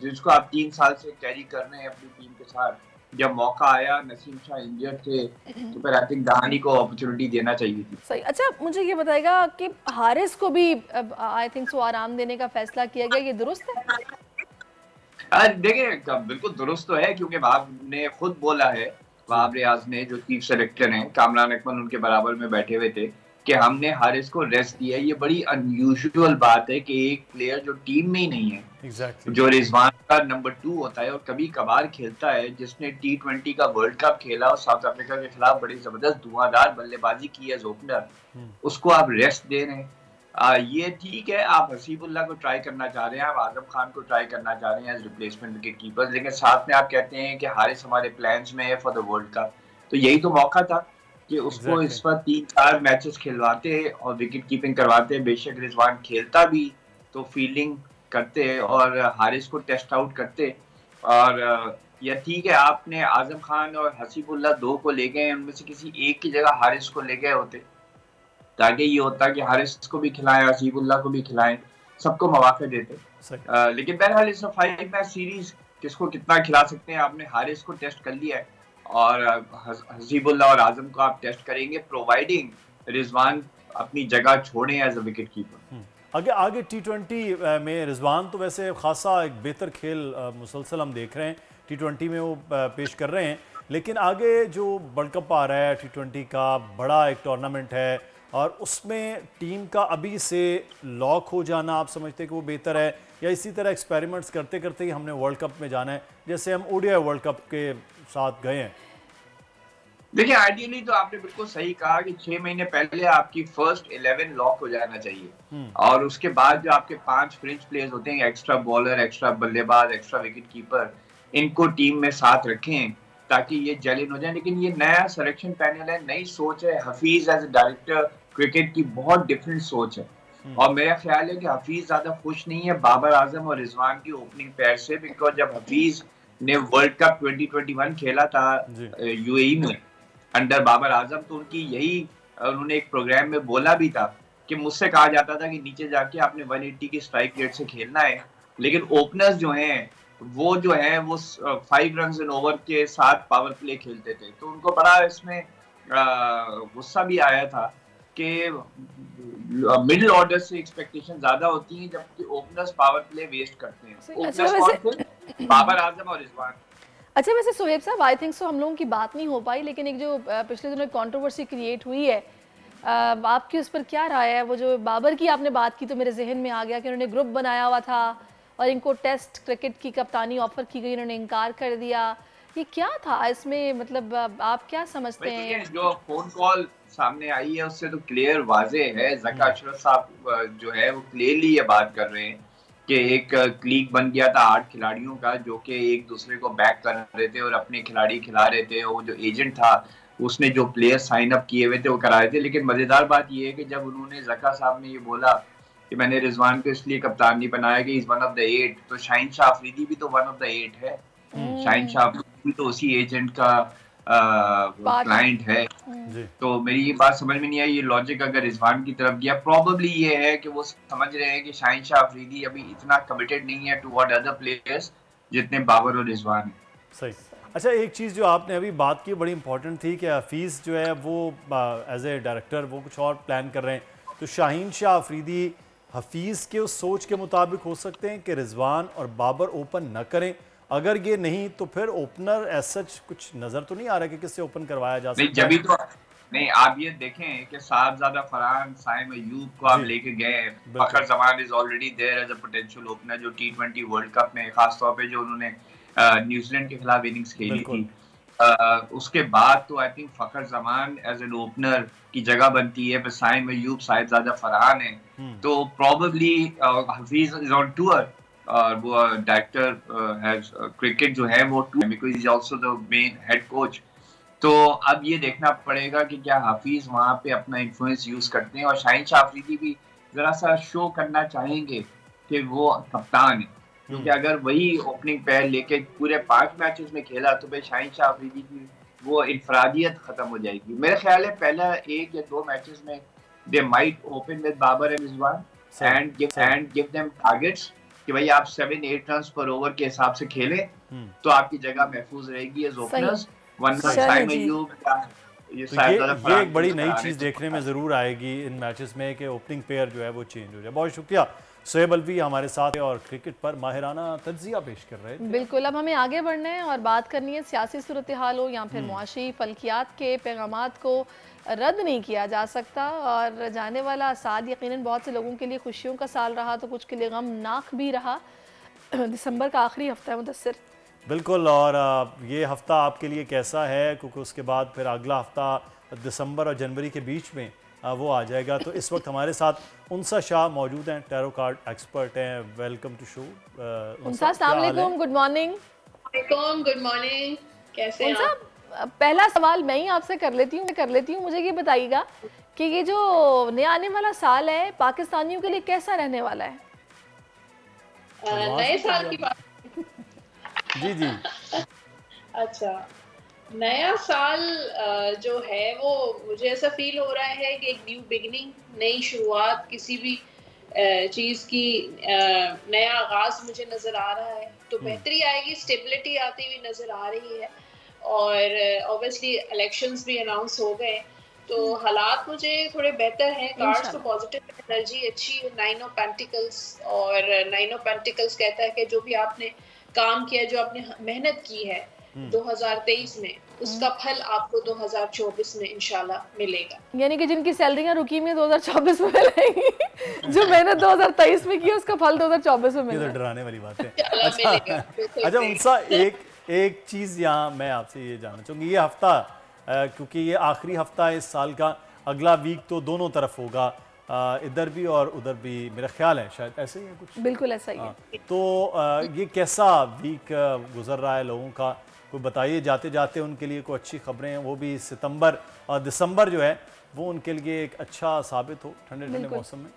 Speaker 11: जिसको आप 3 साल से कैरी कर रहे हैं अपनी टीम के साथ, जब मौका आया, नसीम शाह इंजर्ड थे, तो फिर आई थिंक दहानी को अपॉर्चुनिटी देना चाहिए थी।
Speaker 7: सही। अच्छा, मुझे ये बताएगा कि हारिस को भी आई थिंक सो आराम देने का फैसला किया गया, ये दुरुस्त है?
Speaker 11: देखिए बिल्कुल दुरुस्त तो है, क्योंकि वहाब ने खुद बोला है, वहाब रियाज ने जो चीफ सेलेक्टर हैं, कामरान अकमल उनके बराबर में बैठे हुए थे, कि हमने हारिस को रेस्ट दिया। ये बड़ी अनयूजुअल बात है कि एक प्लेयर जो टीम में ही नहीं है,
Speaker 1: exactly.
Speaker 11: जो रिजवान का नंबर 2 होता है और कभी कभार खेलता है, जिसने T20 का वर्ल्ड कप खेला और साउथ अफ्रीका के खिलाफ बड़ी जबरदस्त धुआंधार बल्लेबाजी की एज ओपनर, उसको आप रेस्ट दे रहे हैं। ये ठीक है, आप हसीबुल्लाह को ट्राई करना चाह रहे हैं, आप आजम खान को ट्राई करना चाह रहे हैं एज रिप्लेसमेंट विकेट कीपर, लेकिन साथ में आप कहते हैं कि हारिस हमारे प्लान्स में है फॉर द वर्ल्ड कप। तो यही तो मौका था कि उसको इस पर 3-4 मैचेस खिलवाते और विकेट कीपिंग करवाते। बेशक रिजवान खेलता भी तो फील्डिंग करते और हारिस को टेस्ट आउट करते। और या ठीक है, आपने आजम खान और हसीबुल्लाह 2 को ले गए, उनमें से किसी एक की जगह हारिस को ले गए होते, ताकि ये होता कि हारिस को भी खिलाएं, हसीबुल्लाह को भी खिलाएं, सबको मौका देते। लेकिन बहरहाल इस 5 मैच सीरीज किसको कितना खिला सकते हैं। आपने हारिस को टेस्ट कर लिया है और हसीबुल्लाह और आजम को आप टेस्ट करेंगे, प्रोवाइडिंग रिजवान अपनी जगह छोड़ें एज अ विकेट कीपर।
Speaker 1: आगे T20 में रिजवान तो वैसे खासा एक बेहतर खेल मुसलसल हम देख रहे हैं, T20 में वो पेश कर रहे हैं, लेकिन आगे जो वर्ल्ड कप आ रहा है T20 का बड़ा एक टूर्नामेंट है और उसमें टीम का अभी से लॉक हो जाना, आप समझते हैं कि वो बेहतर है, या इसी तरह एक्सपेरिमेंट्स करते करते ही हमने वर्ल्ड कप में जाना है, जैसे हम ODI वर्ल्ड कप के साथ गए हैं?
Speaker 11: देखिए, आइडियली तो आपने बिल्कुल सही कहा कि 6 महीने पहले आपकी फर्स्ट 11 लॉक हो जाना चाहिए, और उसके बाद जो आपके 5 फ्रिंज प्लेयर्स होते हैं, एक्स्ट्रा बॉलर, एक्स्ट्रा बल्लेबाज, एक्स्ट्रा विकेट कीपर, इनको टीम में साथ रखें ताकि ये जेलिन हो जाए। लेकिन ये नया सिलेक्शन पैनल है, नई सोच है। Hafeez as a director cricket की बहुत डिफरेंट सोच है, और मेरा ख्याल है कि हफीज ज्यादा खुश नहीं है बाबर आजम और रिजवान की ओपनिंग पेयर से, बिकॉज जब हफीज ने वर्ल्ड कप 2021 खेला था UAE में अंडर बाबर आजम, तो उनकी यही उन्होंने एक प्रोग्राम में बोला भी था कि मुझसे कहा जाता था कि नीचे जाके आपने 180 की स्ट्राइक रेट से खेलना है, लेकिन ओपनर्स जो हैं वो 5 रन्स इन ओवर के साथ पावर प्ले खेलते थे। तो उनको बड़ा इसमें गुस्सा भी आया था कि मिडिल ऑर्डर से एक्सपेक्टेशन ज्यादा होती हैं, जबकि ओपनर्स पावर प्ले वेस्ट करते हैं। ओपनर्स कौन थे? बाबर आजम और रिजवान।
Speaker 7: अच्छा, वैसे सोहेब साहब, आई थिंक सो हम लोगों की बात नहीं हो पाई, लेकिन एक जो पिछले दिनों कंट्रोवर्सी क्रिएट हुई है, आपकी उस पर क्या राय है? वो जो बाबर की आपने बात की तो मेरे जहन में आ गया कि उन्होंने ग्रुप बनाया हुआ था और इनको टेस्ट क्रिकेट की कप्तानी ऑफर की गई, उन्होंने इनकार कर दिया। ये क्या था इसमें, मतलब आप क्या समझते हैं?
Speaker 11: जो फोन कॉल सामने आई है उससे तो क्लियर वाजे है, ज़का अशरफ साहब जो है वो क्लियरली ये बात कर रहे हैं कि एक क्लीग बन गया था 8 खिलाड़ियों का, जो कि एक दूसरे को बैक कर रहे थे और अपने खिलाड़ी खिला रहे थे। वो जो एजेंट था उसने जो प्लेयर साइन अप किए हुए थे वो करा रहे थे। लेकिन मजेदार बात ये है कि जब उन्होंने ज़का साहब ने ये बोला कि मैंने रिजवान को इसलिए कप्तान नहीं बनाया कि इज वन ऑफ द 8, तो शाहीन शाह अफरीदी भी तो वन ऑफ द 8 है। शाहीन शाह अफरीदी तो उसी एजेंट का क्लाइंट है। तो मेरी ये बात समझ में नहीं आई, ये लॉजिक अगर रिजवान की तरफ गया, प्रोबेबली ये है कि वो समझ रहे हैं कि शाहीन शाह अफरीदी अभी इतना कमिटेड नहीं है टुवर्ड अदर प्लेयर्स जितने बाबर और रिजवान है।
Speaker 1: सही। अच्छा, एक चीज़ जो आपने अभी बात की बड़ी इंपॉर्टेंट थी कि हफीज़ जो है वो एज ए डायरेक्टर वो कुछ और प्लान कर रहे हैं, तो शाहीन शाह अफरीदी हफीज़ के उस सोच के मुताबिक हो सकते हैं कि रिजवान और बाबर ओपन न करें। अगर ये नहीं तो फिर ओपनर एज सच कुछ नजर तो नहीं आ रहा कि किससे ओपन करवाया जा सकता है?
Speaker 11: जब तो नहीं, आप ये देखें कि साहबजादा फरहान, साइम अयूब को आप लेके गए हैं, Fakhar Zaman is already there as a potential opener, जो T20 वर्ल्ड कप में खास तौर पे जो उन्होंने न्यूजीलैंड के खिलाफ इनिंग्स खेली थी, उसके बाद तो I think Fakhar Zaman as an opener की जगह बनती है। फिर साइम अयूब, साहिबजादा फरहान है, तो probably Hafeez is on tour और वो डायरेक्टर क्रिकेट जो है वो because is also the main head coach. तो अब ये देखना पड़ेगा कि क्या हाफिज वहाँ पे अपना इन्फ्लुएंस यूज करते हैं, और शाहीन शाह अफरीदी भी जरा सा शो करना चाहेंगे कि वो कप्तान है, क्योंकि अगर वही ओपनिंग पैर लेके पूरे 5 मैचेस में खेला तो भाई शाहीन शाह अफरीदी की वो इनफरादियत खत्म हो जाएगी। मेरा ख्याल है पहला 1 या 2 मैचेस में they might open with Babar and Rizwan and give them targets कि भाई आप 7-8 रन पर ओवर के हिसाब से खेलें तो आपकी जगह महफूज रहेगी एज ओपनर्स, वरना साइड में
Speaker 1: ये एक बड़ी नई चीज़ देखने में ज़रूर आएगी इन मैचेस में कि ओपनिंग पेयर जो है वो चेंज हो जाए। बहुत शुक्रिया सोहेब अलवी हमारे साथ है और क्रिकेट पर माहिराना तज्जिया पेश कर रहे हैं।
Speaker 7: बिल्कुल, अब हमें आगे बढ़ना है और बात करनी है सियासी सूरत हाल हो या फिर मुआशी फल्कियात के पैगामात को रद्द नहीं किया जा सकता और जाने वाला साल यकीनन बहुत से लोगों के लिए खुशियों का साल रहा तो कुछ के लिए गमनाक भी रहा। दिसंबर का आखिरी हफ्ता है मुदस्सिर।
Speaker 1: बिल्कुल, और ये हफ्ता आपके लिए कैसा है, क्योंकि उसके बाद फिर अगला हफ्ता दिसंबर और जनवरी के बीच में वो आ जाएगा। तो इस वक्त हमारे साथ उनसा शाह मौजूद हैं, टैरो कार्ड एक्सपर्ट हैं। Welcome to show
Speaker 7: Unsa. अस्सलाम वालेकुम, गुड मॉर्निंग।
Speaker 5: गुड मॉर्निंग, कैसे हैं आप?
Speaker 7: पहला सवाल मैं ही आपसे कर लेती हूँ। मुझे ये बताइएगा कि ये जो नया आने वाला साल है पाकिस्तानियों के लिए कैसा रहने वाला है?
Speaker 5: नए साल की बात
Speaker 1: जी
Speaker 5: अच्छा, नया साल जो है वो मुझे ऐसा फील हो रहा है कि एक न्यू बिगिनिंग, नई शुरुआत, किसी भी चीज़ की नया आगाज मुझे नज़र आ रहा है। तो बेहतरी आएगी, स्टेबिलिटी आती हुई नज़र आ रही है और ऑब्वियसली इलेक्शंस भी अनाउंस हो गए तो हालात मुझे थोड़े बेहतर हैं। कार्ड्स को पॉजिटिव एनर्जी अच्छी, 9 ऑफ पेंटिकल्स, और 9 ऑफ पेंटिकल्स कहता है कि जो भी आपने काम किया, जो आपने मेहनत की है 2023 में, उसका फल आपको 2024 में इंशाल्लाह मिलेगा।
Speaker 7: यानी कि जिनकी सैलरियां रुकी में 2024 में मिलेंगी, जो मेहनत 2023 में की उसका फल 2024 में मिलेगा।
Speaker 1: ये तो डराने वाली बात है। अच्छा उनसा, एक चीज़ यहाँ मैं आपसे ये जानना चाहूँगी, ये हफ्ता क्योंकि ये आखिरी हफ्ता है इस साल का, अगला वीक तो दोनों तरफ होगा, इधर भी और उधर भी, मेरा ख्याल है शायद ऐसे ही है कुछ।
Speaker 7: बिल्कुल ऐसा ही है।
Speaker 1: तो ये कैसा वीक गुजर रहा है लोगों का, कोई बताइए जाते जाते उनके लिए कोई अच्छी खबरें हैं, वो भी सितंबर और दिसंबर जो है वो उनके लिए एक अच्छा साबित हो ठंडे ठंडे मौसम में।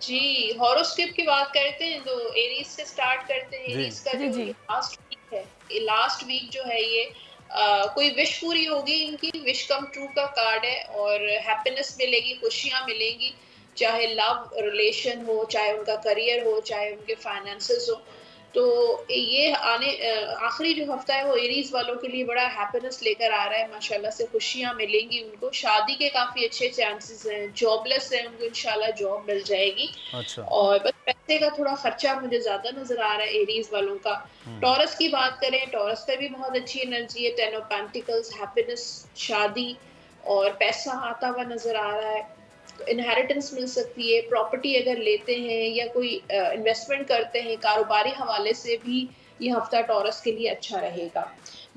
Speaker 5: जी, हॉरोस्कोप की बात करते हैं तो एरीज से स्टार्ट करते हैं। एरीज का जो लास्ट वीक है, लास्ट वीक जो है ये कोई विश पूरी होगी इनकी, विश कम ट्रू का कार्ड है और हैप्पीनेस मिलेगी, खुशियां मिलेंगी, चाहे लव रिलेशन हो, चाहे उनका करियर हो, चाहे उनके फाइनेंसेस हो। तो ये आखिरी जो हफ्ता है वो एरीज वालों के लिए बड़ा हैप्पीनेस लेकर आ रहा है, माशाल्लाह से खुशियां मिलेंगी उनको। शादी के काफी अच्छे चांसेस हैं, जॉबलेस है उनको इंशाल्लाह जॉब मिल जाएगी।
Speaker 1: अच्छा।
Speaker 5: और बस पैसे का थोड़ा खर्चा मुझे ज्यादा नजर आ रहा है एरीज वालों का। टॉरस की बात करें, टॉरस का भी बहुत अच्छी एनर्जी है, 10 ऑफ पेंटिकल्स, हैप्पीनेस, शादी और पैसा आता हुआ नजर आ रहा है। इनहेरिटेंस मिल सकती है, प्रॉपर्टी अगर लेते हैं या कोई इन्वेस्टमेंट करते हैं, कारोबारी हवाले से भी ये हफ्ता टॉरस के लिए अच्छा रहेगा।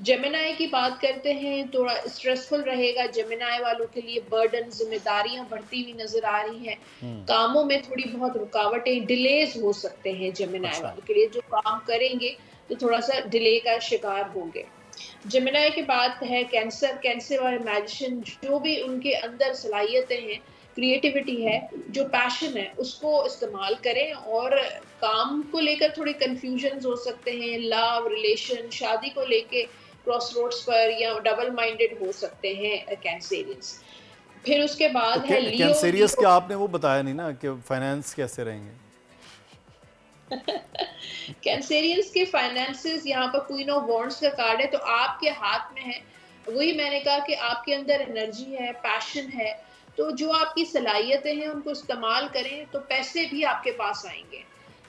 Speaker 5: जेमिनाई की बात करते हैं, थोड़ा स्ट्रेसफुल रहेगा जेमिनाई वालों के लिए, बर्डन, जिम्मेदारियां बढ़ती हुई नजर आ रही हैं, कामों में थोड़ी बहुत रुकावटें, डिलेज हो सकते हैं जेमिनाई वालों के लिए, जो काम करेंगे तो थोड़ा सा डिले का शिकार होंगे। जेमिनाई की बात है कैंसर वाले मैजिशियन, जो भी उनके अंदर सलाहियतें हैं, क्रिएटिविटी है, जो पैशन है, उसको इस्तेमाल करें और काम को लेकर थोड़े कंफ्यूजन्स हो सकते हैं, लव, रिलेशन, शादी को लेके क्रॉस रोड्स पर या डबल माइंडेड हो सकते हैं कैंसेरियंस। फिर उसके बाद है लियो।
Speaker 1: कैंसेरियस क्या आपने वो बताया नहीं ना कि फाइनेंस कैसे रहेंगे?
Speaker 5: कैंसेरियंस के फाइनेंसेस, यहाँ पर क्वीन ऑफ वॉन्ड्स का कार्ड है, तो आपके हाथ में है। वही मैंने कहा कि आपके अंदर एनर्जी है, पैशन है, तो जो आपकी सलाहियतें हैं उनको इस्तेमाल करें तो पैसे भी आपके पास आएंगे।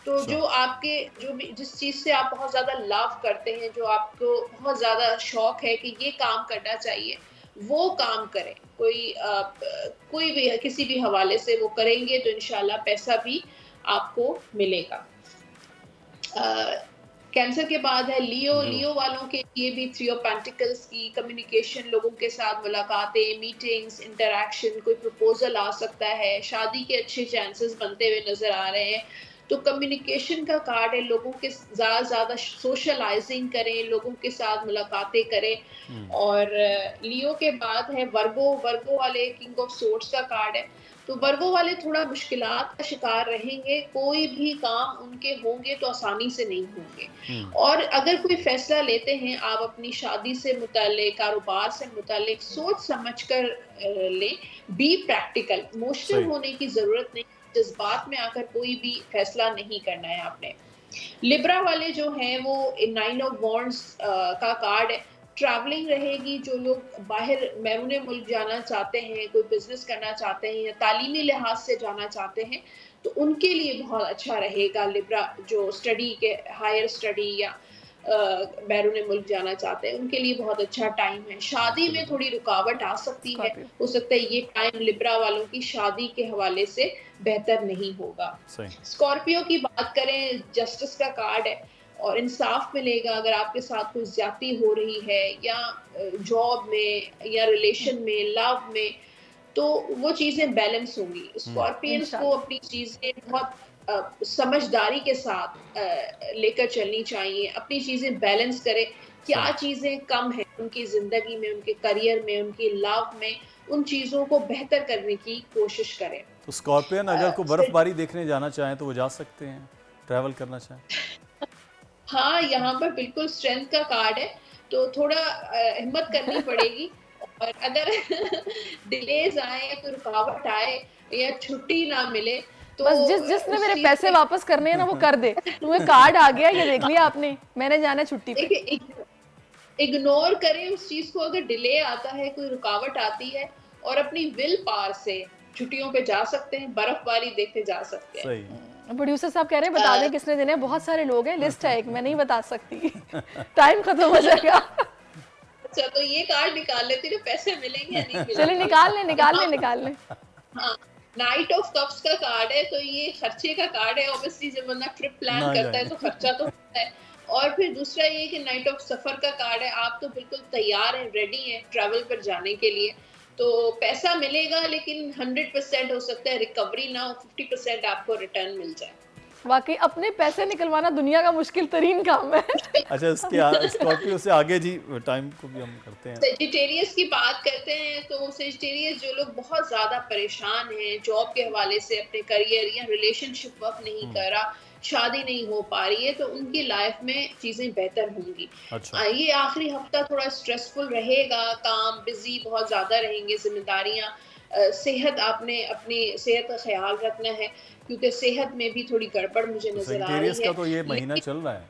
Speaker 5: तो जो आपके जो भी जिस चीज़ से आप बहुत ज़्यादा लव करते हैं, जो आपको बहुत ज़्यादा शौक है कि ये काम करना चाहिए, वो काम करें। कोई भी किसी भी हवाले से वो करेंगे तो इंशाल्लाह पैसा भी आपको मिलेगा। कैंसर के बाद है लियो वालों के लिए भी 3 ऑफ पेंटिकल्स की कम्युनिकेशन, लोगों के साथ मुलाकातें, मीटिंग्स, इंटरैक्शन, कोई प्रपोजल आ सकता है, शादी के अच्छे चांसेस बनते हुए नजर आ रहे हैं। तो कम्युनिकेशन का कार्ड है, लोगों के ज़्यादा सोशलाइजिंग करें, लोगों के साथ मुलाकातें करें। और लियो के बाद है वर्गो वाले किंग ऑफ सोर्ड्स का कार्ड है, तो वर्गो वाले थोड़ा मुश्किलात का शिकार रहेंगे, कोई भी काम उनके होंगे तो आसानी से नहीं होंगे। और अगर कोई फैसला लेते हैं आप अपनी शादी से मुताल्लिक, कारोबार से मुताल्लिक, सोच समझ कर लें, बी प्रैक्टिकल, इमोशनल होने की ज़रूरत नहीं। जज्बात में आकर कोई भी फैसला नहीं करना है आपने। लिब्रा वाले जो हैं वो 9 ऑफ वॉन्ड्स का कार्ड है। ट्रैवलिंग रहेगी, जो लोग बाहर बैरून मुल्क जाना चाहते हैं, कोई बिजनेस करना चाहते हैं या तालीमी लिहाज से जाना चाहते हैं, तो उनके लिए बहुत अच्छा रहेगा लिब्रा। जो स्टडी के हायर स्टडी या बैरून मुल्क जाना चाहते हैं उनके लिए बहुत अच्छा टाइम है। शादी में थोड़ी रुकावट आ सकती है, हो सकता है ये टाइम लिब्रा वालों की शादी के हवाले से बेहतर नहीं होगा। स्कॉर्पियो की बात करें, जस्टिस का कार्ड है और इंसाफ मिलेगा। अगर आपके साथ कोई ज्यादती हो रही है या जॉब में या रिलेशन में, लव में, तो वो चीजें बैलेंस होंगी। स्कॉर्पियंस को अपनी चीजें बहुत समझदारी के साथ लेकर चलनी चाहिए, अपनी चीजें बैलेंस करें। क्या चीजें कम है उनकी जिंदगी में, उनके करियर में, उनकी लव में, उन चीजों को बेहतर करने की कोशिश करें।
Speaker 1: तो स्कॉर्पियन अगर कोई बर्फबारी देखने जाना चाहें तो वो जा सकते हैं, ट्रैवल करना चाहें?
Speaker 5: हाँ, यहाँ पर बिल्कुल स्ट्रेंथ का कार्ड है, तो थोड़ा हिम्मत करनी पड़ेगी। और अगर डिलेज आए या कोई रुकावट आए या छुट्टी ना मिले तो
Speaker 7: बस जिसने मेरे पैसे वापस करने हैं ना वो कर दे। तुम्हें कार्ड आ गया, ये देख लिया आपने, मैंने जाना छुट्टी पे।
Speaker 5: इग्नोर करें उस चीज को। अगर डिले आता है, कोई रुकावट आती है, और अपनी विल पावर से छुट्टियों पे जा सकते हैं, बर्फबारी देखने जा सकते हैं।
Speaker 7: प्रोड्यूसर साहब कह रहे हैं बता दें किसने देने हैं। बहुत सारे लोग हैं, लिस्ट है एक, मैं नहीं बता सकती, टाइम खत्म हो जाएगा।
Speaker 5: अच्छा, तो ये कार्ड निकाल लेते हैं, पैसे मिलेंगे या नहीं मिलेंगे?
Speaker 7: चलिए निकाल लें।
Speaker 5: हाँ, नाइट ऑफ कप्स का कार्ड है, तो ये खर्चे का कार्ड है। ऑब्वियसली जब बंदा ट्रिप प्लान करता है तो खर्चा तो होता है। और फिर दूसरा ये कि नाइट ऑफ सफर का कार्ड है। आप तो बिल्कुल तैयार हैं, रेडी हैं ट्रैवल पर जाने के लिए, तो पैसा मिलेगा, लेकिन 100% हो सकता है रिकवरी ना हो, 50% आपको रिटर्न मिल जाए।
Speaker 7: वाकई अपने पैसे निकलवाना दुनिया का मुश्किल तरीन काम है।
Speaker 1: अच्छा, इसके स्कॉर्पियो से आगे जी टाइम को भी हम करते हैं।
Speaker 5: सेजिटेरियस की बात करते हैं, तो सेजिटेरियस जो लोग बहुत ज्यादा परेशान हैं जॉब के हवाले से, अपने करियर या रिलेशनशिप वर्क नहीं कर रहा, शादी नहीं हो पा रही है, तो उनकी लाइफ में चीजें बेहतर होंगी। अच्छा। ये आखिरी हफ्ता थोड़ा स्ट्रेसफुल रहेगा, काम बिजी बहुत ज्यादा रहेंगे, जिम्मेदारियां, सेहत, आपने अपनी सेहत का ख्याल रखना है क्योंकि सेहत में भी थोड़ी गड़बड़ मुझे नजर आ रही है।
Speaker 1: का तो ये महीना चल रहा है।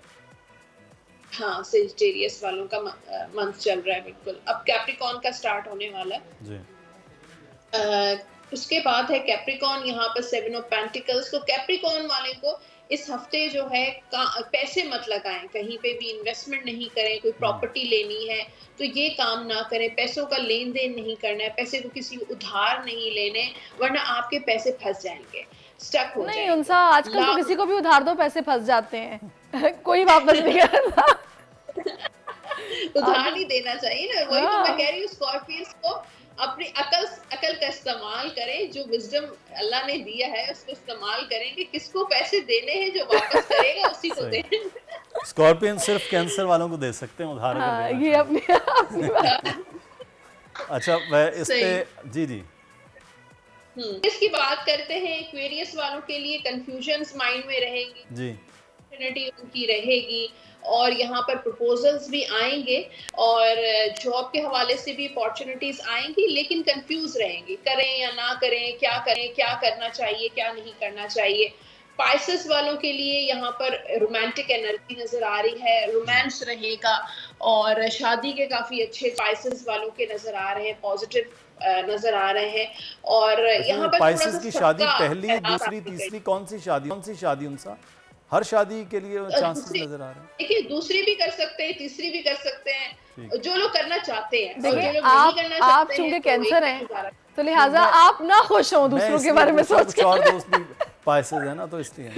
Speaker 5: हाँ, सेजिटेरियस वालों का मंथ चल रहा है बिल्कुल। अब कैप्रिकॉर्न का स्टार्ट होने वाला है जी। उसके बाद है कैप्रिकॉर्न, यहाँ पर 7 ऑफ पेंटिकल्स। तो कैप्रिकॉर्न वाले को इस हफ्ते जो है पैसे मत लगाएं, कहीं पे भी इन्वेस्टमेंट नहीं करें, कोई प्रॉपर्टी लेनी है तो ये काम ना करें, पैसों का लेन देन नहीं करना है, पैसे को किसी उधार नहीं लेने, वरना आपके पैसे फंस जाएंगे, स्टक हो जाएंगे।
Speaker 7: उनसा आजकल तो किसी को भी उधार दो पैसे फंस जाते हैं कोई वापस नहीं करता।
Speaker 5: उधार नहीं देना चाहिए ना, वही तो मैं कह रही हूँ। स्कॉर्पियंस को अपनी अकल का इस्तेमाल करें, जो विजडम अल्लाह ने दिया है उसको इस्तेमाल करें कि किसको पैसे देने हैं, जो वापस करेगा उसी को दें।
Speaker 1: स्कॉर्पियन सिर्फ कैंसर वालों को दे सकते हैं उधार।
Speaker 7: हाँ, ये अपनी
Speaker 1: अच्छा, वह इस पे जी
Speaker 5: इसकी बात करते हैं। एक्वेरियस वालों के लिए कंफ्यूजन्स माइंड में रहेंगी जी, उनकी रहेगी, और यहाँ पर प्रपोजल्स भी आएंगे और जॉब के हवाले से भी अपॉर्चुनिटीज आएंगी, लेकिन कंफ्यूज रहेंगी, करें या ना करें, क्या करना चाहिए, क्या नहीं करना चाहिए। पाइसेस वालों के लिए यहाँ पर रोमांटिक एनर्जी नजर आ रही है, रोमांस रहेगा, और शादी के काफी अच्छे पाइसेस वालों के नजर आ रहे हैं, पॉजिटिव नजर आ रहे हैं। और यहाँ पर
Speaker 1: पाइसेस की शादी पहली, दूसरी, तीसरी, कौन सी शादी उनसा हर शादी के लिए चांसेस नजर आ रहे हैं।
Speaker 5: देखिए, दूसरी भी कर सकते हैं, तीसरी भी कर सकते हैं, जो लोग करना चाहते हैं।
Speaker 7: देखिए, आप चूंकि कैंसर हैं तो लिहाजा आप ना खुश हो दूसरों के बारे में सोच के।
Speaker 1: और दोस्त भी पाइसेस है ना, तो इसलिए।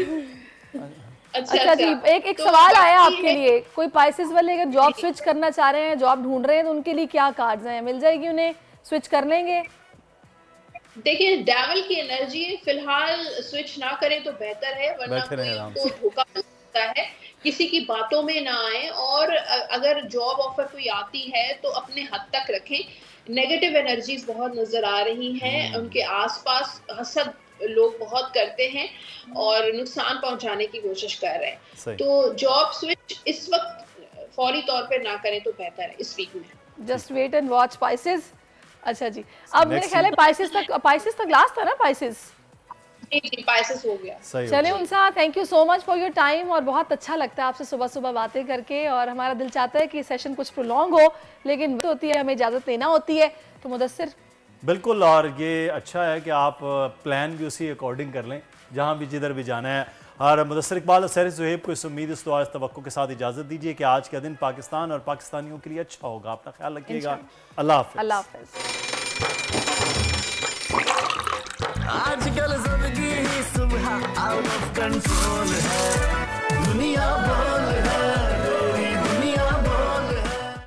Speaker 7: अच्छा जी, एक सवाल आया आपके लिए। कोई पाइसेस वाले अगर जॉब स्विच करना चाह रहे हैं, जॉब ढूंढ रहे हैं, तो उनके लिए क्या कार्ड्स हैं, मिल जाएगी उन्हें, स्विच कर लेंगे?
Speaker 5: देखिए, डेविल की एनर्जी फिलहाल स्विच ना करें तो बेहतर है, वरना कोई धोखा मिल सकता है। किसी की बातों में ना आए, और अगर जॉब ऑफर कोई आती है तो अपने हद तक रखें। नेगेटिव एनर्जीज बहुत नजर आ रही हैं, उनके आसपास हसद लोग बहुत करते हैं और नुकसान पहुंचाने की कोशिश कर रहे हैं। तो जॉब स्विच इस वक्त फौरी तौर पे ना करें तो बेहतर है इस वीक में।
Speaker 7: Just wait and watch pieces. अच्छा जी, अब मेरे ख्याल है पाइसेस तक लास्ट था ना, पाइसेस
Speaker 5: पाइसेस हो गया।
Speaker 7: चलिए Unsa, thank you so much for your time, और बहुत अच्छा लगता है आपसे सुबह सुबह बातें करके, और हमारा दिल चाहता है कि सेशन कुछ प्रोलॉन्ग हो, लेकिन होती है हमें इजाज़त लेना होती है। तो मुदस्सिर
Speaker 1: बिल्कुल, और ये अच्छा है कि आप प्लान भी उसी अकॉर्डिंग कर लें जहाँ भी जिधर भी जाना है। और मुदस्सिर इकबाल, सहर सुहेब को इस उम्मीद इस दुआ इस तवक्को के साथ इजाज़त दीजिए कि आज का दिन पाकिस्तान और पाकिस्तानियों के लिए अच्छा होगा। अपना ख्याल रखिएगा। अल्लाह हाफ़िज़।
Speaker 7: अल्लाह हाफ़िज़।
Speaker 6: आजकल ज़िंदगी ही सुबह आउट ऑफ कंट्रोल है, दुनिया